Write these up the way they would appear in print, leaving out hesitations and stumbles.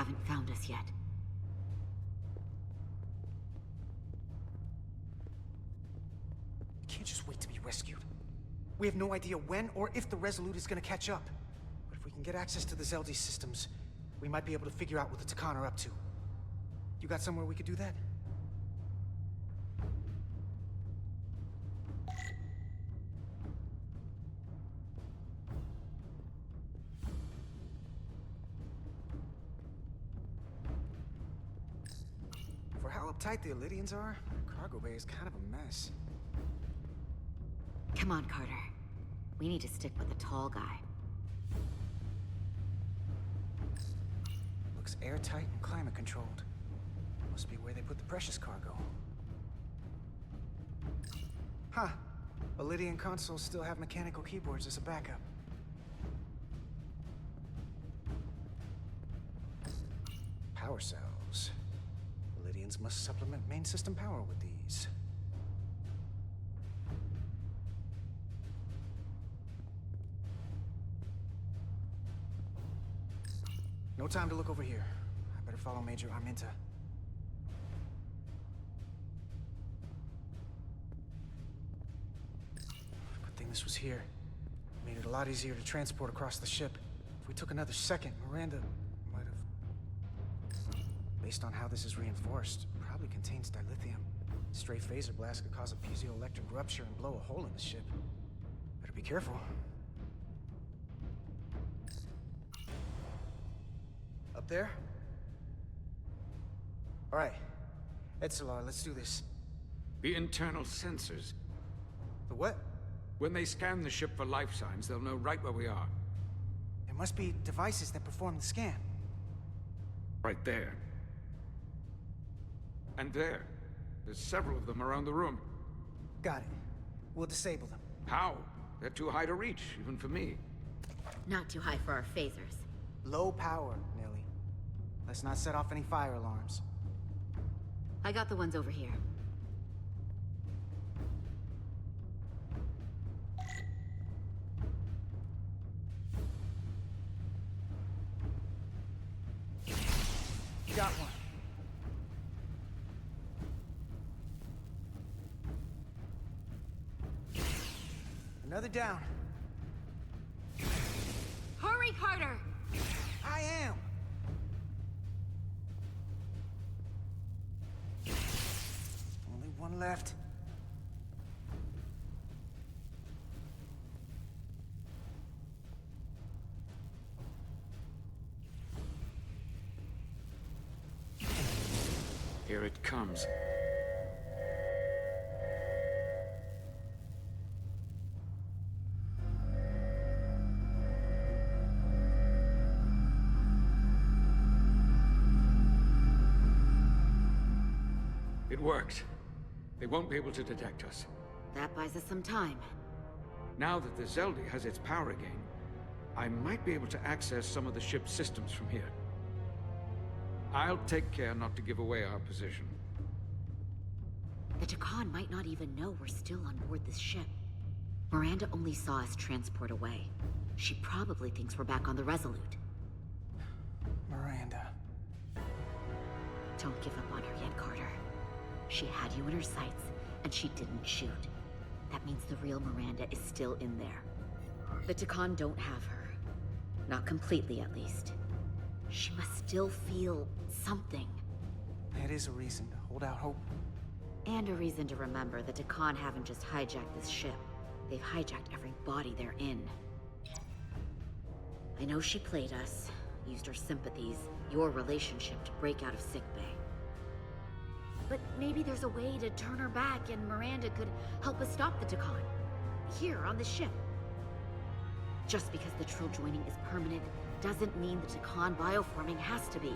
haven't found us yet. We can't just wait to be rescued. We have no idea when or if the Resolute is gonna catch up. But if we can get access to the Zeldi systems, we might be able to figure out what the Takan are up to. You got somewhere we could do that? For how uptight the Illidians are, their cargo bay is kind of a mess. Come on, Carter. We need to stick with the tall guy. Looks airtight and climate controlled. Must be where they put the precious cargo. Huh. Illidian consoles still have mechanical keyboards as a backup. Power cells. Illidians must supplement main system power with these. No time to look over here. I better follow Major Arminta. Good thing this was here. Made it a lot easier to transport across the ship. If we took another second, Miranda might have... Based on how this is reinforced, it probably contains dilithium. Stray phaser blast could cause a piezoelectric rupture and blow a hole in the ship. Better be careful. Up there? All right. Etzelar, let's do this. The internal sensors. The what? When they scan the ship for life signs, they'll know right where we are. There must be devices that perform the scan. Right there. And there. There's several of them around the room. Got it. We'll disable them. How? They're too high to reach, even for me. Not too high for our phasers. Low power, Nelly. Let's not set off any fire alarms. I got the ones over here. Got one. Another down. Hurry, Carter! I am. Only one left. Here it comes. It worked. They won't be able to detect us. That buys us some time. Now that the Zeldi has its power again, I might be able to access some of the ship's systems from here. I'll take care not to give away our position. The Takan might not even know we're still on board this ship. Miranda only saw us transport away. She probably thinks we're back on the Resolute. Miranda. Don't give up on her yet, Carter. She had you in her sights, and she didn't shoot. That means the real Miranda is still in there. The Takan don't have her. Not completely, at least. She must still feel something. That is a reason to hold out hope. And a reason to remember the Takan haven't just hijacked this ship. They've hijacked every body they're in. I know she played us, used her sympathies, your relationship to break out of sickbay. But maybe there's a way to turn her back and Miranda could help us stop the Takan. Here, on the ship. Just because the Trill joining is permanent doesn't mean the Takan bioforming has to be.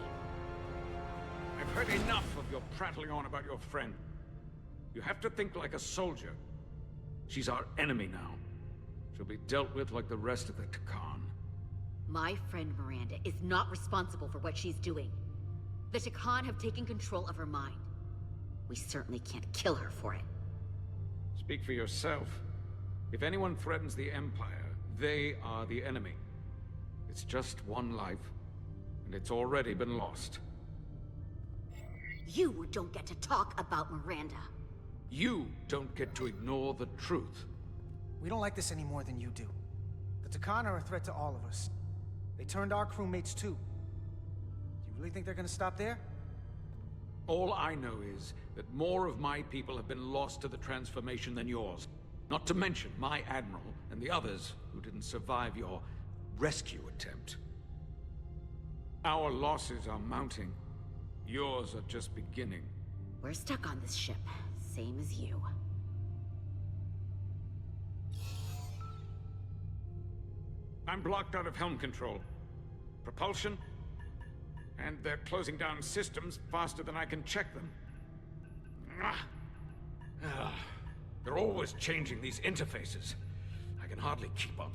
I've heard enough of your prattling on about your friend. You have to think like a soldier. She's our enemy now. She'll be dealt with like the rest of the Takan. My friend Miranda is not responsible for what she's doing. The Takan have taken control of her mind. We certainly can't kill her for it. Speak for yourself. If anyone threatens the Empire, they are the enemy. It's just one life, and it's already been lost. You don't get to talk about Miranda. You don't get to ignore the truth. We don't like this any more than you do. The Takan are a threat to all of us. They turned our crewmates too. Do you really think they're gonna stop there? All I know is that more of my people have been lost to the transformation than yours. Not to mention my admiral and the others who didn't survive your rescue attempt. Our losses are mounting. Yours are just beginning. We're stuck on this ship, same as you. I'm blocked out of helm control. Propulsion? And they're closing down systems faster than I can check them. They're always changing these interfaces. I can hardly keep up.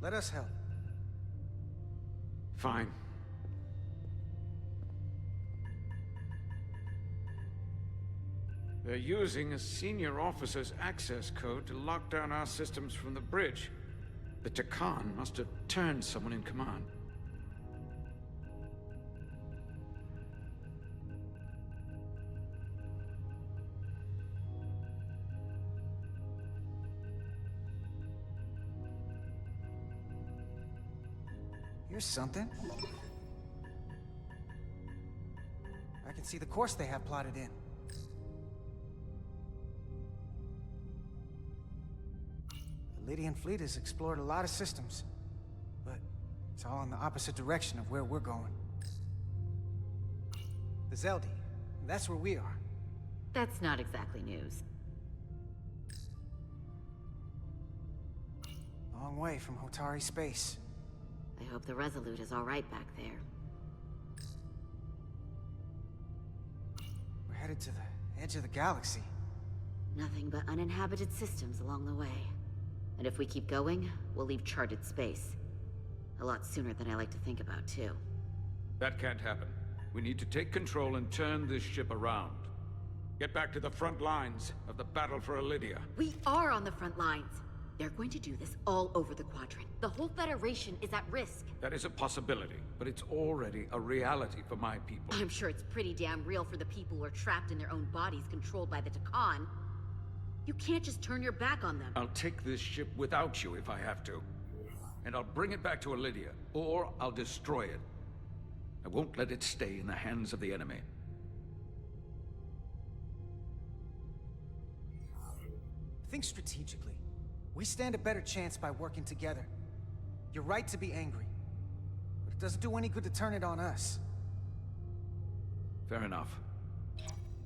Let us help. Fine. They're using a senior officer's access code to lock down our systems from the bridge. The Takan must have turned someone in command. Here's something. I can see the course they have plotted in. The Lydian fleet has explored a lot of systems, but it's all in the opposite direction of where we're going. The Zeldi, that's where we are. That's not exactly news. Long way from Hotari space. I hope the Resolute is all right back there. We're headed to the edge of the galaxy. Nothing but uninhabited systems along the way. And if we keep going, we'll leave charted space. A lot sooner than I like to think about, too. That can't happen. We need to take control and turn this ship around. Get back to the front lines of the battle for Elydia. We are on the front lines. They're going to do this all over the Quadrant. The whole Federation is at risk. That is a possibility, but it's already a reality for my people. I'm sure it's pretty damn real for the people who are trapped in their own bodies controlled by the Takan. You can't just turn your back on them. I'll take this ship without you if I have to. And I'll bring it back to Elydia, or I'll destroy it. I won't let it stay in the hands of the enemy. Think strategically. We stand a better chance by working together. You're right to be angry, but it doesn't do any good to turn it on us. Fair enough.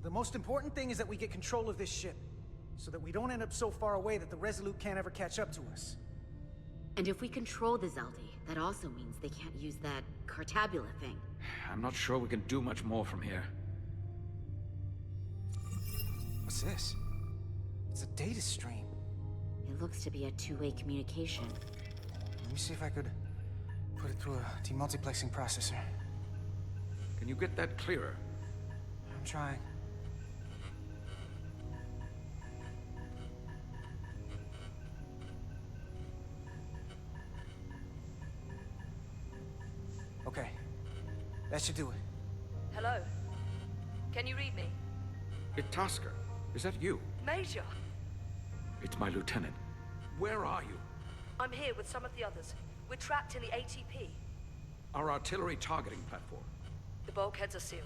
The most important thing is that we get control of this ship, so that we don't end up so far away that the Resolute can't ever catch up to us. And if we control the Zeldi, that also means they can't use that Cartabula thing. I'm not sure we can do much more from here. What's this? It's a data stream. It looks to be a two-way communication. Let me see if I could put it through a demultiplexing processor. Can you get that clearer? I'm trying. Okay. That should do it. Hello? Can you read me? Itaska, is that you? Major! It's my lieutenant. Where are you? I'm here with some of the others. We're trapped in the ATP. Our artillery targeting platform. The bulkheads are sealed,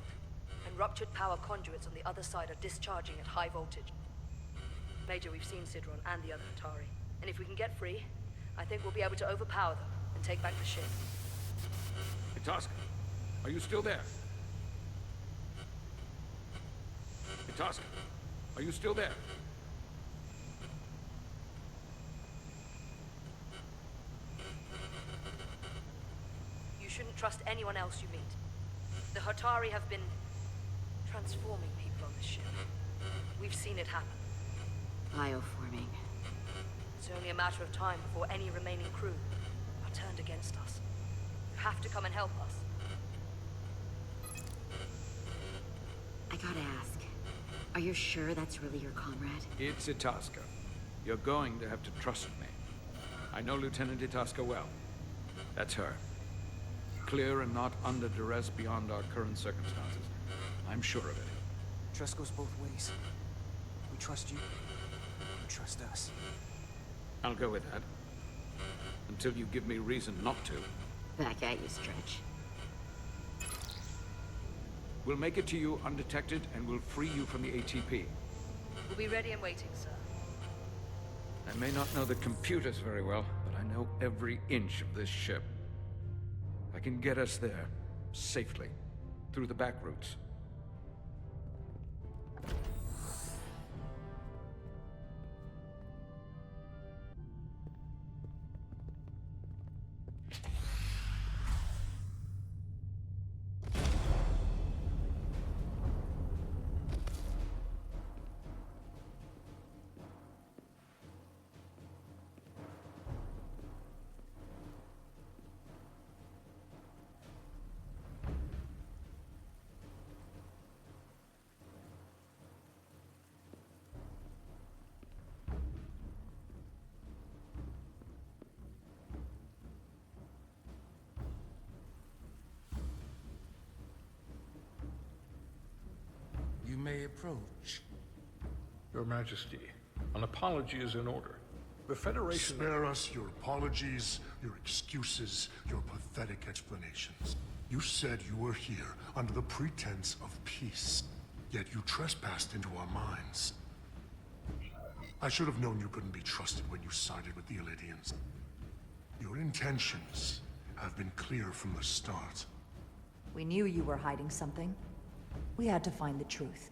and ruptured power conduits on the other side are discharging at high voltage. Major, we've seen Sidron and the other Atari, and if we can get free, I think we'll be able to overpower them and take back the ship. Itaska, are you still there? Itaska, are you still there? You shouldn't trust anyone else you meet. The Hatari have been transforming people on this ship. We've seen it happen. Bioforming. It's only a matter of time before any remaining crew are turned against us. You have to come and help us. I gotta ask, are you sure that's really your comrade? It's Itaska. You're going to have to trust me. I know Lieutenant Itasca well. That's her. Clear and not under duress beyond our current circumstances. I'm sure of it. Trust goes both ways. We trust you. You trust us. I'll go with that. Until you give me reason not to. Back at you, Stretch. We'll make it to you undetected, and we'll free you from the ATP. We'll be ready and waiting, sir. I may not know the computers very well, but I know every inch of this ship. I can get us there, safely, through the back routes. You may approach. Your Majesty, an apology is in order. The Federation... Spare us your apologies, your excuses, your pathetic explanations. You said you were here under the pretense of peace, yet you trespassed into our minds. I should have known you couldn't be trusted when you sided with the Elydians. Your intentions have been clear from the start. We knew you were hiding something. We had to find the truth.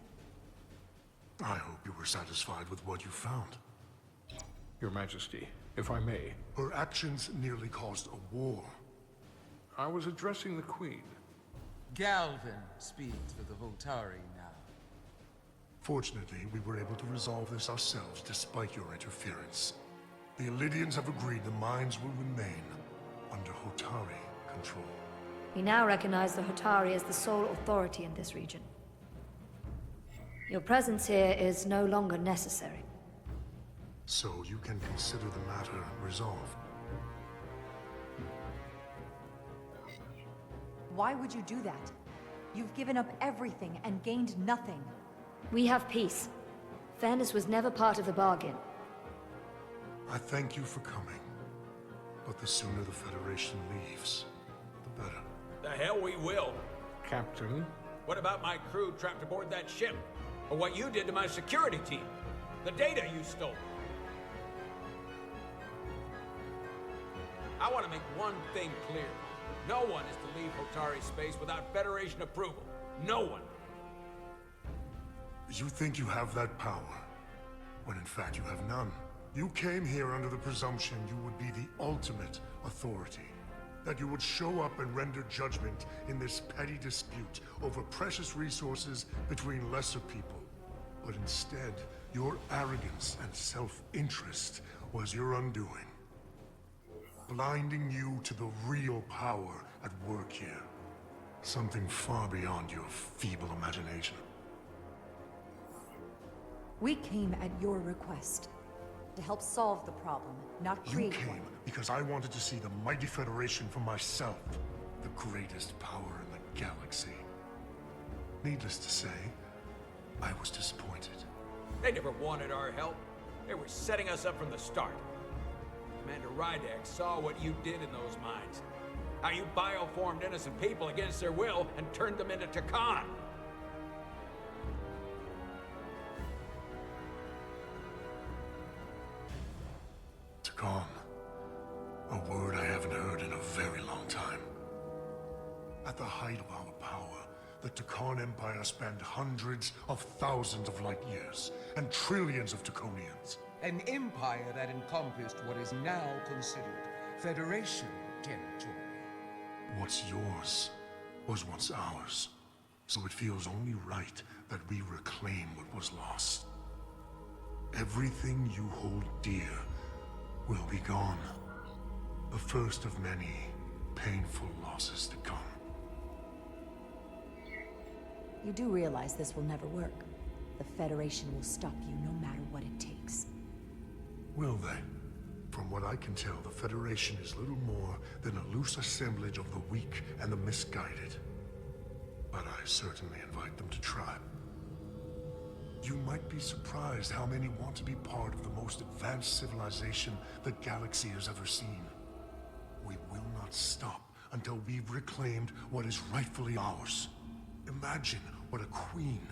I hope you were satisfied with what you found. Your Majesty, if I may. Her actions nearly caused a war. I was addressing the Queen. Galvin speaks for the Hotari now. Fortunately, we were able to resolve this ourselves despite your interference. The Elydians have agreed the mines will remain under Hotari control. We now recognize the Hotari as the sole authority in this region. Your presence here is no longer necessary. So you can consider the matter resolved. Why would you do that? You've given up everything and gained nothing. We have peace. Fairness was never part of the bargain. I thank you for coming. But the sooner the Federation leaves, the better. The hell we will. Captain, What about my crew trapped aboard that ship? Or what you did to my security team? The data you stole? I want to make one thing clear. No one is to leave Hotari space without Federation approval. No one. You think you have that power, when in fact you have none. You came here under the presumption you would be the ultimate authority. That you would show up and render judgment in this petty dispute over precious resources between lesser people. But instead, your arrogance and self-interest was your undoing. Blinding you to the real power at work here. Something far beyond your feeble imagination. We came at your request. To help solve the problem, not You create came one. because I wanted to see the mighty Federation for myself. The greatest power in the galaxy. Needless to say, I was disappointed. They never wanted our help. They were setting us up from the start. Commander Rydak saw what you did in those mines. How you bioformed innocent people against their will and turned them into Takan. Takan. A word I haven't heard in a very long time. At the height of our power, the Takan Empire spanned hundreds of thousands of light years, and trillions of Taconians. An empire that encompassed what is now considered Federation territory. What's yours was once ours, so it feels only right that we reclaim what was lost. Everything you hold dear will be gone. The first of many painful losses to come. You do realize this will never work. The Federation will stop you no matter what it takes. Will they? From what I can tell, the Federation is little more than a loose assemblage of the weak and the misguided. But I certainly invite them to try. You might be surprised how many want to be part of the most advanced civilization the galaxy has ever seen. We will not stop until we've reclaimed what is rightfully ours. Imagine what a queen,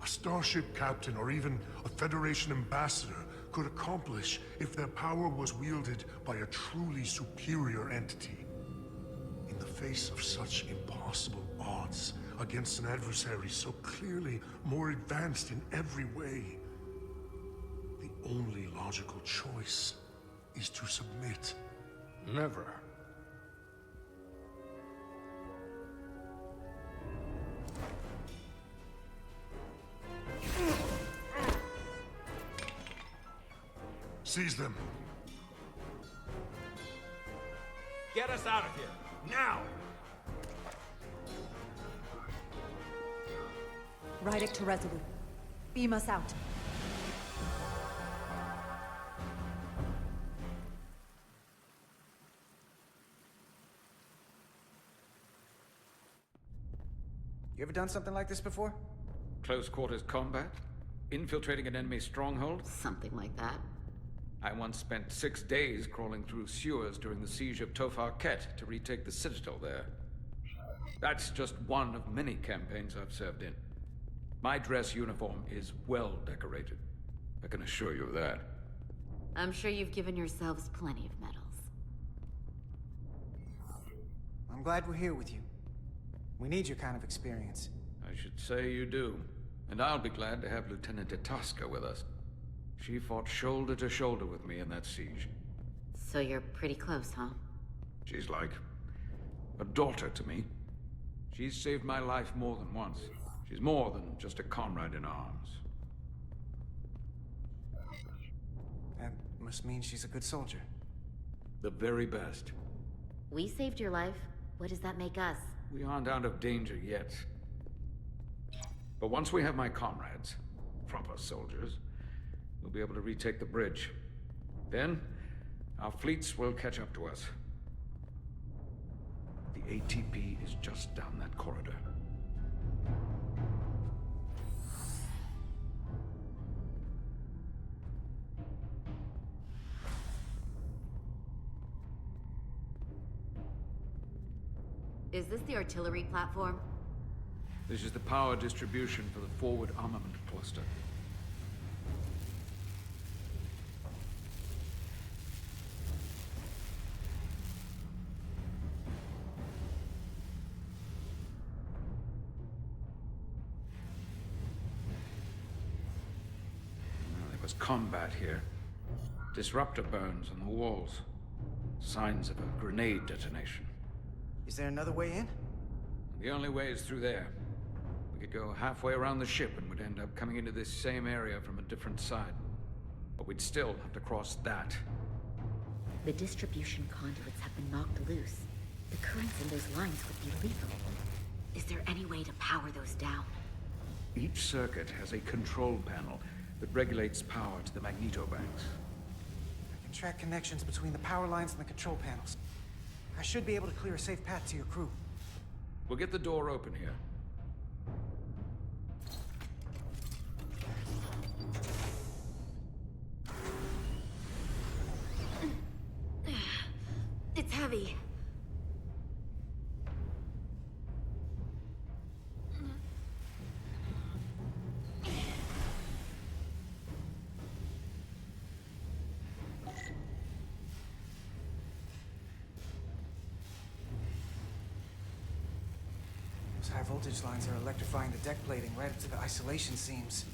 a starship captain, or even a Federation ambassador could accomplish if their power was wielded by a truly superior entity. In the face of such impossible odds against an adversary so clearly more advanced in every way, the only logical choice is to submit. Never. Seize them. Get us out of here, now! Rydick to Resolute. Beam us out. You ever done something like this before? Close quarters combat? Infiltrating an enemy stronghold? Something like that. I once spent 6 days crawling through sewers during the siege of Tofar Ket to retake the citadel there. That's just one of many campaigns I've served in. My dress uniform is well decorated. I can assure you of that. I'm sure you've given yourselves plenty of medals. I'm glad we're here with you. We need your kind of experience. I should say you do. And I'll be glad to have Lieutenant Itasca with us. She fought shoulder to shoulder with me in that siege. So you're pretty close, huh? She's like a daughter to me. She's saved my life more than once. She's more than just a comrade in arms. That must mean she's a good soldier. The very best. We saved your life. What does that make us? We aren't out of danger yet. But once we have my comrades, proper soldiers, we'll be able to retake the bridge. Then, our fleets will catch up to us. The ATP is just down that corridor. Is this the artillery platform? This is the power distribution for the forward armament cluster. There was combat here. Disruptor burns on the walls. Signs of a grenade detonation. Is there another way in? The only way is through there. We could go halfway around the ship and would end up coming into this same area from a different side. But we'd still have to cross that. The distribution conduits have been knocked loose. The currents in those lines would be lethal. Is there any way to power those down? Each circuit has a control panel that regulates power to the magnetobanks. I can track connections between the power lines and the control panels. I should be able to clear a safe path to your crew. We'll get the door open here. It's heavy. Those high voltage lines are electrifying the deck plating right up to the isolation seams.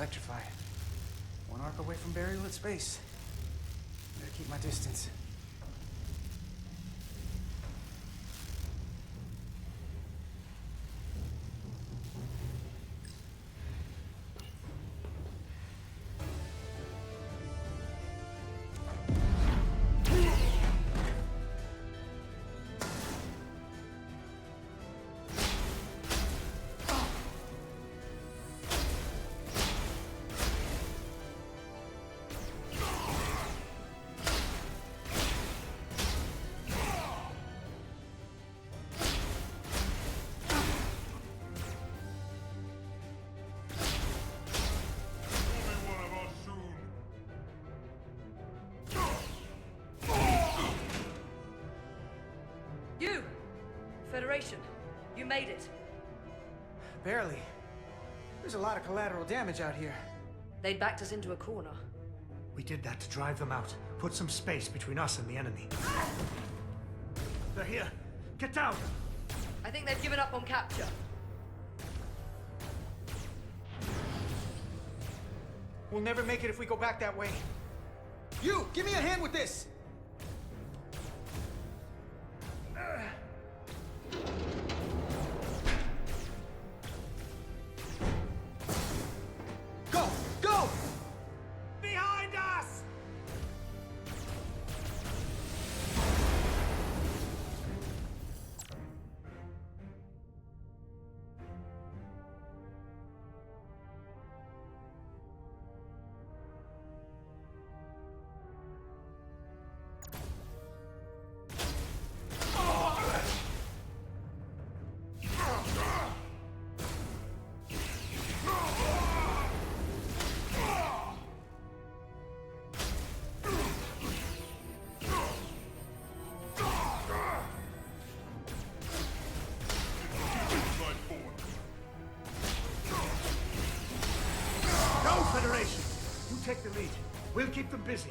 electrified. One arc away from burial at space. Better keep my distance. You! Federation, you made it. Barely. There's a lot of collateral damage out here. They'd backed us into a corner. We did that to drive them out. Put some space between us and the enemy. They're here. Get down! I think they've given up on capture. We'll never make it if we go back that way. You! Give me a hand with this! Go! Go! Behind us! Go, Federation! You take the lead. We'll keep them busy.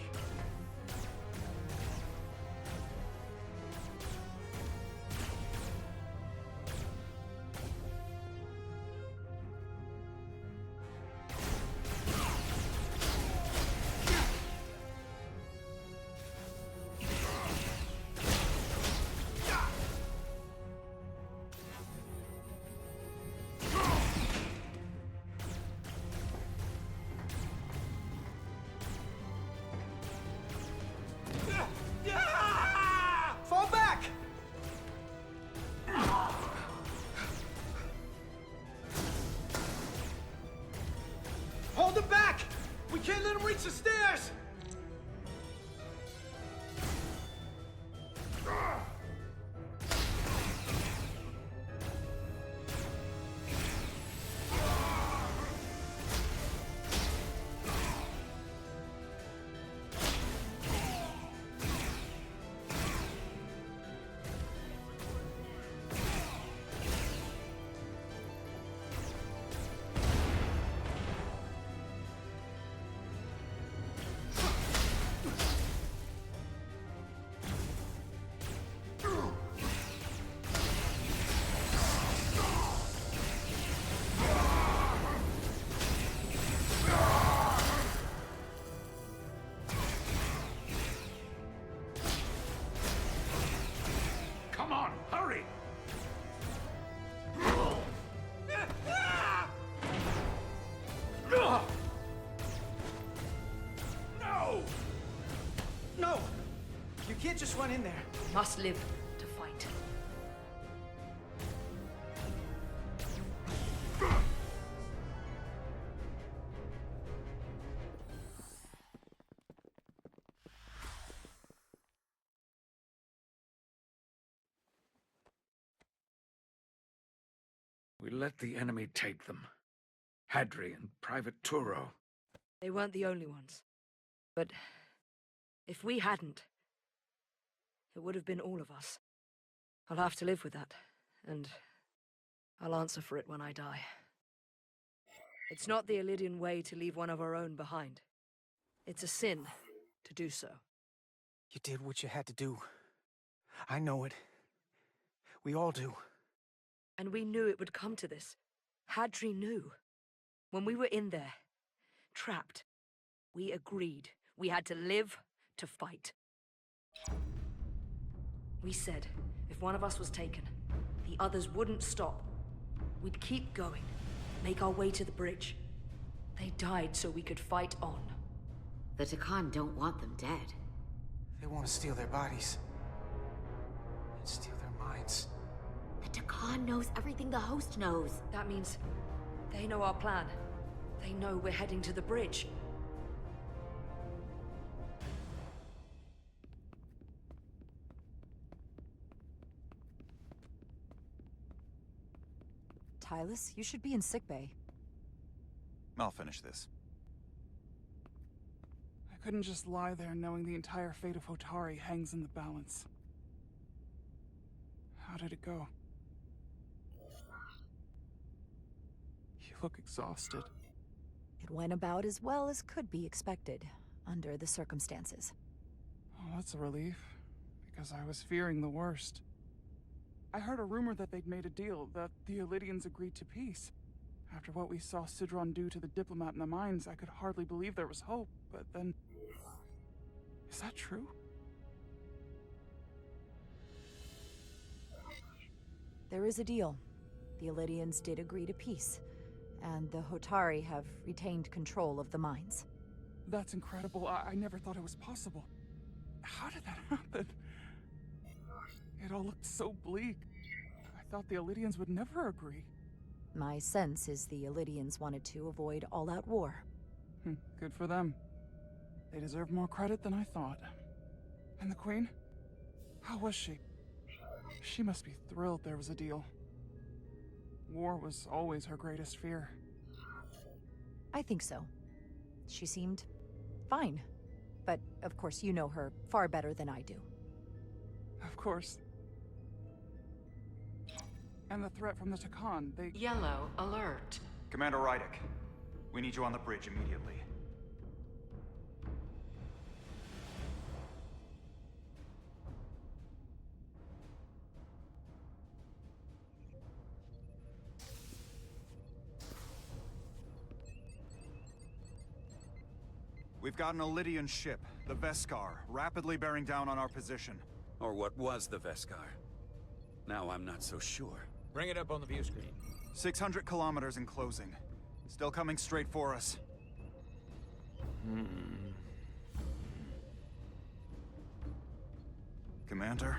Fall back! Hold them back! We can't let them reach the stairs! Come on, hurry! No! No! You can't just run in there. Must live to fight. We let the enemy take them. Hadri and Private Turo. They weren't the only ones. But if we hadn't, it would have been all of us. I'll have to live with that, and I'll answer for it when I die. It's not the Illidian way to leave one of our own behind. It's a sin to do so. You did what you had to do. I know it. We all do. And we knew it would come to this. Hadri knew. When we were in there, trapped. We agreed. We had to live to fight. We said, if one of us was taken, the others wouldn't stop. We'd keep going, make our way to the bridge. They died so we could fight on. The Takan don't want them dead. They want to steal their bodies. And steal their minds. The Takan knows everything the host knows. That means they know our plan. They know we're heading to the bridge. Tylus, you should be in sickbay. I'll finish this. I couldn't just lie there knowing the entire fate of Hotari hangs in the balance. How did it go? You look exhausted. It went about as well as could be expected, under the circumstances. Oh, that's a relief, because I was fearing the worst. I heard a rumor that they'd made a deal, that the Elydians agreed to peace. After what we saw Sidron do to the diplomat in the mines, I could hardly believe there was hope, but then... Is that true? There is a deal. The Elydians did agree to peace, and the Hotari have retained control of the mines. That's incredible. I never thought it was possible. How did that happen? It all looked so bleak. I thought the Elydians would never agree. My sense is the Elydians wanted to avoid all-out war. Good for them. They deserve more credit than I thought. And the Queen? How was she? She must be thrilled there was a deal. War was always her greatest fear. I think so. She seemed fine. But, of course, you know her far better than I do. Of course. And the threat from the Takan, they... Yellow alert. Commander Rydick, we need you on the bridge immediately. We've got an Elydian ship, the Veskar, rapidly bearing down on our position. Or what was the Veskar? Now I'm not so sure. Bring it up on the view screen. 600 kilometers in closing. Still coming straight for us. Commander?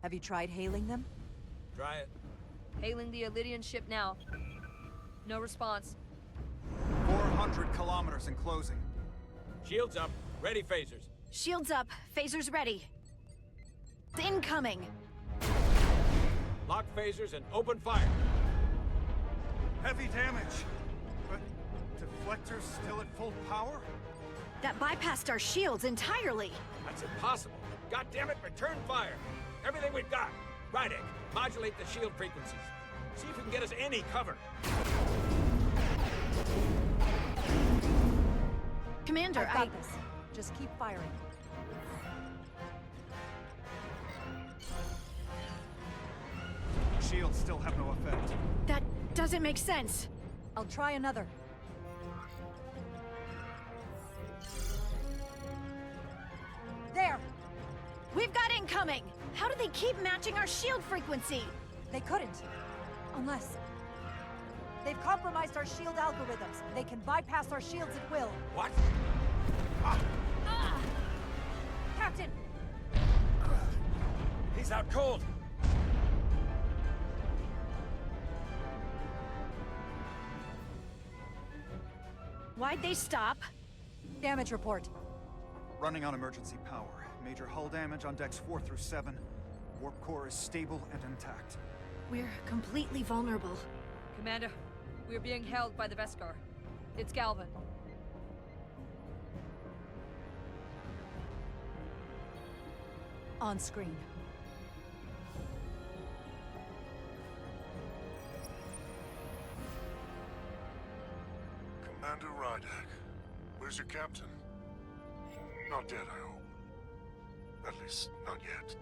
Have you tried hailing them? Try it. Hailing the Elydian ship now. No response. 400 kilometers in closing. Shields up. Ready phasers. Shields up. Phasers ready. Incoming. Lock phasers and open fire. Heavy damage. But deflectors still at full power? That bypassed our shields entirely. That's impossible. God damn it, return fire. Everything we've got. Rydick, modulate the shield frequencies. See if we can get us any cover. Commander, I've got this. Just keep firing. Shields still have no effect. That doesn't make sense. I'll try another. There! We've got incoming! How do they keep matching our shield frequency? They couldn't. Unless... They've compromised our shield algorithms. They can bypass our shields at will. What? Captain! He's out cold. Why'd they stop? Damage report. Running on emergency power. Major hull damage on decks 4 through 7. Warp core is stable and intact. We're completely vulnerable. Commander, we're being held by the Veskar. It's Galvin. On screen. Commander Rydick, where's your captain? Not dead, I hope. At least, not yet.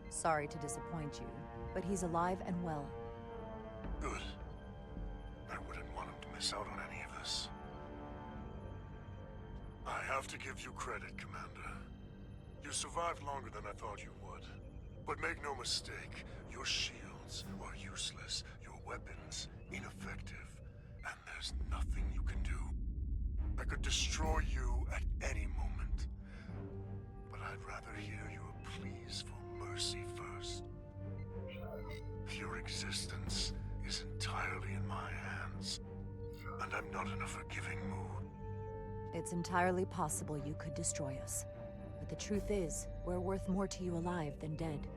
Sorry to disappoint you, but he's alive and well. Good. I wouldn't want him to miss out on any of this. I have to give you credit, Commander. You survived longer than I thought you would. But make no mistake, your shields are useless, your weapons ineffective, and there's nothing you can do. I could destroy you at any moment, but I'd rather hear your pleas for mercy first. Your existence is entirely in my hands, and I'm not in a forgiving mood. It's entirely possible you could destroy us. But the truth is, we're worth more to you alive than dead.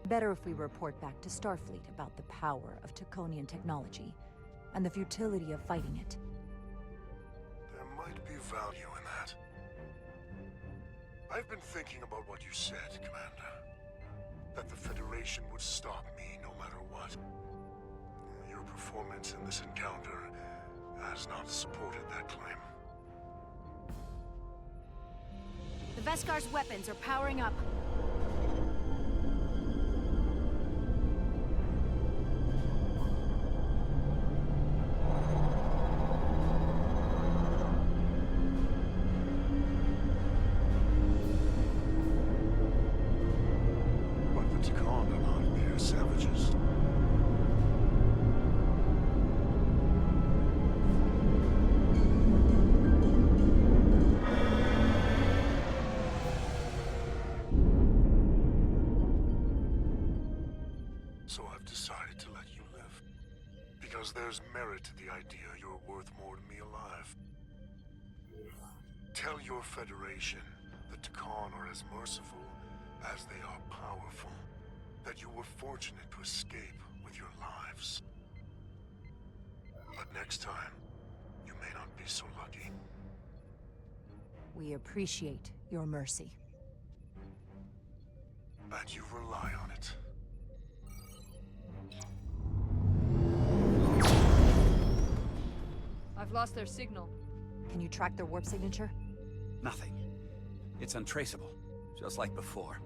Better if we report back to Starfleet about the power of Taconian technology, and the futility of fighting it. There might be value in that. I've been thinking about what you said, Commander. That the Federation would stop me no matter what. Your performance in this encounter has not supported that claim. The Veskar's weapons are powering up. But the Tacon are not mere savages. So I've decided to let you live. Because there's merit to the idea you're worth more to me alive. Tell your Federation the Tacon are as merciful as they are powerful. That you were fortunate to escape with your lives. But next time, you may not be so lucky. We appreciate your mercy. And you rely on it. I've lost their signal. Can you track their warp signature? Nothing. It's untraceable, just like before.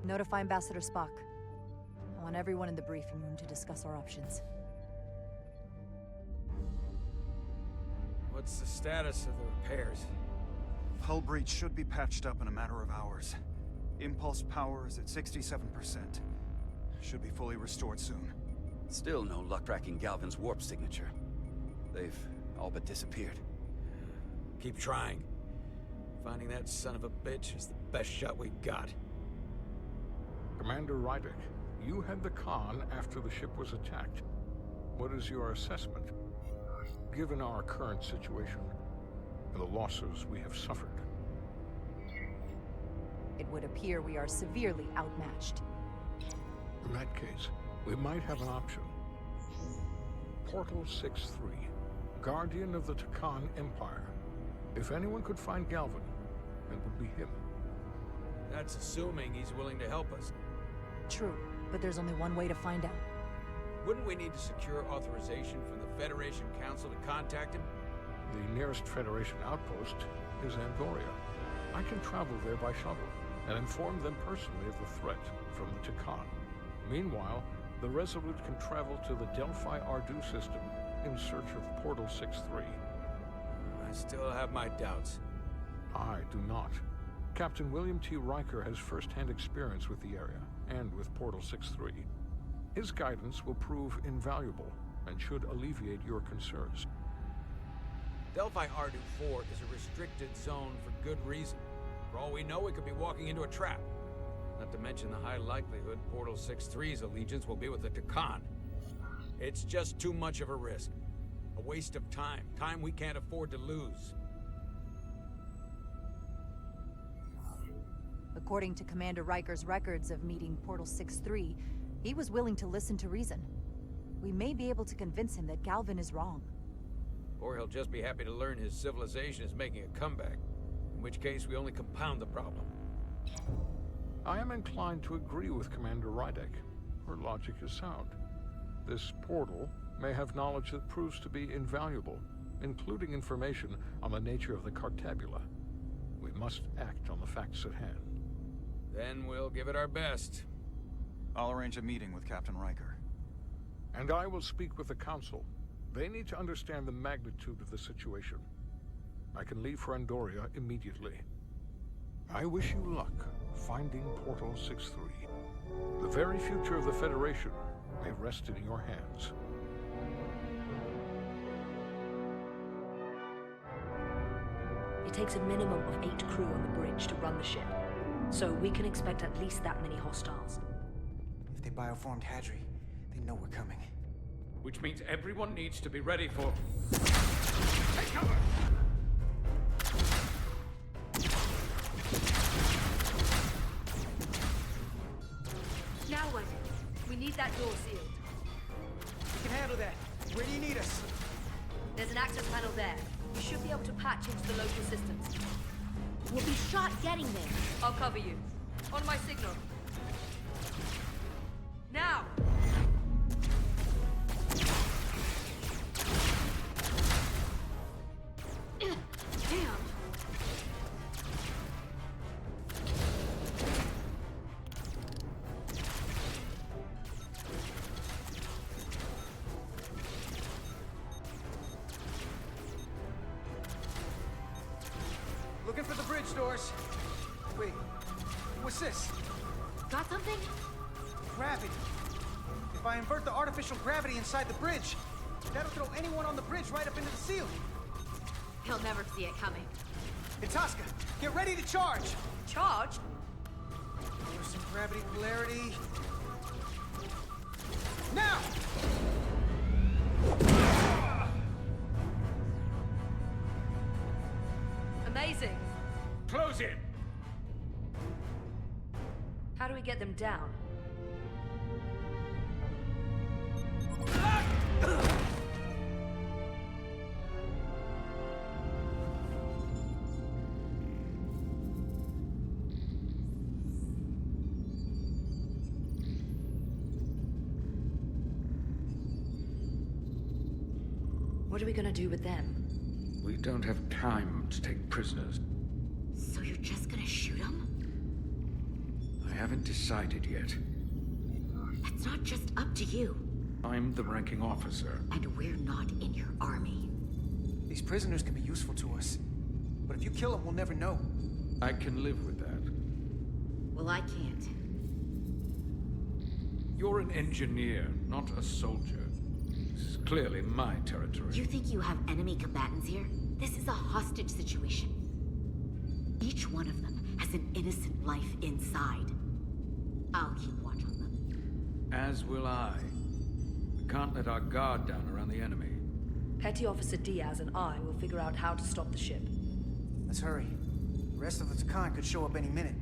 Notify Ambassador Spock. I want everyone in the briefing room to discuss our options. What's the status of the repairs? Hull breach should be patched up in a matter of hours. Impulse power is at 67%. Should be fully restored soon. Still no luck tracking Galvin's warp signature. They've all but disappeared. Keep trying. Finding that son of a bitch is the best shot we've got. Commander Rydek, you had the con after the ship was attacked. What is your assessment, given our current situation and the losses we have suffered? It would appear we are severely outmatched. In that case, we might have an option. Portal 6-3, Guardian of the Tacon Empire. If anyone could find Galvin, it would be him. That's assuming he's willing to help us. True, but there's only one way to find out. Wouldn't we need to secure authorization from the Federation Council to contact him? The nearest Federation outpost is Angoria. I can travel there by shuttle and inform them personally of the threat from the Tacon. Meanwhile, the Resolute can travel to the Delphi Ardu system in search of Portal 6-3. I still have my doubts. I do not. Captain William T. Riker has first-hand experience with the area and with Portal 6-3. His guidance will prove invaluable and should alleviate your concerns. Delphi Ardu 4 is a restricted zone for good reason. For all we know, we could be walking into a trap. Not to mention the high likelihood Portal 6-3's allegiance will be with the Tacon. It's just too much of a risk. A waste of time. Time we can't afford to lose. According to Commander Riker's records of meeting Portal 6-3, he was willing to listen to reason. We may be able to convince him that Galvin is wrong. Or he'll just be happy to learn his civilization is making a comeback. In which case, we only compound the problem. I am inclined to agree with Commander Rydek. Her logic is sound. This portal may have knowledge that proves to be invaluable, including information on the nature of the Cartabula. We must act on the facts at hand. Then we'll give it our best. I'll arrange a meeting with Captain Riker. And I will speak with the Council. They need to understand the magnitude of the situation. I can leave for Andoria immediately. I wish you luck finding Portal 6-3. The very future of the Federation may rest in your hands. It takes a minimum of 8 crew on the bridge to run the ship. So we can expect at least that many hostiles. If they bioformed Hadri, they know we're coming. Which means everyone needs to be ready for... Take cover! Now what? We need that door sealed. We can handle that. Where do you need us? There's an access panel there. You should be able to patch into the local systems. We'll be shot getting there. I'll cover you. On my signal. Now! Damn. Looking for the bridge doors. Wait, what's this? Got something? Gravity. If I invert the artificial gravity inside the bridge, that'll throw anyone on the bridge right up into the ceiling. He'll never see it coming. Itasca, get ready to charge! Charge? There's some gravity polarity. Now! Amazing. Close in! How do we get them down? What are we gonna do with them? We don't have time to take prisoners. So you're just gonna shoot him? I haven't decided yet. That's not just up to you. I'm the ranking officer. And we're not in your army. These prisoners can be useful to us. But if you kill them, we'll never know. I can live with that. Well, I can't. You're an engineer, not a soldier. This is clearly my territory. You think you have enemy combatants here? This is a hostage situation. Each one of them has an innocent life inside. I'll keep watch on them. As will I. We can't let our guard down around the enemy. Petty Officer Diaz and I will figure out how to stop the ship. Let's hurry. The rest of the Takan could show up any minute.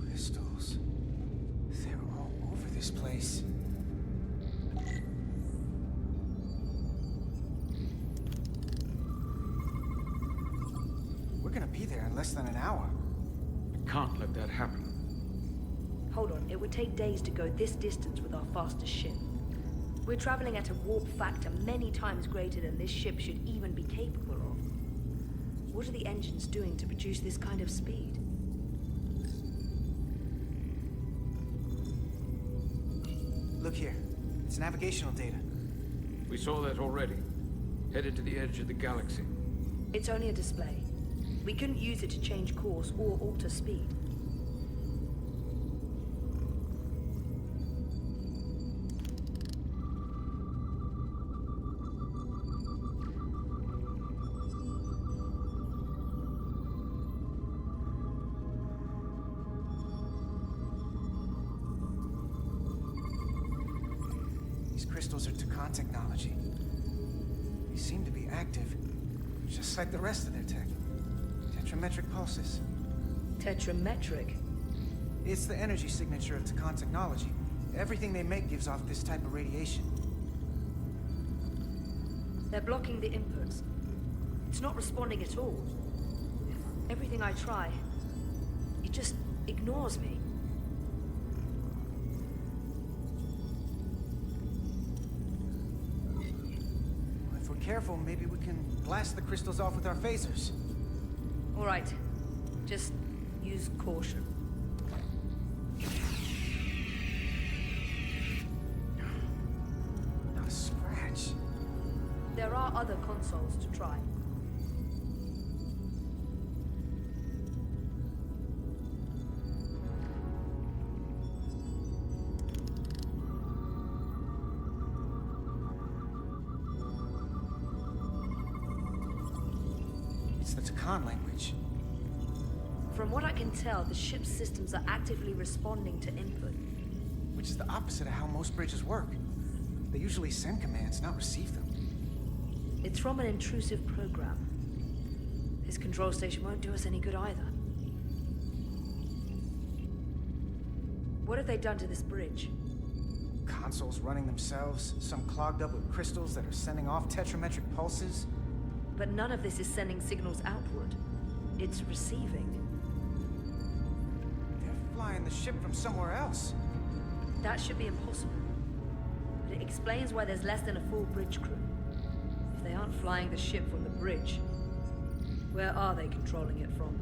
Crystals. They're all over this place. We're gonna be there in less than an hour. We can't let that happen. Hold on, it would take days to go this distance with our fastest ship. We're traveling at a warp factor many times greater than this ship should even be capable of. What are the engines doing to produce this kind of speed? Look here. It's navigational data. We saw that already. Headed to the edge of the galaxy. It's only a display. We couldn't use it to change course or alter speed. These crystals are Takan technology. They seem to be active, just like the rest of their tech. Tetrametric pulses. Tetrametric? It's the energy signature of Takan technology. Everything they make gives off this type of radiation. They're blocking the inputs. It's not responding at all. Everything I try, it just ignores me. careful, maybe we can blast the crystals off with our phasers. All right. Just use caution. Not a scratch. There are other consoles to try. It's the Takan language. From what I can tell, the ship's systems are actively responding to input. Which is the opposite of how most bridges work. They usually send commands, not receive them. It's from an intrusive program. This control station won't do us any good either. What have they done to this bridge? Consoles running themselves, some clogged up with crystals that are sending off tetrametric pulses. But none of this is sending signals outward. It's receiving. They're flying the ship from somewhere else. That should be impossible. But it explains why there's less than a full bridge crew. If they aren't flying the ship from the bridge, where are they controlling it from?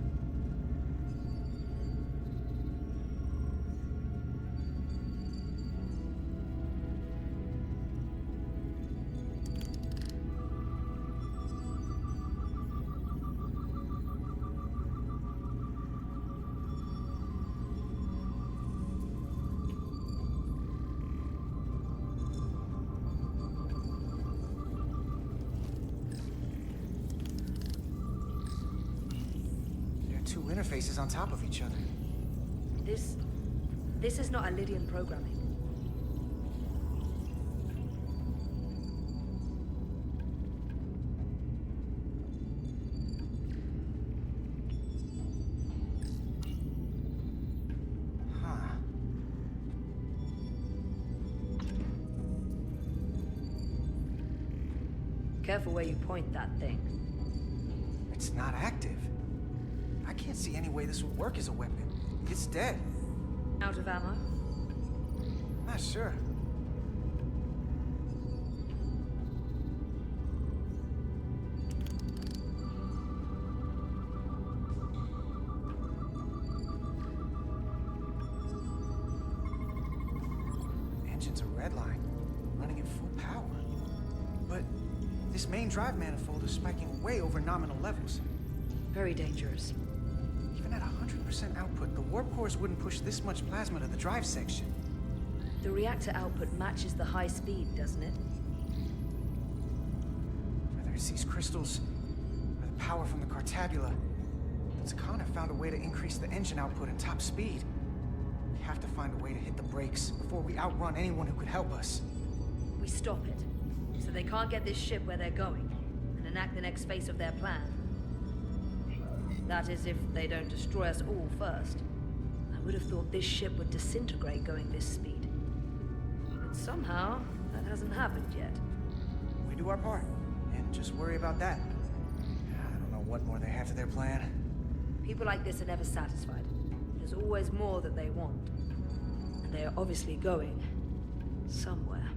Two interfaces on top of each other. This is not Lydian programming. Huh. Careful where you point that thing. It's not active. I can't see any way this would work as a weapon. It's dead. Out of ammo? Not sure. Engine's a red line, running at full power. But this main drive manifold is spiking way over nominal levels. Very dangerous. Even at 100% output, the warp cores wouldn't push this much plasma to the drive section. The reactor output matches the high speed, doesn't it? Whether it's these crystals, or the power from the Cartabula, the Takan have found a way to increase the engine output and top speed. We have to find a way to hit the brakes before we outrun anyone who could help us. We stop it, so they can't get this ship where they're going, and enact the next phase of their plan. That is, if they don't destroy us all first. I would have thought this ship would disintegrate going this speed. But somehow, that hasn't happened yet. We do our part, and just worry about that. I don't know what more they have to their plan. People like this are never satisfied. There's always more that they want. And they are obviously going somewhere.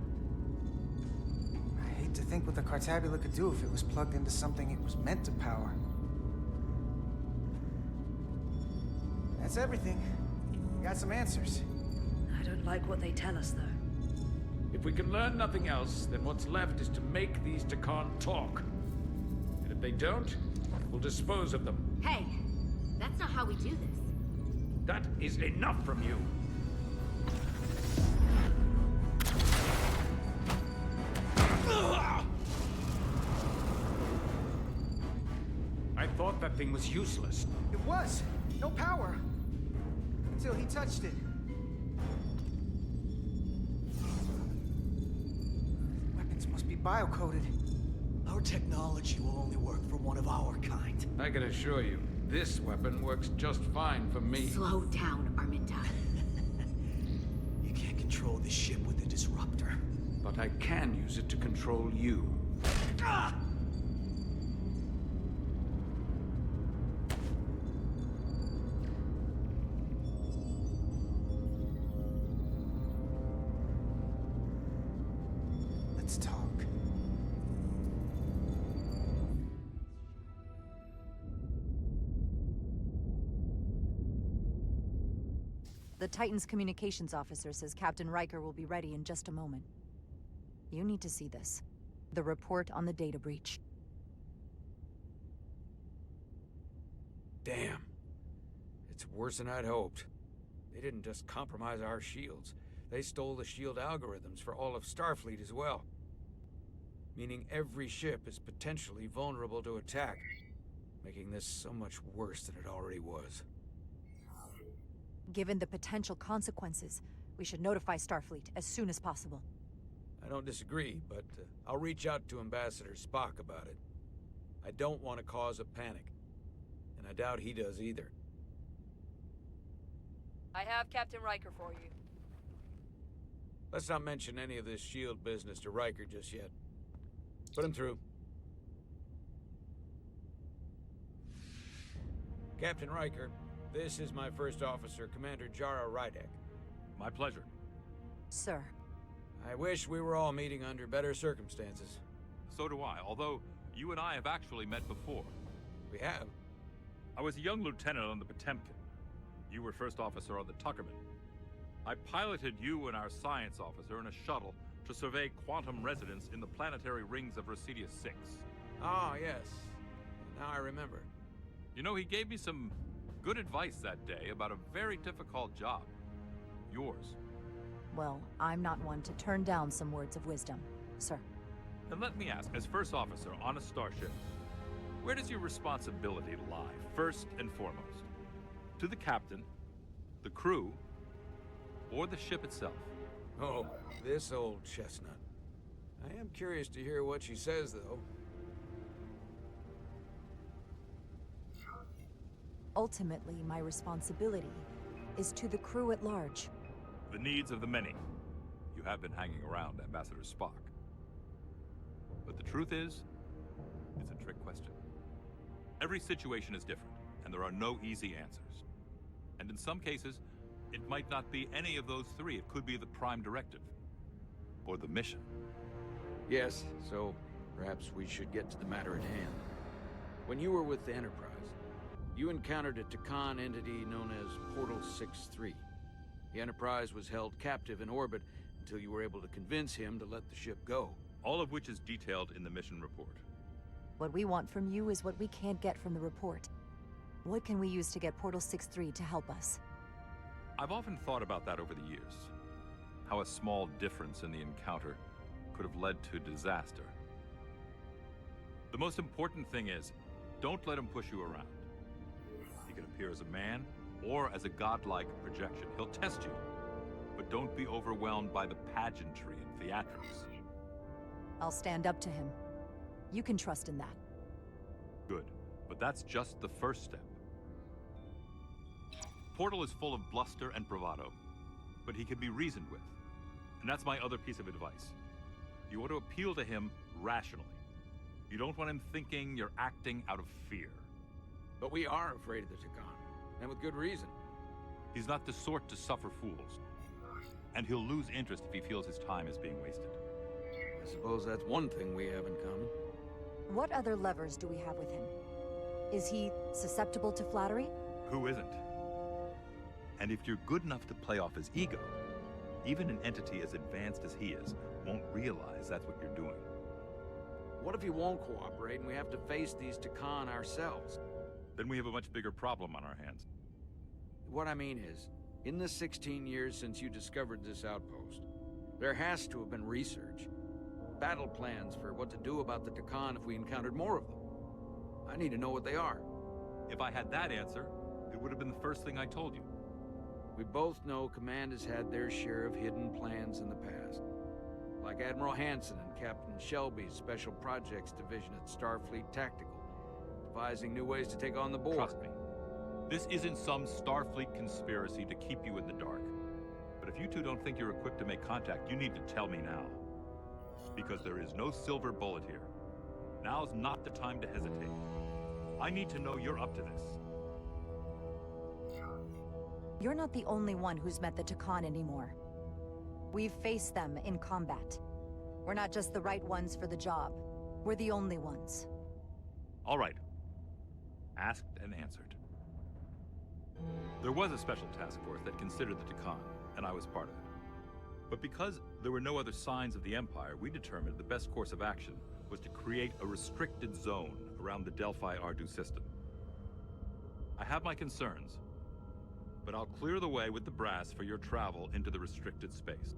I hate to think what the Cartabula could do if it was plugged into something it was meant to power. That's everything. We got some answers. I don't like what they tell us, though. If we can learn nothing else, then what's left is to make these Takan talk. And if they don't, we'll dispose of them. Hey, that's not how we do this. That is enough from you. I thought that thing was useless. It was. No power. Until he touched it. Weapons must be biocoded. Our technology will only work for one of our kind. I can assure you, this weapon works just fine for me. Slow down, Arminta. You can't control the ship with the disruptor. But I can use it to control you. Ah! Let's talk. The Titan's communications officer says Captain Riker will be ready in just a moment. You need to see this. The report on the data breach. Damn. It's worse than I'd hoped. They didn't just compromise our shields. They stole the shield algorithms for all of Starfleet as well. Meaning every ship is potentially vulnerable to attack, making this so much worse than it already was. Given the potential consequences, we should notify Starfleet as soon as possible. I don't disagree, but I'll reach out to Ambassador Spock about it. I don't want to cause a panic, and I doubt he does either. I have Captain Riker for you. Let's not mention any of this shield business to Riker just yet. Put him through. Captain Riker, this is my first officer, Commander Jara Rydek. My pleasure. Sir. I wish we were all meeting under better circumstances. So do I, although you and I have actually met before. We have? I was a young lieutenant on the Potemkin. You were first officer on the Tuckerman. I piloted you and our science officer in a shuttle to survey quantum resonance in the planetary rings of Residius 6. Ah, yes. Now I remember. You know, he gave me some good advice that day about a very difficult job. Yours. Well, I'm not one to turn down some words of wisdom, sir. And let me ask, as first officer on a starship, where does your responsibility lie, first and foremost? To the captain, the crew, or the ship itself? Oh, this old chestnut. I am curious to hear what she says, though. Ultimately, my responsibility is to the crew at large. The needs of the many. You have been hanging around Ambassador Spock. But the truth is, it's a trick question. Every situation is different, and there are no easy answers. And in some cases, it might not be any of those three. It could be the prime directive. Or the mission. Yes, so perhaps we should get to the matter at hand. When you were with the Enterprise, you encountered a Takan entity known as Portal 6-3. The Enterprise was held captive in orbit until you were able to convince him to let the ship go. All of which is detailed in the mission report. What we want from you is what we can't get from the report. What can we use to get Portal 6-3 to help us? I've often thought about that over the years. How a small difference in the encounter could have led to disaster. The most important thing is, don't let him push you around. He can appear as a man, or as a godlike projection. He'll test you. But don't be overwhelmed by the pageantry and theatrics. I'll stand up to him. You can trust in that. Good. But that's just the first step. Portal is full of bluster and bravado, but he can be reasoned with. And that's my other piece of advice. You want to appeal to him rationally. You don't want him thinking you're acting out of fear. But we are afraid of the Takan, and with good reason. He's not the sort to suffer fools. And he'll lose interest if he feels his time is being wasted. I suppose that's one thing we have in common. What other levers do we have with him? Is he susceptible to flattery? Who isn't? And if you're good enough to play off his ego, even an entity as advanced as he is won't realize that's what you're doing. What if he won't cooperate and we have to face these Takan ourselves? Then we have a much bigger problem on our hands. What I mean is, in the 16 years since you discovered this outpost, there has to have been research. Battle plans for what to do about the Takan if we encountered more of them. I need to know what they are. If I had that answer, it would have been the first thing I told you. We both know Command has had their share of hidden plans in the past. Like Admiral Hansen and Captain Shelby's Special Projects Division at Starfleet Tactical, devising new ways to take on the board. Trust me, this isn't some Starfleet conspiracy to keep you in the dark. But if you two don't think you're equipped to make contact, you need to tell me now. Because there is no silver bullet here. Now's not the time to hesitate. I need to know you're up to this. You're not the only one who's met the Takan anymore. We've faced them in combat. We're not just the right ones for the job. We're the only ones. All right. Asked and answered. There was a special task force that considered the Takan, and I was part of it. But because there were no other signs of the Empire, we determined the best course of action was to create a restricted zone around the Delphi-Ardu system. I have my concerns, but I'll clear the way with the brass for your travel into the restricted space.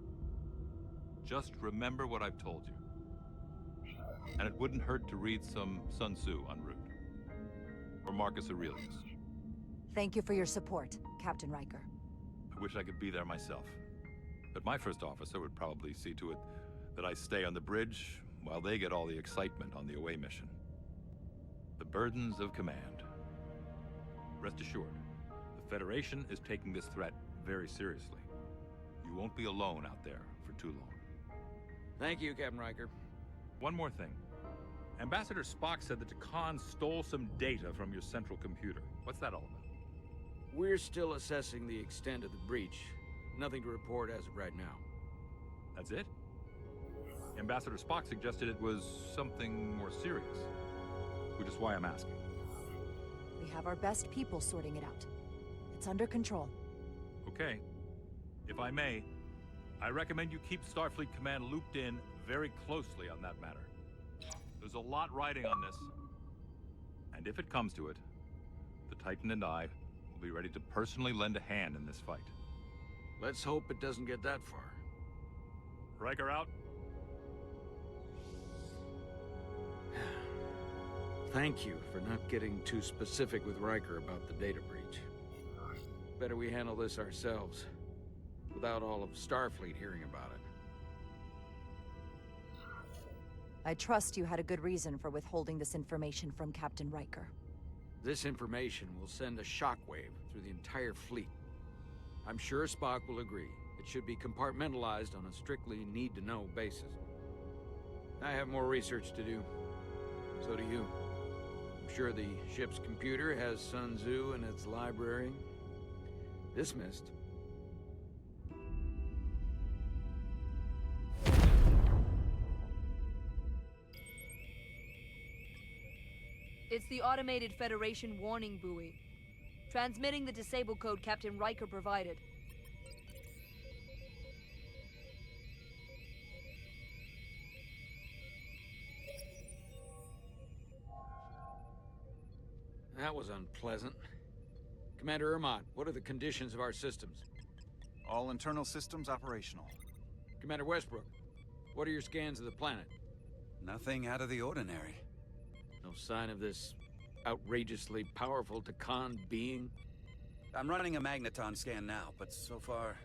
Just remember what I've told you. And it wouldn't hurt to read some Sun Tzu en route. Or Marcus Aurelius. Thank you for your support, Captain Riker. I wish I could be there myself. But my first officer would probably see to it that I stay on the bridge while they get all the excitement on the away mission. The burdens of command. Rest assured, the Federation is taking this threat very seriously. You won't be alone out there for too long. Thank you, Captain Riker. One more thing. Ambassador Spock said that Takan stole some data from your central computer. What's that all about? We're still assessing the extent of the breach. Nothing to report as of right now. That's it? Ambassador Spock suggested it was something more serious, which is why I'm asking. We have our best people sorting it out. It's under control. Okay. If I may, I recommend you keep Starfleet Command looped in very closely on that matter. There's a lot riding on this. And if it comes to it, the Titan and I will be ready to personally lend a hand in this fight. Let's hope it doesn't get that far. Riker out. Thank you for not getting too specific with Riker about the data breach. Better we handle this ourselves, without all of Starfleet hearing about it. I trust you had a good reason for withholding this information from Captain Riker. This information will send a shockwave through the entire fleet. I'm sure Spock will agree. It should be compartmentalized on a strictly need-to-know basis. I have more research to do. So do you. I'm sure the ship's computer has Sun Tzu in its library. Dismissed. It's the automated Federation warning buoy. Transmitting the disable code Captain Riker provided. That was unpleasant. Commander Ermont, what are the conditions of our systems? All internal systems operational. Commander Westbrook, what are your scans of the planet? Nothing out of the ordinary. No sign of this outrageously powerful Takan being? I'm running a magneton scan now, but so far,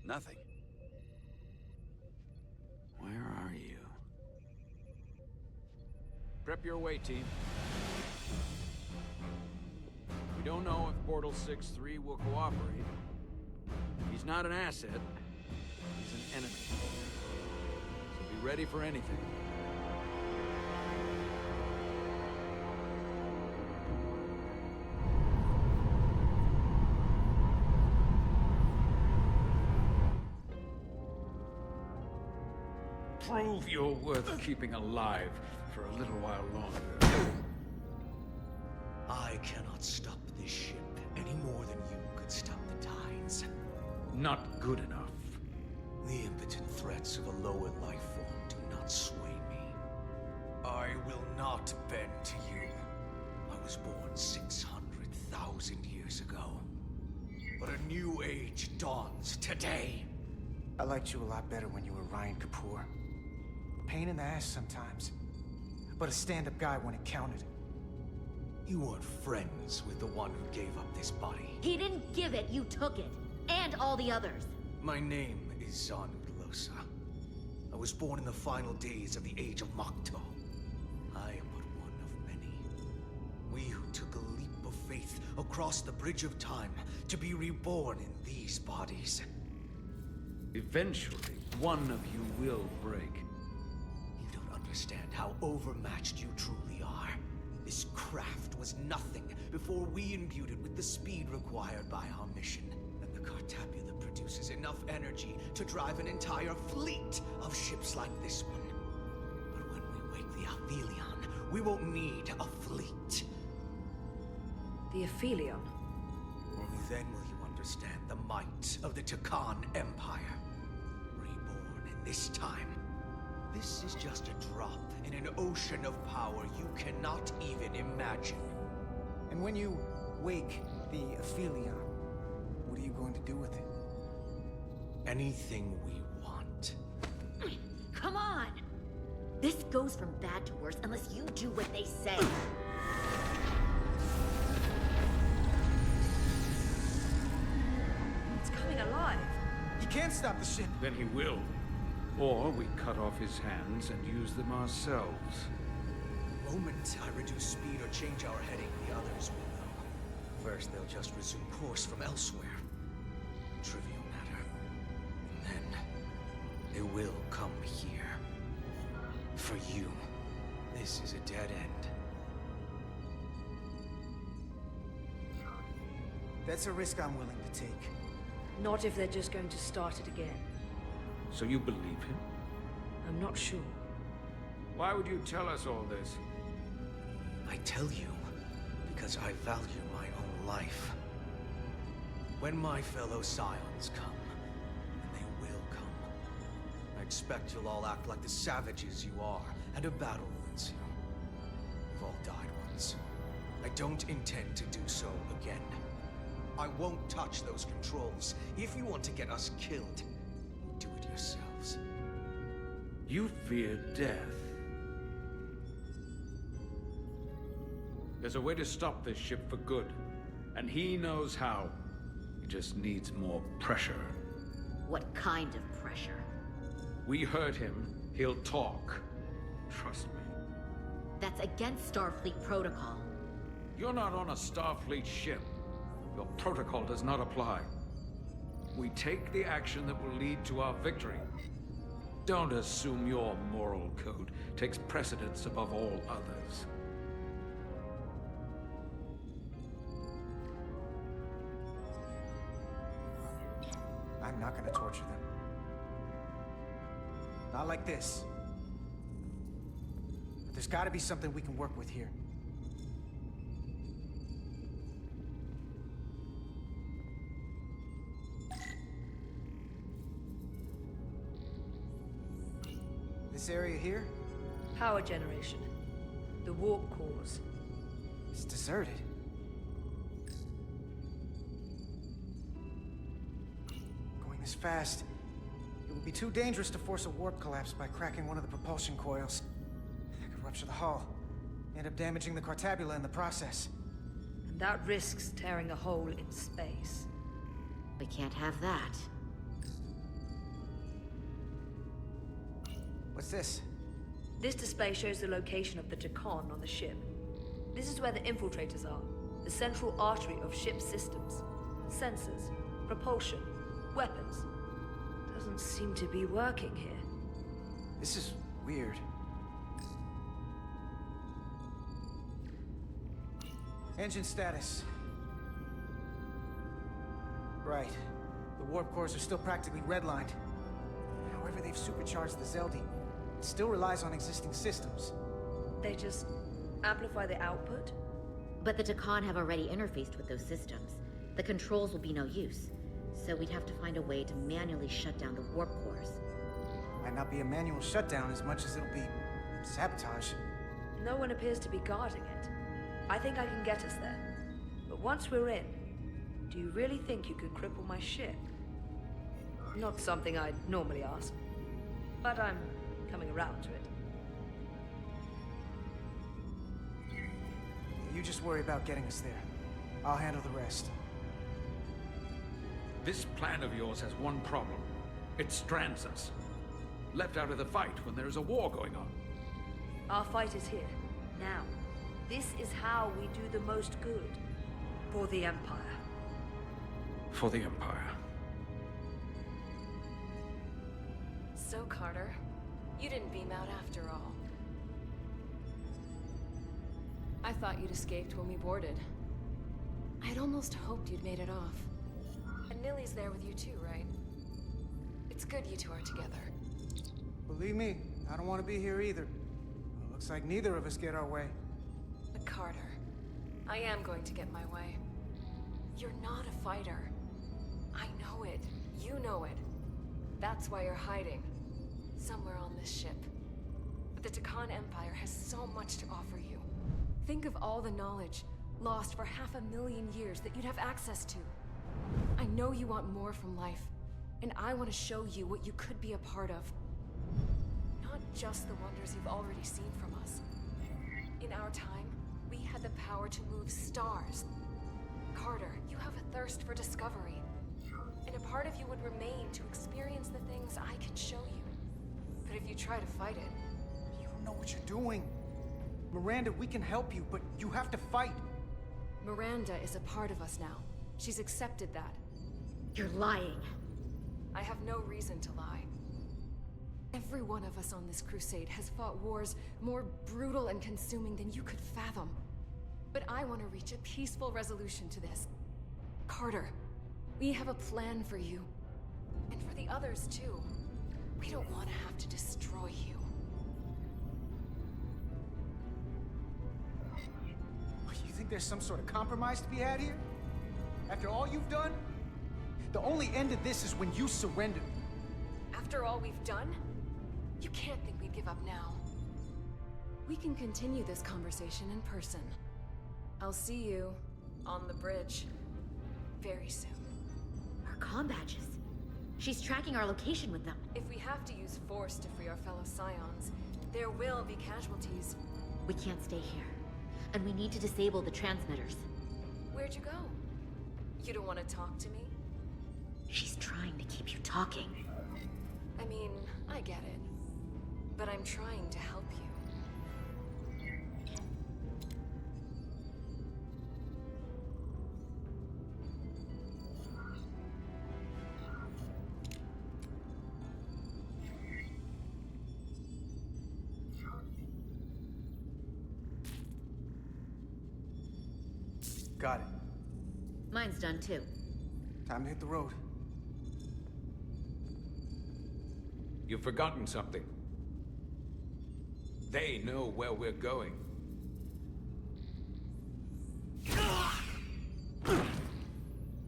nothing. Where are you? Prep your way, team. We don't know if Portal 6-3 will cooperate. He's not an asset. He's an enemy. So be ready for anything. Prove you're worth keeping alive for a little while longer. I cannot stop this ship any more than you could stop the tides. Not good enough. The impotent threats of a lower life form do not sway me. I will not bend to you. I was born 600,000 years ago. But a new age dawns today. I liked you a lot better when you were Ryan Kapoor. Pain in the ass sometimes, but a stand-up guy when it counted. You weren't friends with the one who gave up this body. He didn't give it, you took it. And all the others. My name is Zanud Losa. I was born in the final days of the Age of Makto. I am but one of many. We who took a leap of faith across the bridge of time to be reborn in these bodies. Eventually, one of you will break. You don't understand how overmatched you truly are. This craft was nothing before we imbued it with the speed required by our mission. And the Cartapula produces enough energy to drive an entire fleet of ships like this one. But when we wake the Aphelion, we won't need a fleet. The Aphelion? Only Then will you understand the might of the Takan Empire. Reborn in this time. This is just a drop in an ocean of power you cannot even imagine. And when you wake the Aphelion, what are you going to do with it? Anything we want. Come on! This goes from bad to worse unless you do what they say. It's coming alive. He can't stop the ship. Then he will. Or we cut off his hands and use them ourselves. The moment I reduce speed or change our heading, the others will know. First, they'll just resume course from elsewhere. Trivial matter. And then, they will come here. For you, this is a dead end. That's a risk I'm willing to take. Not if they're just going to start it again. So you believe him? I'm not sure. Why would you tell us all this? I tell you, because I value my own life. When my fellow Scions come, and they will come, I expect you'll all act like the savages you are, and a battle ruins you. We've all died once. I don't intend to do so again. I won't touch those controls. If you want to get us killed, do it yourselves. You fear death. There's a way to stop this ship for good, and he knows how. He just needs more pressure. What kind of pressure? We hurt him, he'll talk. Trust me. That's against Starfleet protocol. You're not on a Starfleet ship. Your protocol does not apply. We take the action that will lead to our victory. Don't assume your moral code takes precedence above all others. I'm not gonna torture them. Not like this. But there's gotta be something we can work with here. This area here? Power generation. The warp cores. It's deserted. Going this fast, it would be too dangerous to force a warp collapse by cracking one of the propulsion coils. That could rupture the hull, end up damaging the Cartabula in the process. And that risks tearing a hole in space. We can't have that. What's this? This display shows the location of the Takan on the ship. This is where the infiltrators are, the central artery of ship systems. Sensors, propulsion, weapons. Doesn't seem to be working here. This is weird. Engine status. Right. The warp cores are still practically redlined. However, they've supercharged the Zeldi. It still relies on existing systems. They just amplify the output? But the Takan have already interfaced with those systems. The controls will be no use. So we'd have to find a way to manually shut down the warp cores. Might not be a manual shutdown as much as it'll be sabotage. No one appears to be guarding it. I think I can get us there. But once we're in, do you really think you could cripple my ship? Not something I'd normally ask. But I'm coming around to it. You just worry about getting us there. I'll handle the rest. This plan of yours has one problem. It strands us. Left out of the fight when there is a war going on. Our fight is here, now. This is how we do the most good. For the Empire. For the Empire. So, Carter, you didn't beam out after all. I thought you'd escaped when we boarded. I'd almost hoped you'd made it off. And Nilly's there with you too, right? It's good you two are together. Believe me, I don't want to be here either. It looks like neither of us get our way. But Carter, I am going to get my way. You're not a fighter. I know it. You know it. That's why you're hiding. Somewhere on this ship. But the Takan Empire has so much to offer you. Think of all the knowledge lost for 500,000 years that you'd have access to. I know you want more from life, and I want to show you what you could be a part of. Not just the wonders you've already seen from us. In our time, we had the power to move stars. Carter, you have a thirst for discovery. And a part of you would remain to experience the things I can show you. But if you try to fight it... You don't know what you're doing. Miranda, we can help you, but you have to fight. Miranda is a part of us now. She's accepted that. You're lying. I have no reason to lie. Every one of us on this crusade has fought wars more brutal and consuming than you could fathom. But I want to reach a peaceful resolution to this. Carter, we have a plan for you. And for the others, too. We don't want to have to destroy you. You think there's some sort of compromise to be had here? After all you've done? The only end of this is when you surrender. After all we've done? You can't think we'd give up now. We can continue this conversation in person. I'll see you on the bridge very soon. Our comm badges. She's tracking our location with them. If we have to use force to free our fellow Scions, there will be casualties. We can't stay here. And we need to disable the transmitters. Where'd you go? You don't want to talk to me? She's trying to keep you talking. I mean, I get it. But I'm trying to help you. Got it. Mine's done too. Time to hit the road. You've forgotten something. They know where we're going.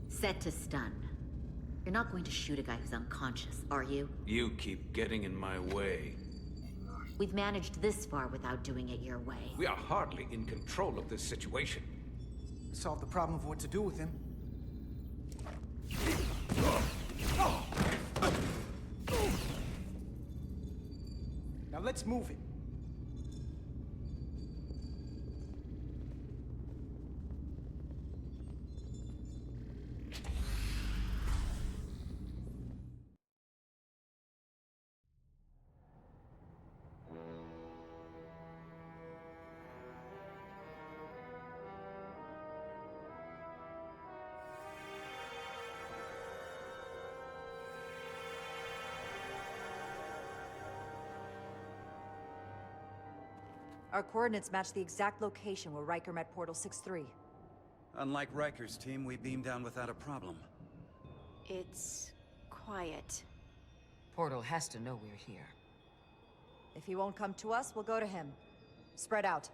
Set to stun. You're not going to shoot a guy who's unconscious, are you? You keep getting in my way. We've managed this far without doing it your way. We are hardly in control of this situation. Solve the problem of what to do with him. Now let's move it. Our coordinates match the exact location where Riker met Portal 6-3. Unlike Riker's team, we beamed down without a problem. It's quiet. Portal has to know we're here. If he won't come to us, we'll go to him. Spread out.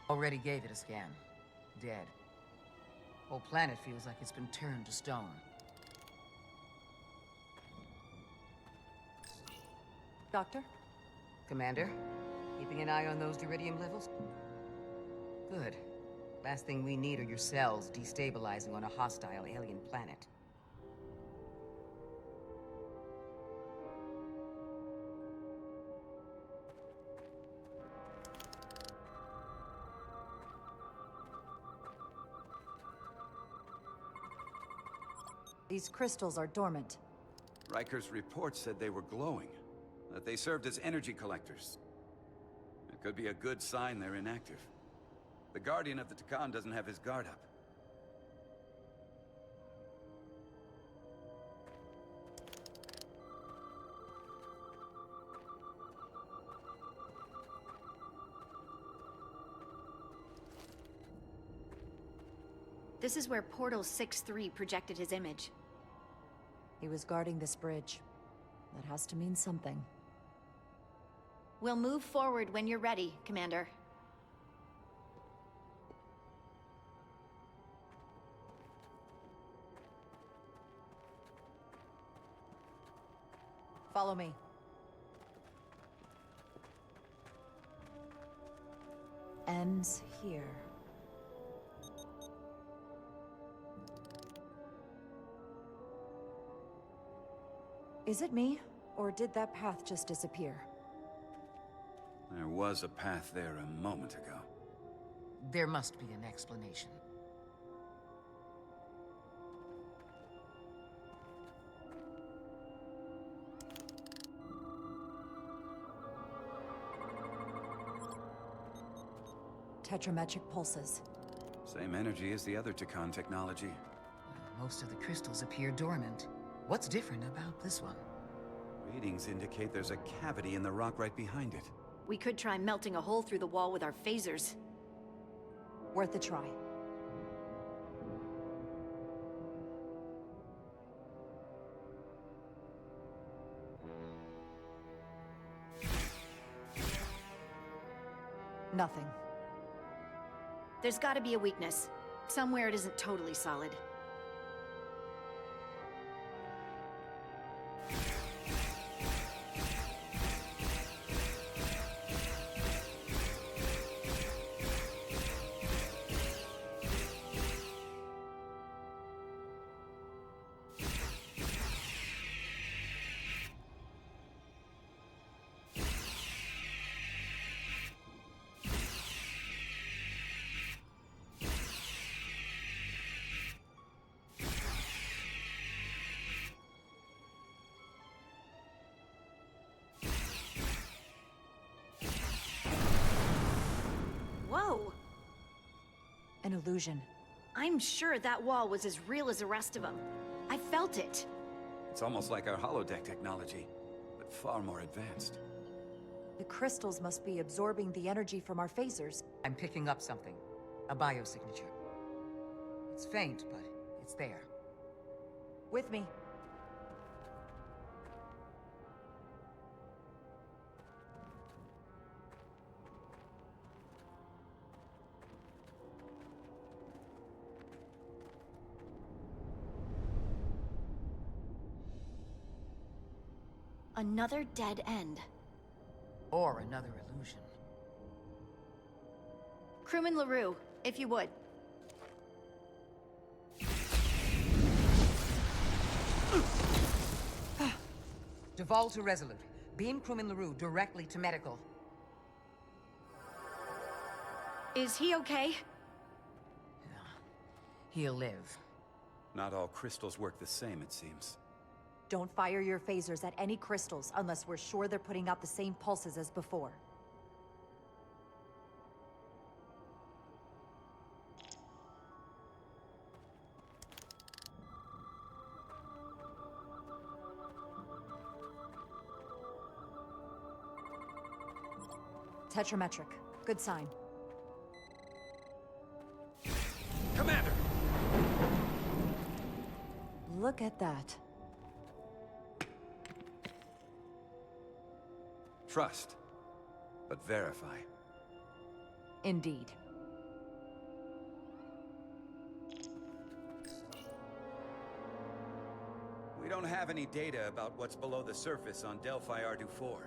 Already gave it a scan. Dead. Whole planet feels like it's been turned to stone. Doctor? Commander, keeping an eye on those iridium levels? Good. Last thing we need are your cells destabilizing on a hostile alien planet. These crystals are dormant. Riker's report said they were glowing, that they served as energy collectors. It could be a good sign they're inactive. The Guardian of the Takan doesn't have his guard up. This is where Portal 6-3 projected his image. He was guarding this bridge. That has to mean something. We'll move forward when you're ready, Commander. Follow me. Ends here. Is it me, or did that path just disappear? There was a path there a moment ago. There must be an explanation. Tetrametric pulses. Same energy as the other Takan technology. Most of the crystals appear dormant. What's different about this one? Readings indicate there's a cavity in the rock right behind it. We could try melting a hole through the wall with our phasers. Worth a try. Nothing. There's gotta be a weakness. Somewhere it isn't totally solid. Whoa! An illusion. I'm sure that wall was as real as the rest of them. I felt it. It's almost like our holodeck technology, but far more advanced. The crystals must be absorbing the energy from our phasers. I'm picking up something. A biosignature. It's faint, but it's there. With me. Another dead end. Or another illusion. Crewman LaRue, if you would. Duval to Resolute. Beam crewman LaRue directly to medical. Is he okay? He'll live. Not all crystals work the same, it seems. Don't fire your phasers at any crystals unless we're sure they're putting out the same pulses as before. Tetrametric. Good sign. Commander! Look at that. Trust, but verify. Indeed. We don't have any data about what's below the surface on Delphi Ardu-4.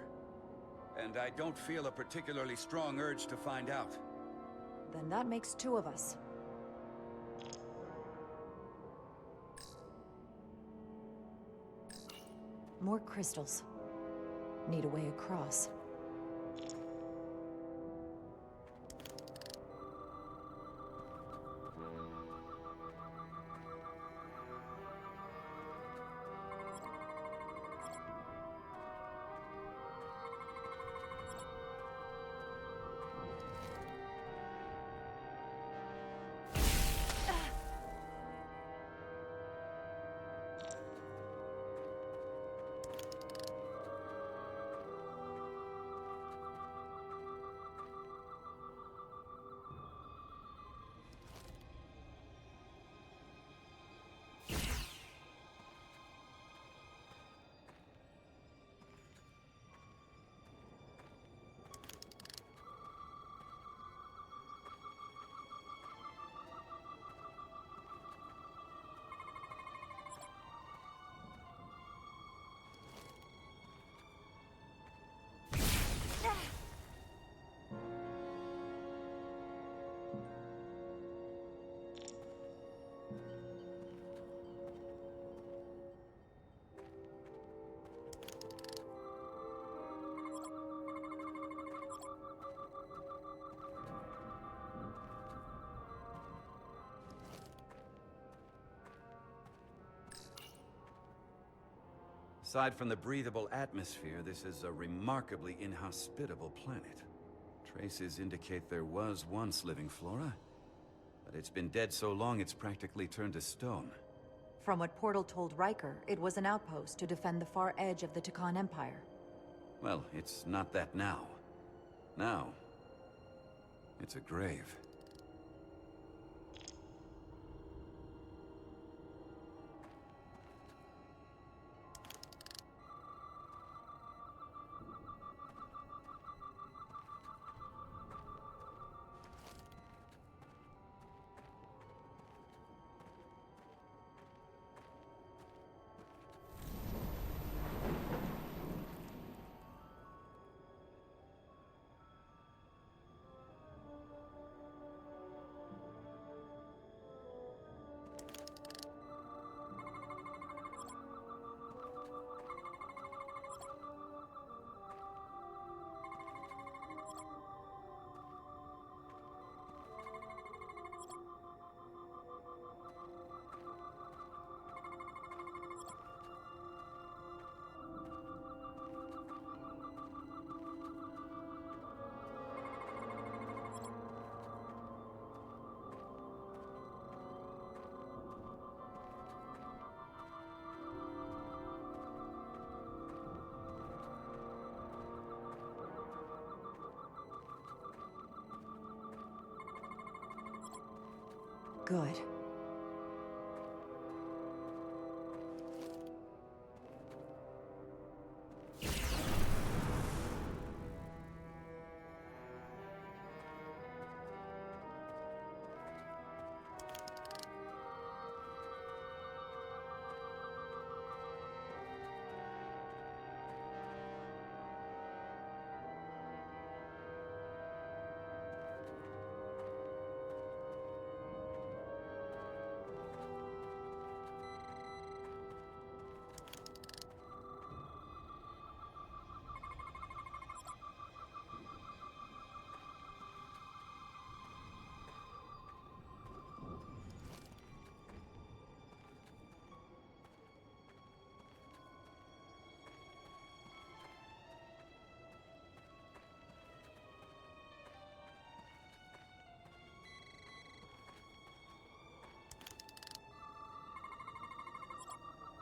And I don't feel a particularly strong urge to find out. Then that makes two of us. More crystals. Need a way across. Aside from the breathable atmosphere, this is a remarkably inhospitable planet. Traces indicate there was once living flora, but it's been dead so long it's practically turned to stone. From what Portal told Riker, it was an outpost to defend the far edge of the Takan Empire. Well, it's not that now. Now, it's a grave. Good.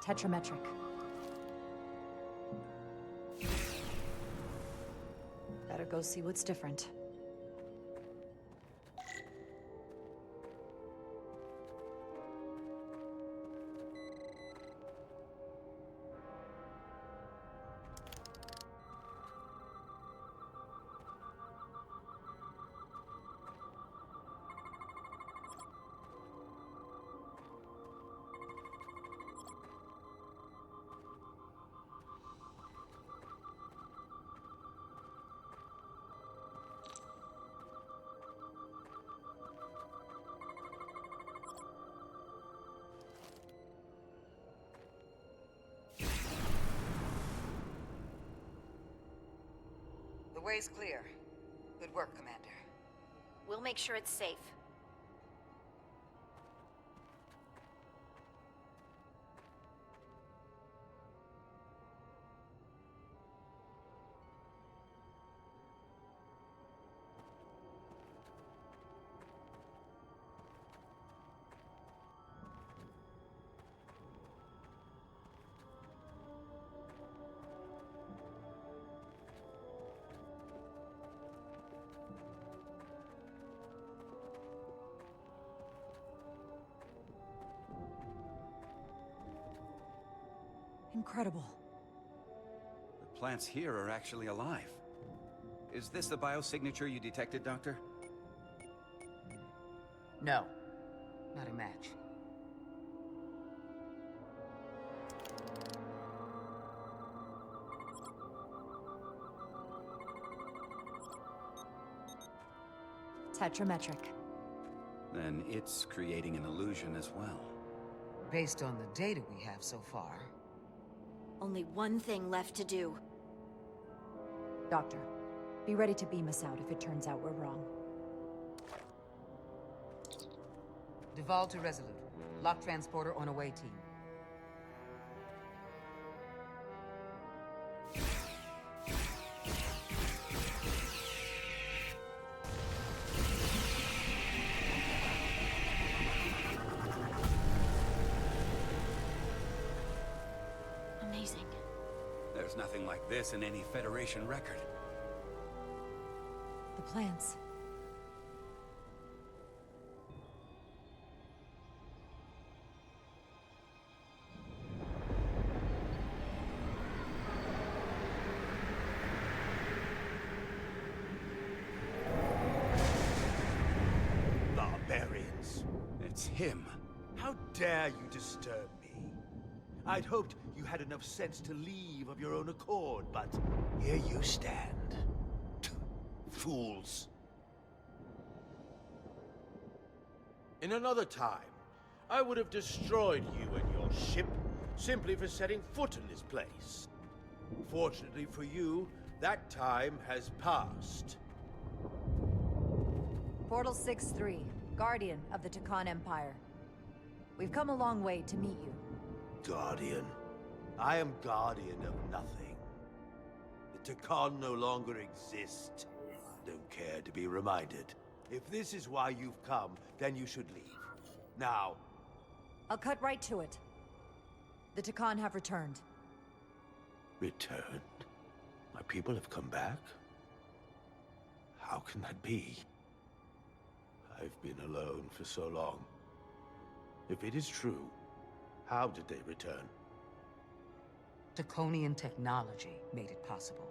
Tetrametric. Better go see what's different. The way's clear. Good work, Commander. We'll make sure it's safe. Incredible. The plants here are actually alive. Is this the biosignature you detected, Doctor? No. Not a match. Tetrametric. Then it's creating an illusion as well. Based on the data we have so far. Only one thing left to do. Doctor, be ready to beam us out if it turns out we're wrong. Duval to Resolute. Lock transporter on away team. nothing like this in any Federation record. The plants. Barbarians. It's him. How dare you disturb me? I'd hoped you had enough sense to leave of your own accord, but here you stand. Fools. In another time, I would have destroyed you and your ship simply for setting foot in this place. Fortunately for you, that time has passed. Portal 6-3, Guardian of the Takan Empire. We've come a long way to meet you. Guardian? I am Guardian of nothing. The Takan no longer exist. Don't care to be reminded. If this is why you've come, then you should leave. Now. I'll cut right to it. The Takan have returned. Returned? My people have come back? How can that be? I've been alone for so long. If it is true, how did they return? Draconian technology made it possible.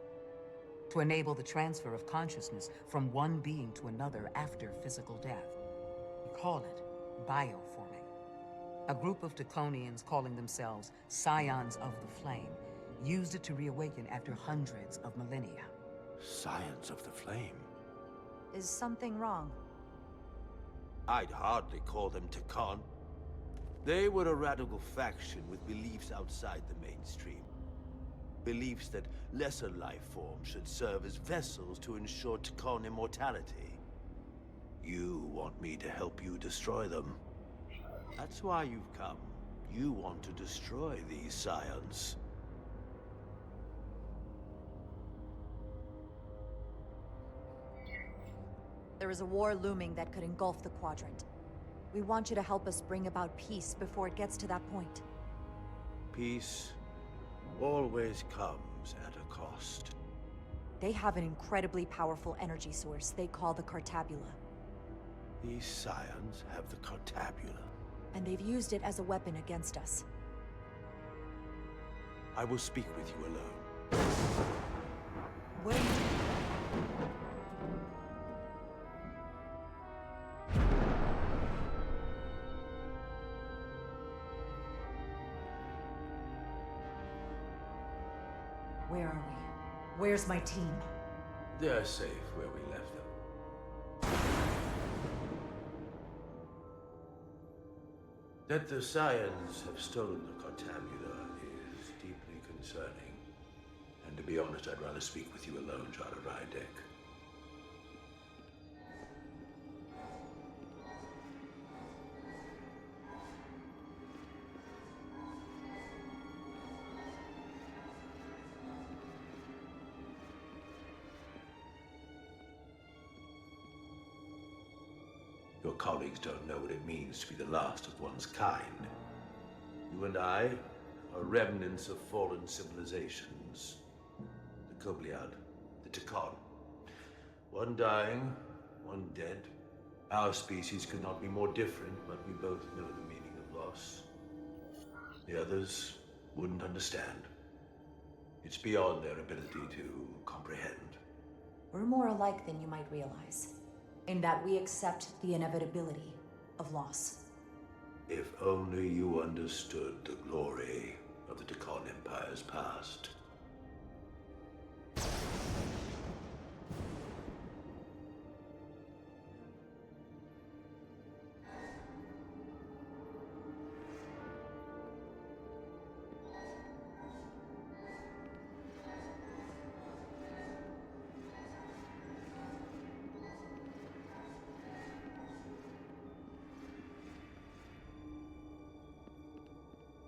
To enable the transfer of consciousness from one being to another after physical death. We call it bioforming. A group of Draconians calling themselves Scions of the Flame used it to reawaken after hundreds of millennia. Scions of the Flame? Is something wrong? I'd hardly call them Takan. They were a radical faction with beliefs outside the mainstream. Beliefs that lesser life forms should serve as vessels to ensure Takan immortality. You want me to help you destroy them. That's why you've come. You want to destroy these scions. There is a war looming that could engulf the Quadrant. We want you to help us bring about peace before it gets to that point. Peace always comes at a cost. They have an incredibly powerful energy source they call the Cartabula. These scions have the Cartabula. And they've used it as a weapon against us. I will speak with you alone. What are you doing? Where are we? Where's my team? They're safe where we left them. That the Scions have stolen the Cartabula is deeply concerning. And to be honest, I'd rather speak with you alone, Jada Rydek. Your colleagues don't know what it means to be the last of one's kind. You and I are remnants of fallen civilizations. The Kobliad, the Takan. One dying, one dead. Our species could not be more different, but we both know the meaning of loss. The others wouldn't understand. It's beyond their ability to comprehend. We're more alike than you might realize, in that we accept the inevitability of loss. If only you understood the glory of the Takan Empire's past.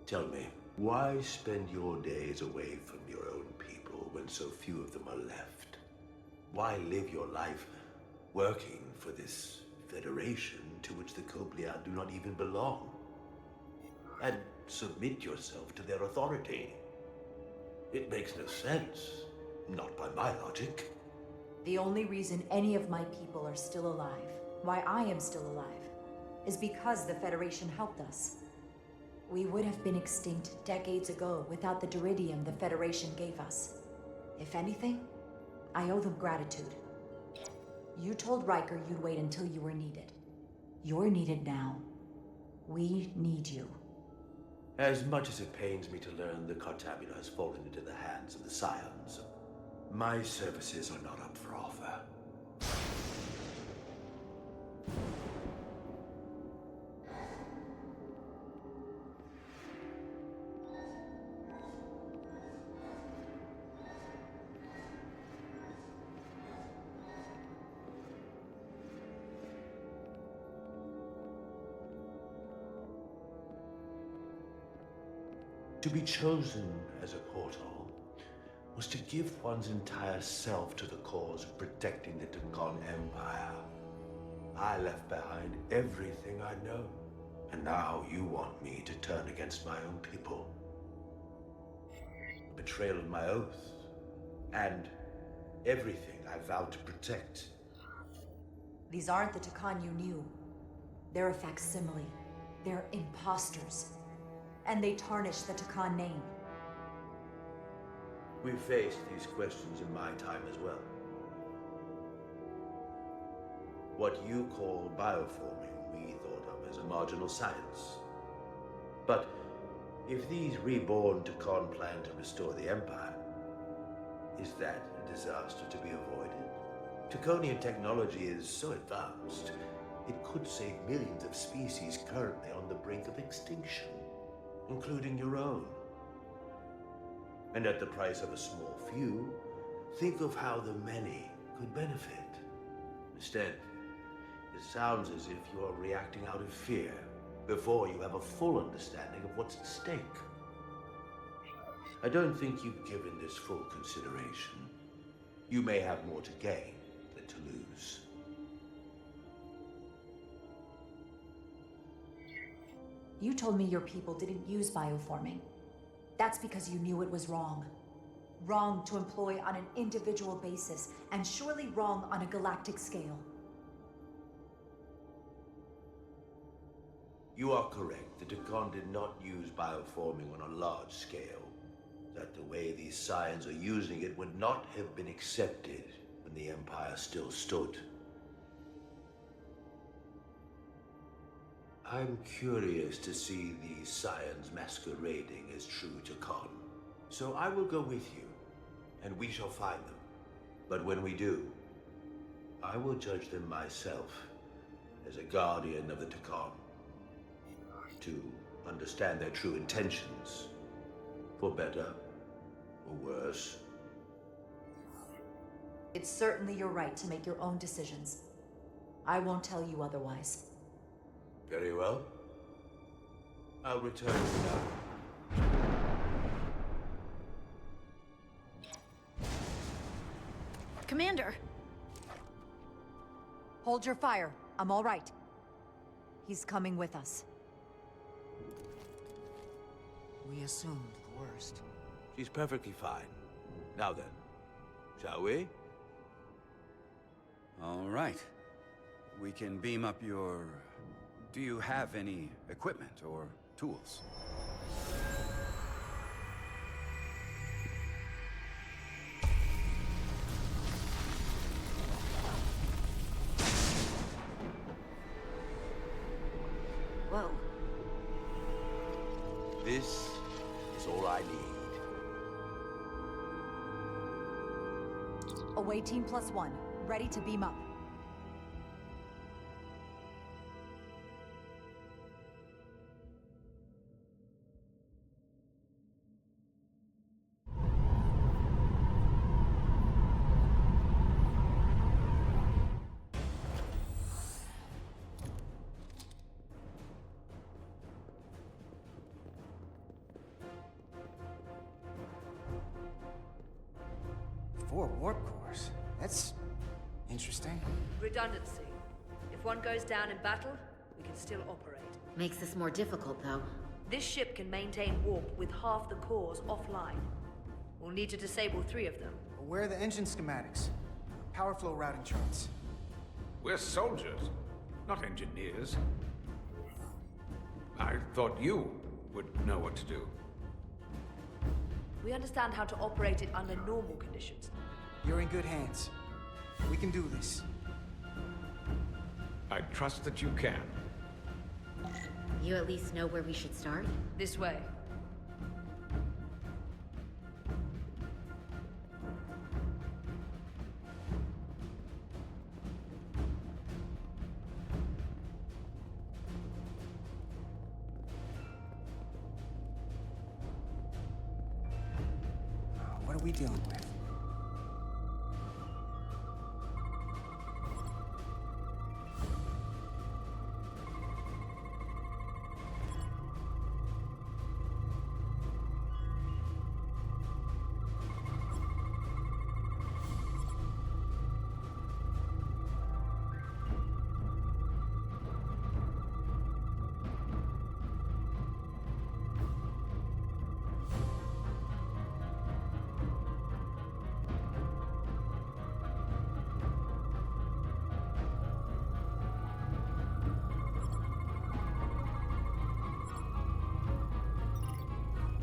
Tell me, why spend your days away from your own people when so few of them are left? Why live your life working for this federation to which the Kobliad do not even belong? And submit yourself to their authority? It makes no sense. Not by my logic. The only reason any of my people are still alive, why I am still alive, is because the Federation helped us. We would have been extinct decades ago without the Duridium the Federation gave us. If anything, I owe them gratitude. You told Riker you'd wait until you were needed. You're needed now. We need you. As much as it pains me to learn the Cartabula has fallen into the hands of the Scions, my services are not up for offer. To be chosen as a portal was to give one's entire self to the cause of protecting the Takon Empire. I left behind everything I know, and now you want me to turn against my own people. Betrayal of my oath, and everything I vowed to protect. These aren't the Takon you knew. They're a facsimile. They're imposters. And they tarnish the Takon name. We've faced these questions in my time as well. What you call bioforming, we thought of as a marginal science. But if these reborn Takon plan to restore the Empire, is that a disaster to be avoided? Takonian technology is so advanced, it could save millions of species currently on the brink of extinction, including your own. And at the price of a small few, think of how the many could benefit. Instead, it sounds as if you are reacting out of fear before you have a full understanding of what's at stake. I don't think you've given this full consideration. You may have more to gain than to lose. You told me your people didn't use bioforming. That's because you knew it was wrong. Wrong to employ on an individual basis, and surely wrong on a galactic scale. You are correct. The Takon did not use bioforming on a large scale. That the way these Scions are using it would not have been accepted when the Empire still stood. I'm curious to see these Scions masquerading as true Takon. So I will go with you, and we shall find them. But when we do, I will judge them myself as a guardian of the Takon, to understand their true intentions, for better or worse. It's certainly your right to make your own decisions. I won't tell you otherwise. Very well. I'll return now. Commander! Hold your fire. I'm all right. He's coming with us. We assumed the worst. She's perfectly fine. Now then, shall we? All right. We can beam up your... Do you have any equipment or tools? Whoa. This is all I need. Away team +1, ready to beam up. Four warp cores? That's interesting. Redundancy. If one goes down in battle, we can still operate. Makes this more difficult, though. This ship can maintain warp with half the cores offline. We'll need to disable 3 of them. Where are the engine schematics? Power flow routing charts. We're soldiers, not engineers. I thought you would know what to do. We understand how to operate it under normal conditions. You're in good hands. We can do this. I trust that you can. You at least know where we should start? This way. What are we dealing with?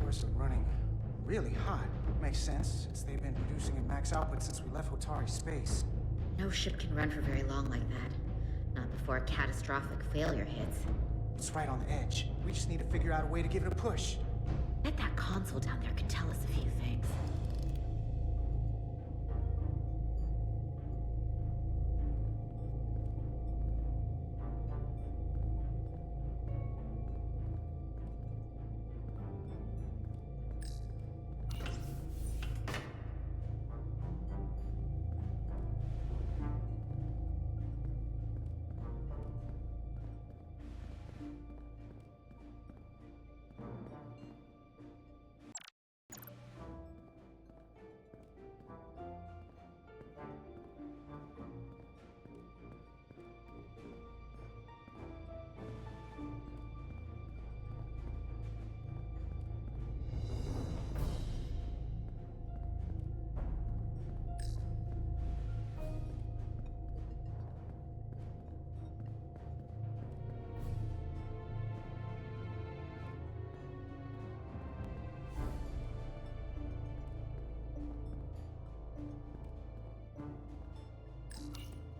Are running really hot. Makes sense, since they've been producing at max output since we left Hotari space. No ship can run for very long like that. Not before a catastrophic failure hits. It's right on the edge. We just need to figure out a way to give it a push. Bet that console down there could tell us a few things.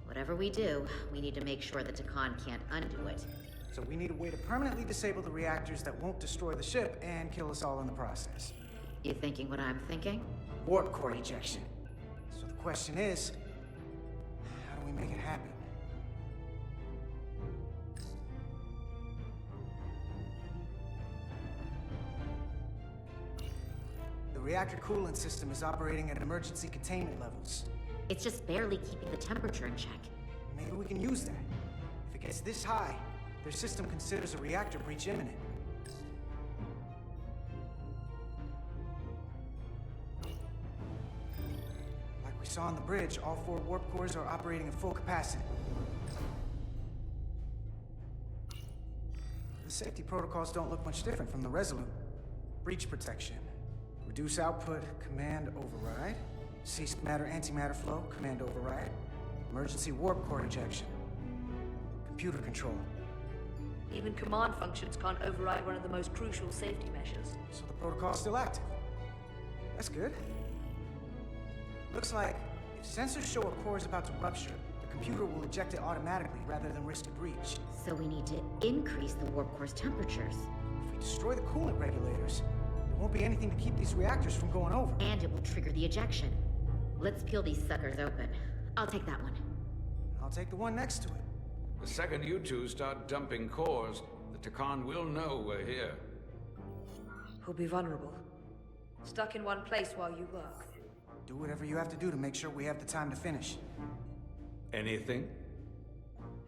Whatever we do, we need to make sure the Takan can't undo it. So we need a way to permanently disable the reactors that won't destroy the ship and kill us all in the process. You thinking what I'm thinking? Warp core ejection. So the question is, how do we make it happen? The reactor coolant system is operating at emergency containment levels. It's just barely keeping the temperature in check. Maybe we can use that. If it gets this high, their system considers a reactor breach imminent. Like we saw on the bridge, all 4 warp cores are operating at full capacity. The safety protocols don't look much different from the Resolute. Breach protection. Reduce output, command override. Cease matter-antimatter flow, command override. Emergency warp core ejection. Computer control. Even command functions can't override one of the most crucial safety measures. So the protocol's still active. That's good. Looks like if sensors show a core is about to rupture, the computer will eject it automatically rather than risk a breach. So we need to increase the warp core's temperatures. If we destroy the coolant regulators, there won't be anything to keep these reactors from going over. And it will trigger the ejection. Let's peel these suckers open. I'll take that one. I'll take the one next to it. The second you two start dumping cores, the Takan will know we're here. We'll be vulnerable. Stuck in one place while you work. Do whatever you have to do to make sure we have the time to finish. Anything?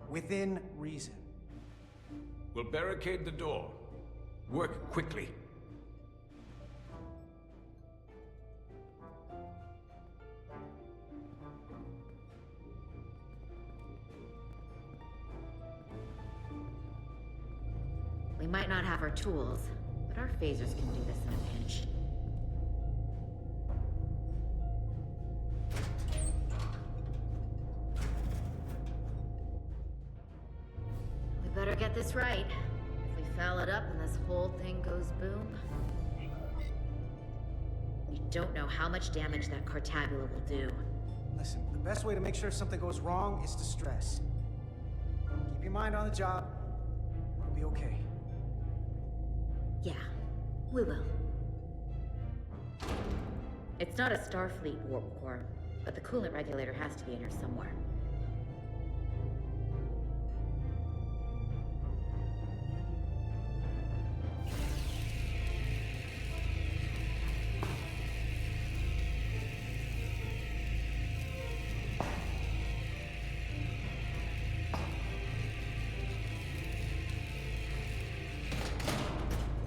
Within reason. We'll barricade the door. Work quickly. We might not have our tools, but our phasers can do this in a pinch. right. If we foul it up and this whole thing goes boom... we don't know how much damage that Cartabula will do. Listen, the best way to make sure something goes wrong is to stress. Keep your mind on the job. We'll be okay. Yeah, we will. It's not a Starfleet warp core, but the coolant regulator has to be in here somewhere.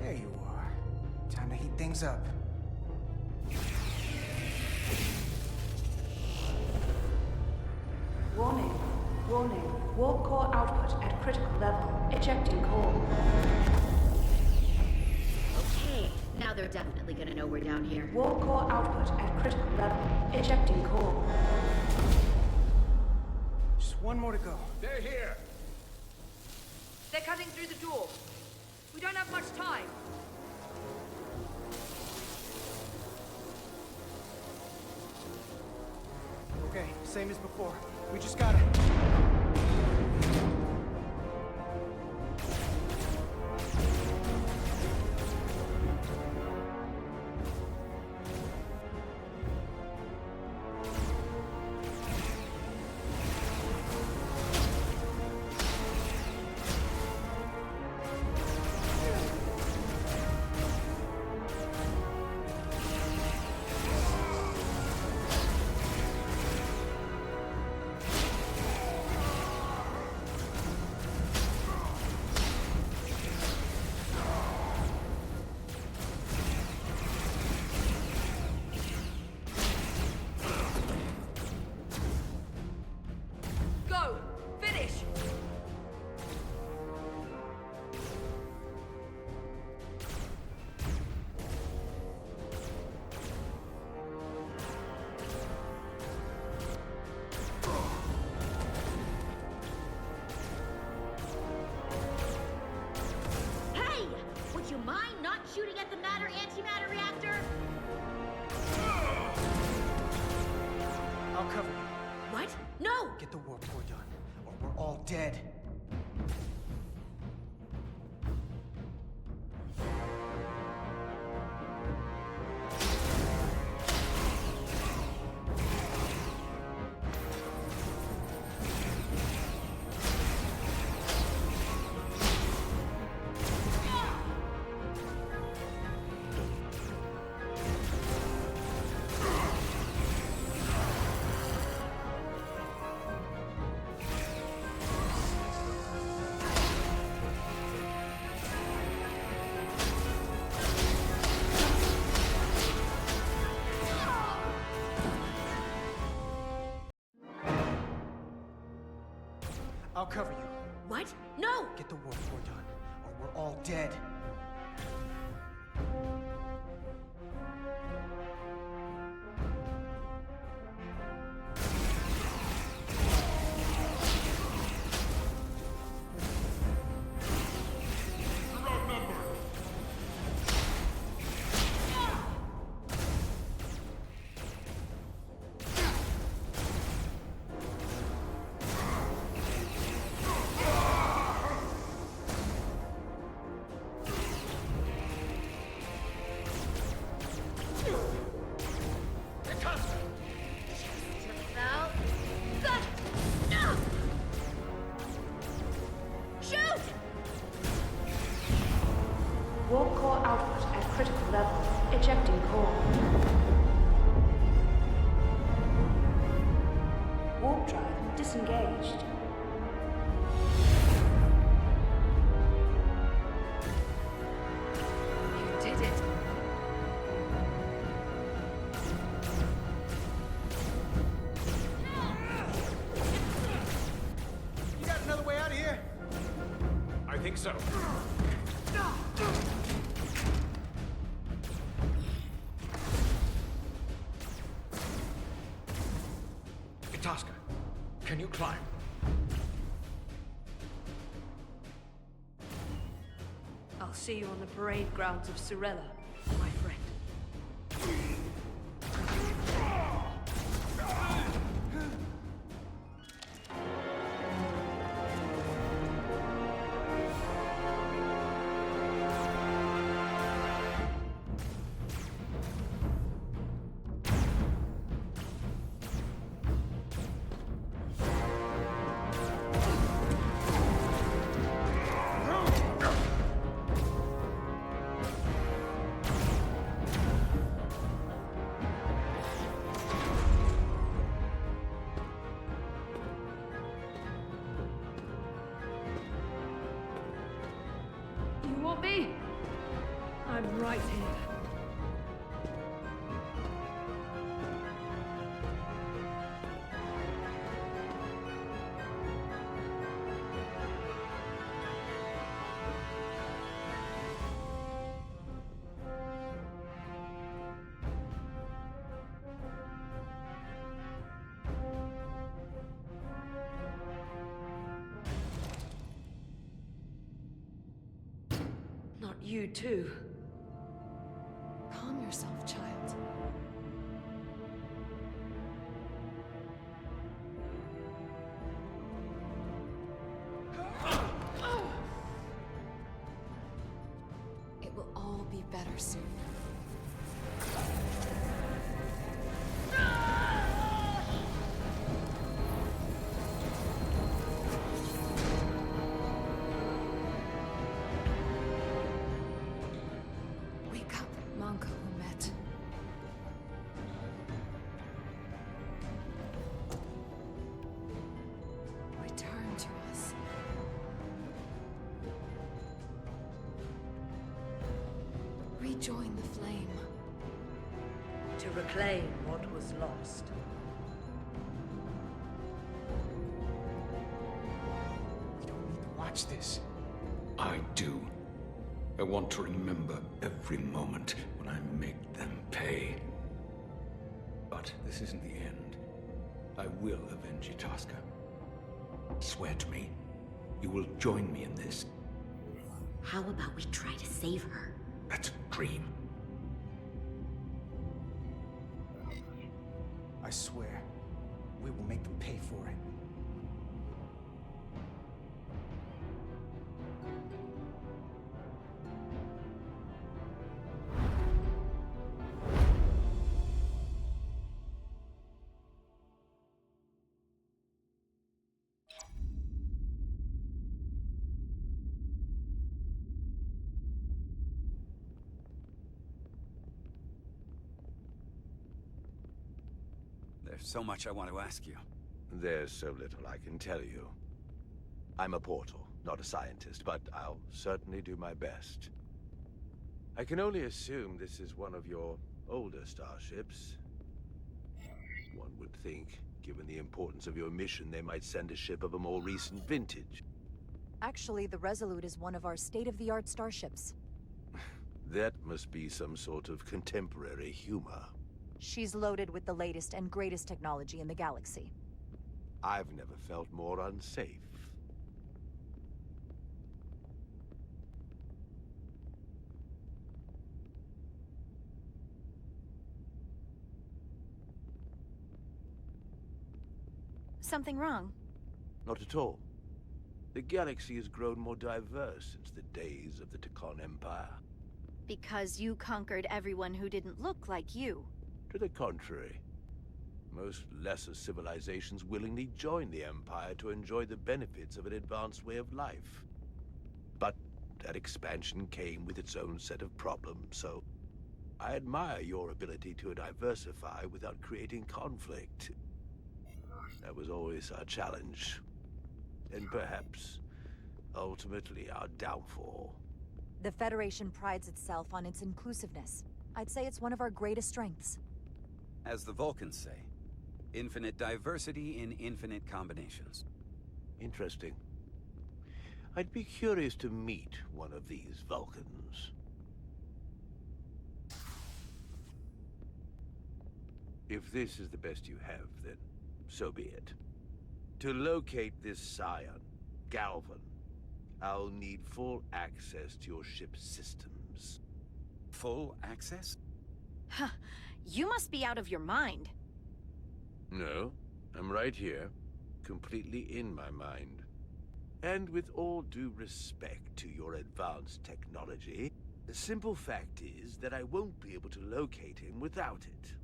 There you are. Time to heat things up. Warning. Warning. Warp core output at critical level. Ejecting core. Okay, now they're definitely gonna know we're down here. Warp core output at critical level. Ejecting core. Just one more to go. They're here. They're cutting through the door. We don't have much time. Okay, same as before. We just gotta... Go! Finish! Hey! Would you mind not shooting at the matter-antimatter reactor? I'll cover you. What? No! Get the warp core done, or we're all dead. I'll cover you. What? No! Get the warp core done, or we're all dead. Warp core output at critical level. Ejecting core. Warp drive disengaged. You did it! You got another way out of here? I think so. Tosca, can you climb? I'll see you on the parade grounds of Surella, my friend. You want me? I'm right here. Not you, too. Calm yourself, child. It will all be better soon. Wake up, Monka Umet. Return to us. Rejoin the flame. To reclaim what was lost. We don't need to watch this. I do. I want to remember every moment when I make them pay. But this isn't the end. I will avenge Itasca. Swear to me, you will join me in this. How about we try to save her? That's a dream. I swear, we will make them pay for it. There's so much I want to ask you. There's so little I can tell you. I'm a portal, not a scientist, but I'll certainly do my best. I can only assume this is one of your older starships. One would think, given the importance of your mission, they might send a ship of a more recent vintage. Actually, the Resolute is one of our state-of-the-art starships. That must be some sort of contemporary humor. She's loaded with the latest and greatest technology in the galaxy. I've never felt more unsafe. Something wrong? Not at all. The galaxy has grown more diverse since the days of the Tikhon Empire. Because you conquered everyone who didn't look like you. To the contrary. Most lesser civilizations willingly join the Empire to enjoy the benefits of an advanced way of life. But that expansion came with its own set of problems, so I admire your ability to diversify without creating conflict. That was always our challenge. And perhaps, ultimately, our downfall. The Federation prides itself on its inclusiveness. I'd say it's one of our greatest strengths. As the Vulcans say, infinite diversity in infinite combinations. Interesting. I'd be curious to meet one of these Vulcans. If this is the best you have, then so be it. To locate this scion, Galvan, I'll need full access to your ship's systems. Full access? Huh. You must be out of your mind. No, I'm right here, completely in my mind. And with all due respect to your advanced technology, the simple fact is that I won't be able to locate him without it.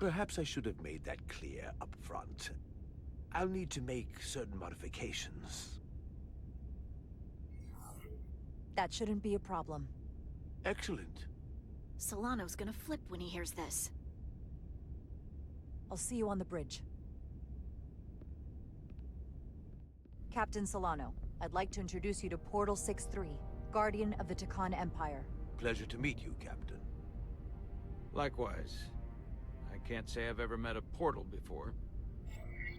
Perhaps I should have made that clear up front. I'll need to make certain modifications. That shouldn't be a problem. Excellent. Solano's gonna flip when he hears this. I'll see you on the bridge. Captain Solano, I'd like to introduce you to Portal 6-3, Guardian of the Takan Empire. Pleasure to meet you, Captain. Likewise. I can't say I've ever met a portal before.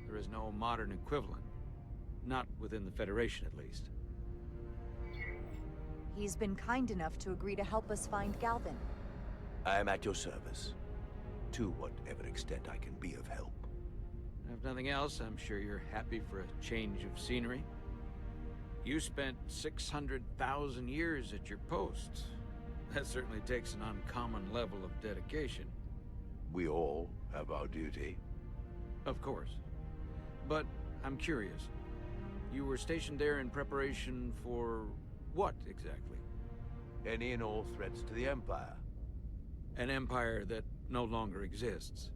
There is no modern equivalent. Not within the Federation, at least. He's been kind enough to agree to help us find Galvin. I am at your service. To whatever extent I can be of help. If nothing else, I'm sure you're happy for a change of scenery. You spent 600,000 years at your post. That certainly takes an uncommon level of dedication. We all have our duty. Of course. But I'm curious. You were stationed there in preparation for what, exactly? Any and all threats to the Empire. An empire that no longer exists.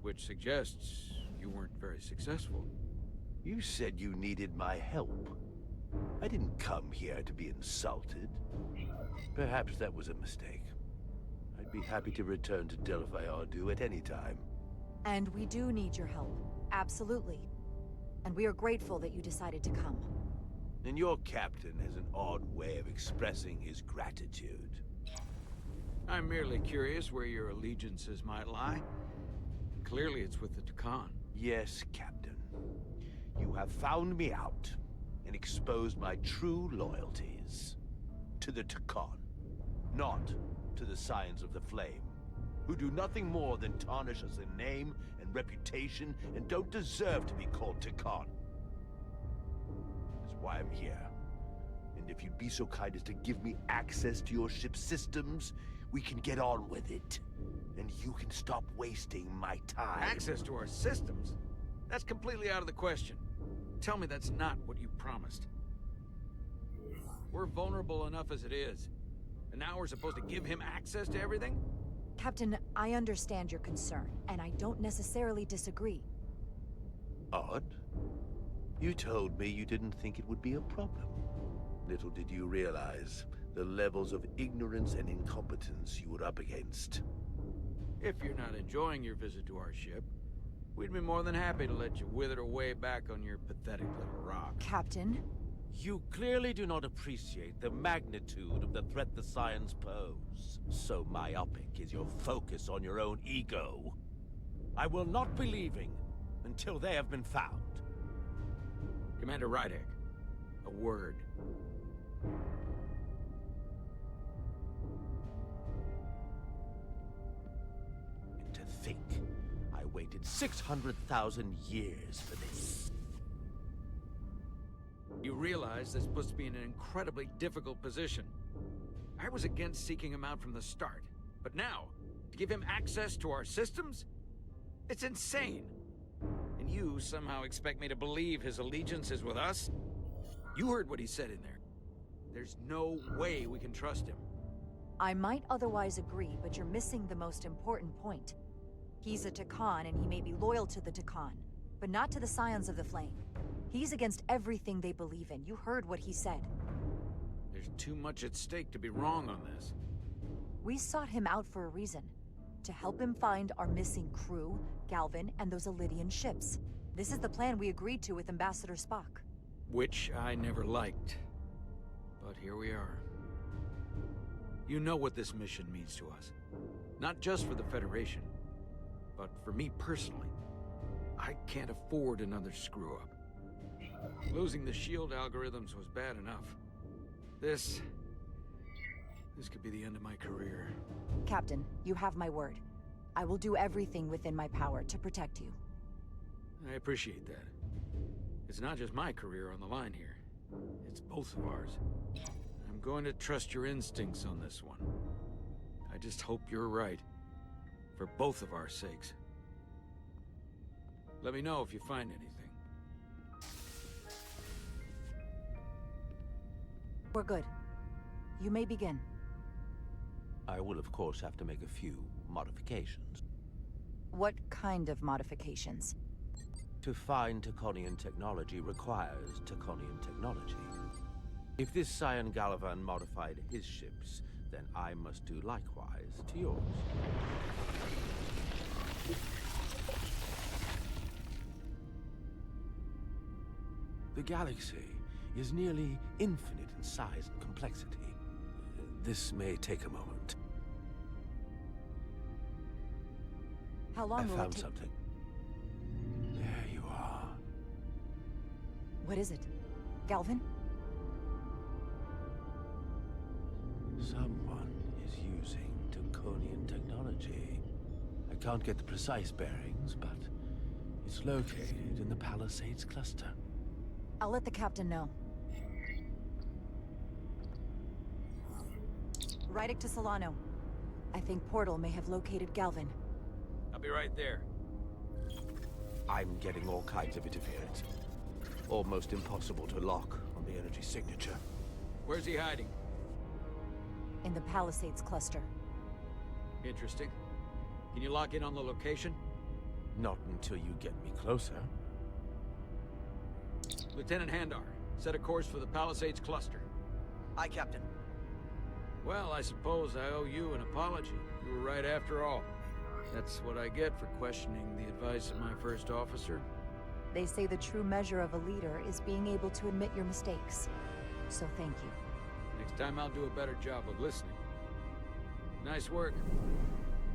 Which suggests you weren't very successful. You said you needed my help. I didn't come here to be insulted. Perhaps that was a mistake. I'd be happy to return to Delphi Ardu at any time. And we do need your help. Absolutely. And we are grateful that you decided to come. And your captain has an odd way of expressing his gratitude. I'm merely curious where your allegiances might lie. Clearly it's with the Takan. Yes, Captain. You have found me out and exposed my true loyalties. To the Takan, not to the Scions of the Flame, who do nothing more than tarnish us in name and reputation and don't deserve to be called Takan. That's why I'm here. And if you'd be so kind as to give me access to your ship's systems, we can get on with it. And you can stop wasting my time. Access to our systems? That's completely out of the question. Tell me that's not what you promised. We're vulnerable enough as it is. And now we're supposed to give him access to everything? Captain, I understand your concern, and I don't necessarily disagree. Odd. You told me you didn't think it would be a problem. Little did you realize the levels of ignorance and incompetence you were up against. If you're not enjoying your visit to our ship, we'd be more than happy to let you wither away back on your pathetic little rock. Captain? You clearly do not appreciate the magnitude of the threat the Scions pose. So myopic is your focus on your own ego. I will not be leaving until they have been found. Commander Rydek, a word. And to think, I waited 600,000 years for this. You realize this puts me in an incredibly difficult position. I was against seeking him out from the start, but now, to give him access to our systems? It's insane. And you somehow expect me to believe his allegiance is with us? You heard what he said in there. There's no way we can trust him. I might otherwise agree, but you're missing the most important point. He's a Takan, and he may be loyal to the Takan, but not to the Scions of the Flame. He's against everything they believe in. You heard what he said. There's too much at stake to be wrong on this. We sought him out for a reason. To help him find our missing crew, Galvin, and those Elydian ships. This is the plan we agreed to with Ambassador Spock. Which I never liked. But here we are. You know what this mission means to us. Not just for the Federation, but for me personally. I can't afford another screw-up. Losing the shield algorithms was bad enough. This could be the end of my career. Captain, you have my word. I will do everything within my power to protect you. I appreciate that. It's not just my career on the line here. It's both of ours. I'm going to trust your instincts on this one. I just hope you're right. For both of our sakes. Let me know if you find anything. We're good. You may begin. I will, of course, have to make a few modifications. What kind of modifications? To find Taconian technology requires Taconian technology. If this Scion Gallivan modified his ships, then I must do likewise to yours. The galaxy is nearly infinite in size and complexity. This may take a moment. How long will I it found take? something. There you are. What is it? Galvin? Someone is using Taconian technology. I can't get the precise bearings, but it's located in the Palisades cluster. I'll let the captain know. Rydick to Solano. I think Portal may have located Galvin. I'll be right there. I'm getting all kinds of interference. Almost impossible to lock on the energy signature. Where's he hiding? In the Palisades cluster. Interesting. Can you lock in on the location? Not until you get me closer. Lieutenant Handar, set a course for the Palisades cluster. Aye, Captain. Well, I suppose I owe you an apology. You were right after all. That's what I get for questioning the advice of my first officer. They say the true measure of a leader is being able to admit your mistakes. So thank you. Next time I'll do a better job of listening. Nice work.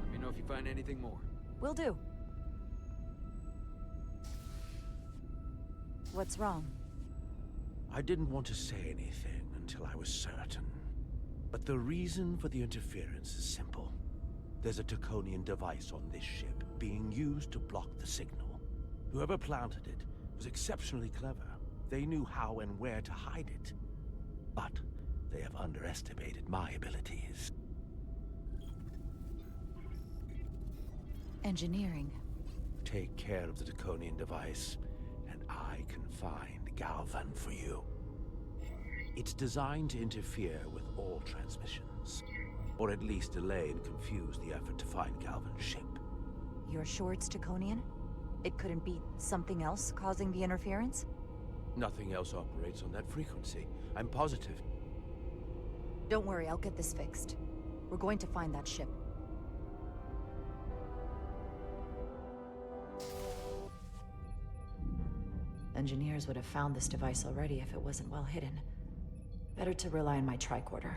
Let me know if you find anything more. Will do. What's wrong? I didn't want to say anything until I was certain. But the reason for the interference is simple. There's a Taconian device on this ship being used to block the signal. Whoever planted it was exceptionally clever. They knew how and where to hide it. But they have underestimated my abilities. Engineering. Take care of the Taconian device, and I can find Galvan for you. It's designed to interfere with all transmissions, or at least delay and confuse the effort to find Galvan's ship. You're sure it's Taconian? It couldn't be something else causing the interference? Nothing else operates on that frequency. I'm positive. Don't worry, I'll get this fixed. We're going to find that ship. Engineers would have found this device already if it wasn't well hidden. Better to rely on my tricorder.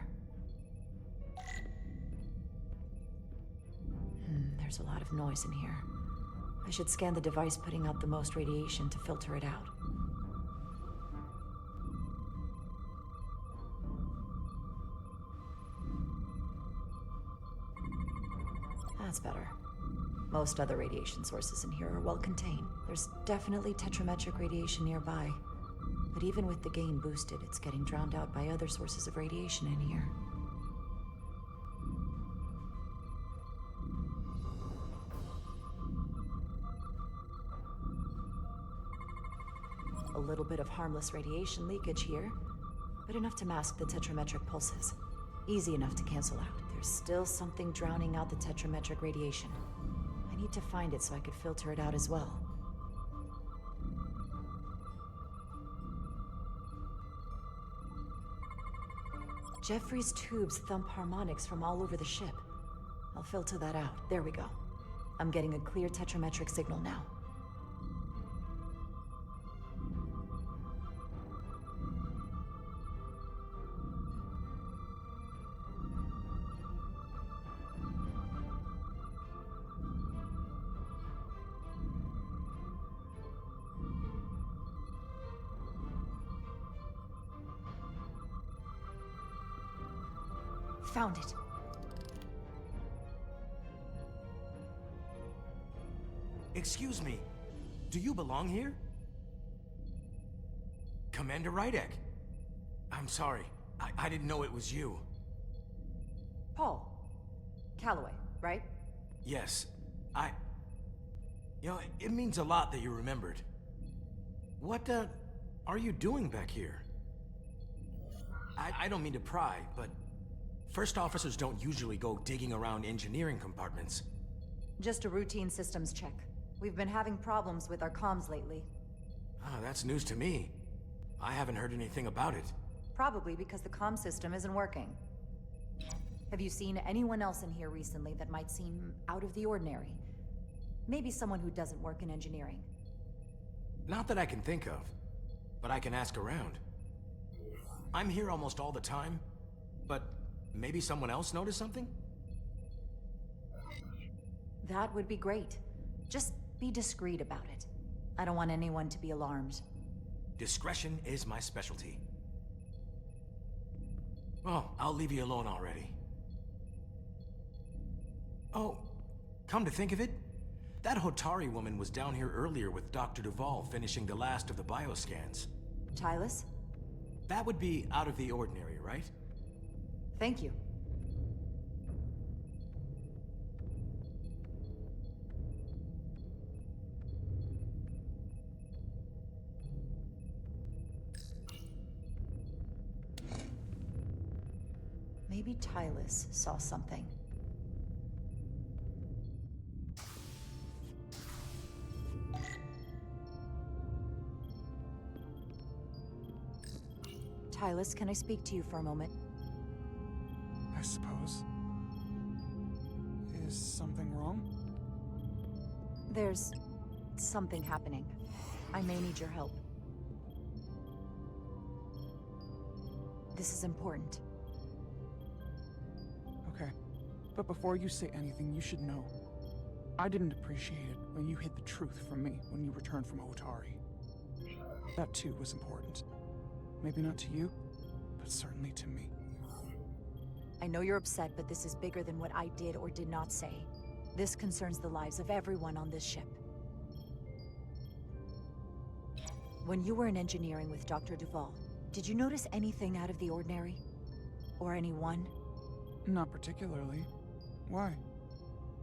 There's a lot of noise in here. I should scan the device putting out the most radiation to filter it out. That's better. Most other radiation sources in here are well contained. There's definitely tetrametric radiation nearby. But even with the gain boosted, it's getting drowned out by other sources of radiation in here. A little bit of harmless radiation leakage here, but enough to mask the tetrametric pulses. Easy enough to cancel out. There's still something drowning out the tetrametric radiation. I need to find it so I could filter it out as well. Jeffrey's tubes thump harmonics from all over the ship. I'll filter that out. There we go. I'm getting a clear tetrametric signal now. Found it. Excuse me. Do you belong here? Commander Rydick. I'm sorry. I didn't know it was you. Paul. Calloway, right? Yes. You know, it means a lot that you remembered. What, are you doing back here? I don't mean to pry, but first officers don't usually go digging around engineering compartments. Just a routine systems check. We've been having problems with our comms lately. Ah, that's news to me. I haven't heard anything about it. Probably because the comm system isn't working. Have you seen anyone else in here recently that might seem out of the ordinary? Maybe someone who doesn't work in engineering. Not that I can think of, but I can ask around. I'm here almost all the time, but maybe someone else noticed something? That would be great. Just be discreet about it. I don't want anyone to be alarmed. Discretion is my specialty. Well, I'll leave you alone already. Oh, come to think of it, that Hotari woman was down here earlier with Dr. Duvall finishing the last of the bioscans. Tylus? That would be out of the ordinary, right? Thank you. Maybe Tylus saw something. Tylus, can I speak to you for a moment? I suppose. Is something wrong? There's something happening. I may need your help. This is important. Okay. But before you say anything, you should know. I didn't appreciate it when you hid the truth from me when you returned from Hotari. That too was important. Maybe not to you, but certainly to me. I know you're upset, but this is bigger than what I did or did not say. This concerns the lives of everyone on this ship. When you were in engineering with Dr. Duvall, did you notice anything out of the ordinary? Or anyone? Not particularly. Why?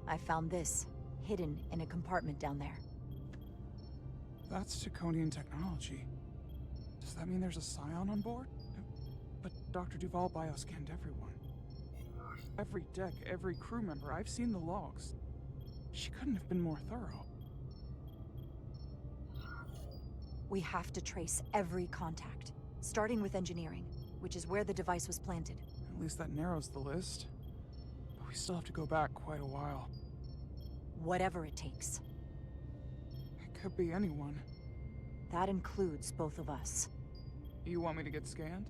I found this, hidden in a compartment down there. That's Taconian technology. Does that mean there's a scion on board? But Dr. Duvall bioscanned everyone. Every deck, every crew member. I've seen the logs. She couldn't have been more thorough. We have to trace every contact, starting with engineering, which is where the device was planted. At least that narrows the list. But we still have to go back quite a while. Whatever it takes. It could be anyone. That includes both of us. You want me to get scanned?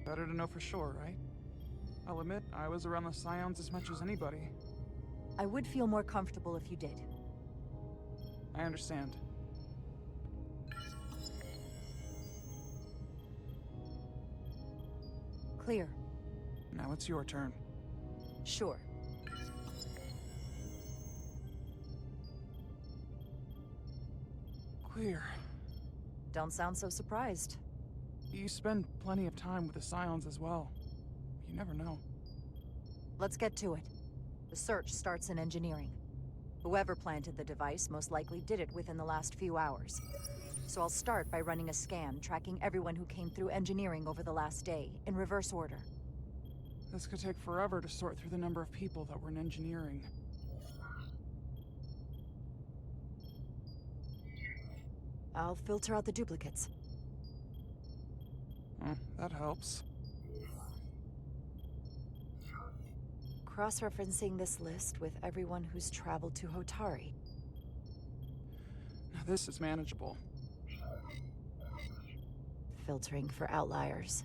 Better to know for sure, right? I'll admit, I was around the Scions as much as anybody. I would feel more comfortable if you did. I understand. Clear. Now it's your turn. Sure. Clear. Don't sound so surprised. You spend plenty of time with the Scions as well. You never know. Let's get to it. The search starts in engineering. Whoever planted the device most likely did it within the last few hours. So I'll start by running a scan, tracking everyone who came through engineering over the last day, in reverse order. This could take forever to sort through the number of people that were in engineering. I'll filter out the duplicates. That helps. Cross-referencing this list with everyone who's traveled to Hotari. Now this is manageable. Filtering for outliers.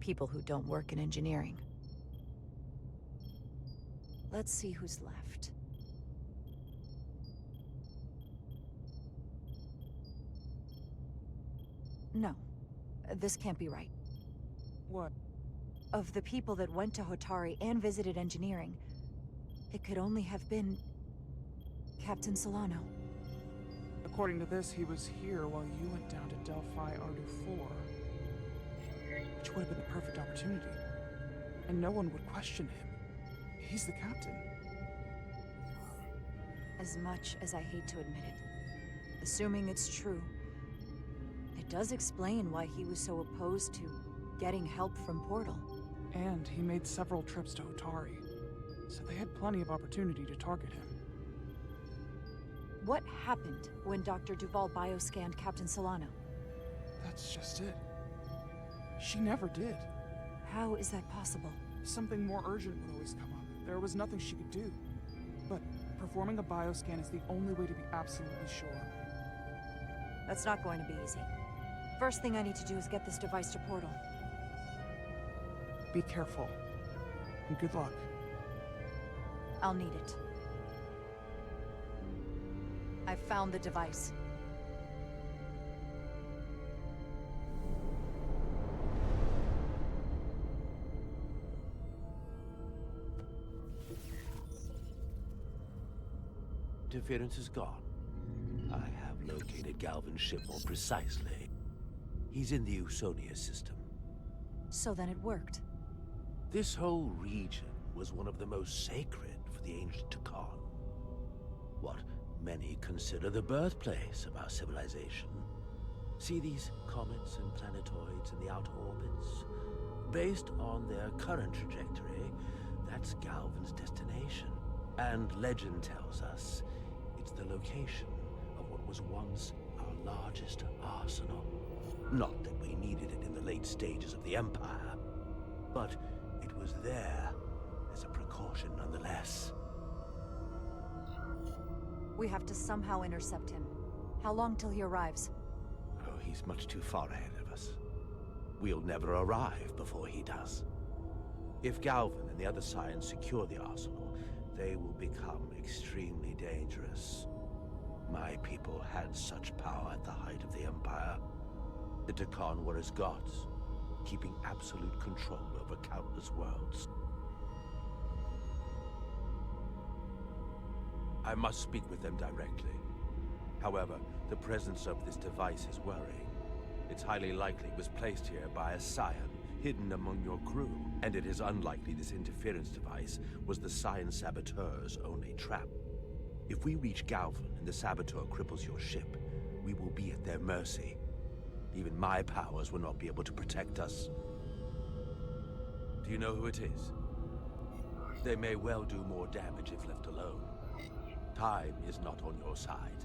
People who don't work in engineering. Let's see who's left. No. This can't be right. What? Of the people that went to Hotari and visited engineering, it could only have been Captain Solano. According to this, he was here while you went down to Delphi Ardu 4. which would have been the perfect opportunity. And no one would question him. He's the captain. As much as I hate to admit it, assuming it's true, it does explain why he was so opposed to getting help from Portal. And he made several trips to Otari, so they had plenty of opportunity to target him. What happened when Dr. Duval bioscanned Captain Solano? That's just it. She never did. How is that possible? Something more urgent would always come up. There was nothing she could do. But performing a bioscan is the only way to be absolutely sure. That's not going to be easy. First thing I need to do is get this device to Portal. Be careful. And good luck. I'll need it. I found the device. Interference is gone. I have located Galvin's ship more precisely. He's in the Usonia system. So then it worked. This whole region was one of the most sacred for the ancient Takan. What many consider the birthplace of our civilization. See these comets and planetoids in the outer orbits? Based on their current trajectory, that's Galvin's destination. And legend tells us it's the location of what was once our largest arsenal. Not that we needed it in the late stages of the Empire, but it was there as a precaution nonetheless. We have to somehow intercept him. How long till he arrives? Oh, he's much too far ahead of us. We'll never arrive before he does. If Galvin and the other Scions secure the arsenal, they will become extremely dangerous. My people had such power at the height of the Empire. The Takan were as gods, keeping absolute control over countless worlds. I must speak with them directly. However, the presence of this device is worrying. It's highly likely it was placed here by a Scion, hidden among your crew. And it is unlikely this interference device was the Scion saboteur's only trap. If we reach Galvin and the saboteur cripples your ship, we will be at their mercy. Even my powers will not be able to protect us. Do you know who it is? They may well do more damage if left alone. Time is not on your side.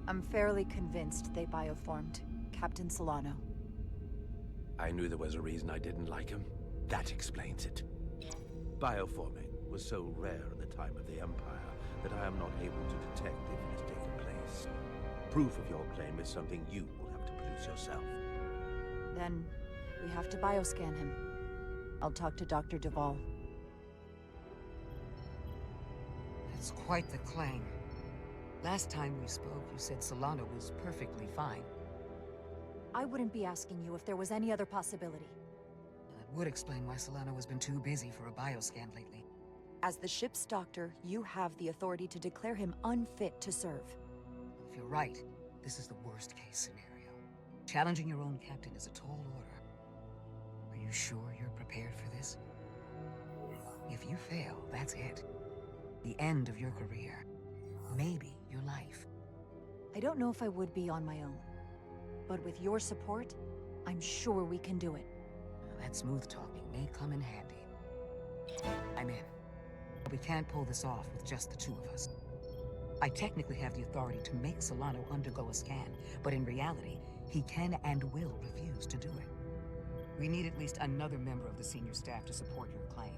I'm fairly convinced they bioformed Captain Solano. I knew there was a reason I didn't like him. That explains it. Bioforming was so rare at the time of the Empire that I am not able to detect if it has taken place. Proof of your claim is something you will have to produce yourself. Then we have to bioscan him. I'll talk to Dr. Duval. That's quite the claim. Last time we spoke, you said Solano was perfectly fine. I wouldn't be asking you if there was any other possibility. That would explain why Solano has been too busy for a bioscan lately. As the ship's doctor, you have the authority to declare him unfit to serve. If you're right, this is the worst-case scenario. Challenging your own captain is a tall order. Are you sure you're prepared for this? If you fail, that's it. The end of your career. Maybe your life. I don't know if I would be on my own. But with your support, I'm sure we can do it. That smooth talking may come in handy. I'm in. But we can't pull this off with just the two of us. I technically have the authority to make Solano undergo a scan, but in reality, he can and will refuse to do it. We need at least another member of the senior staff to support your claim.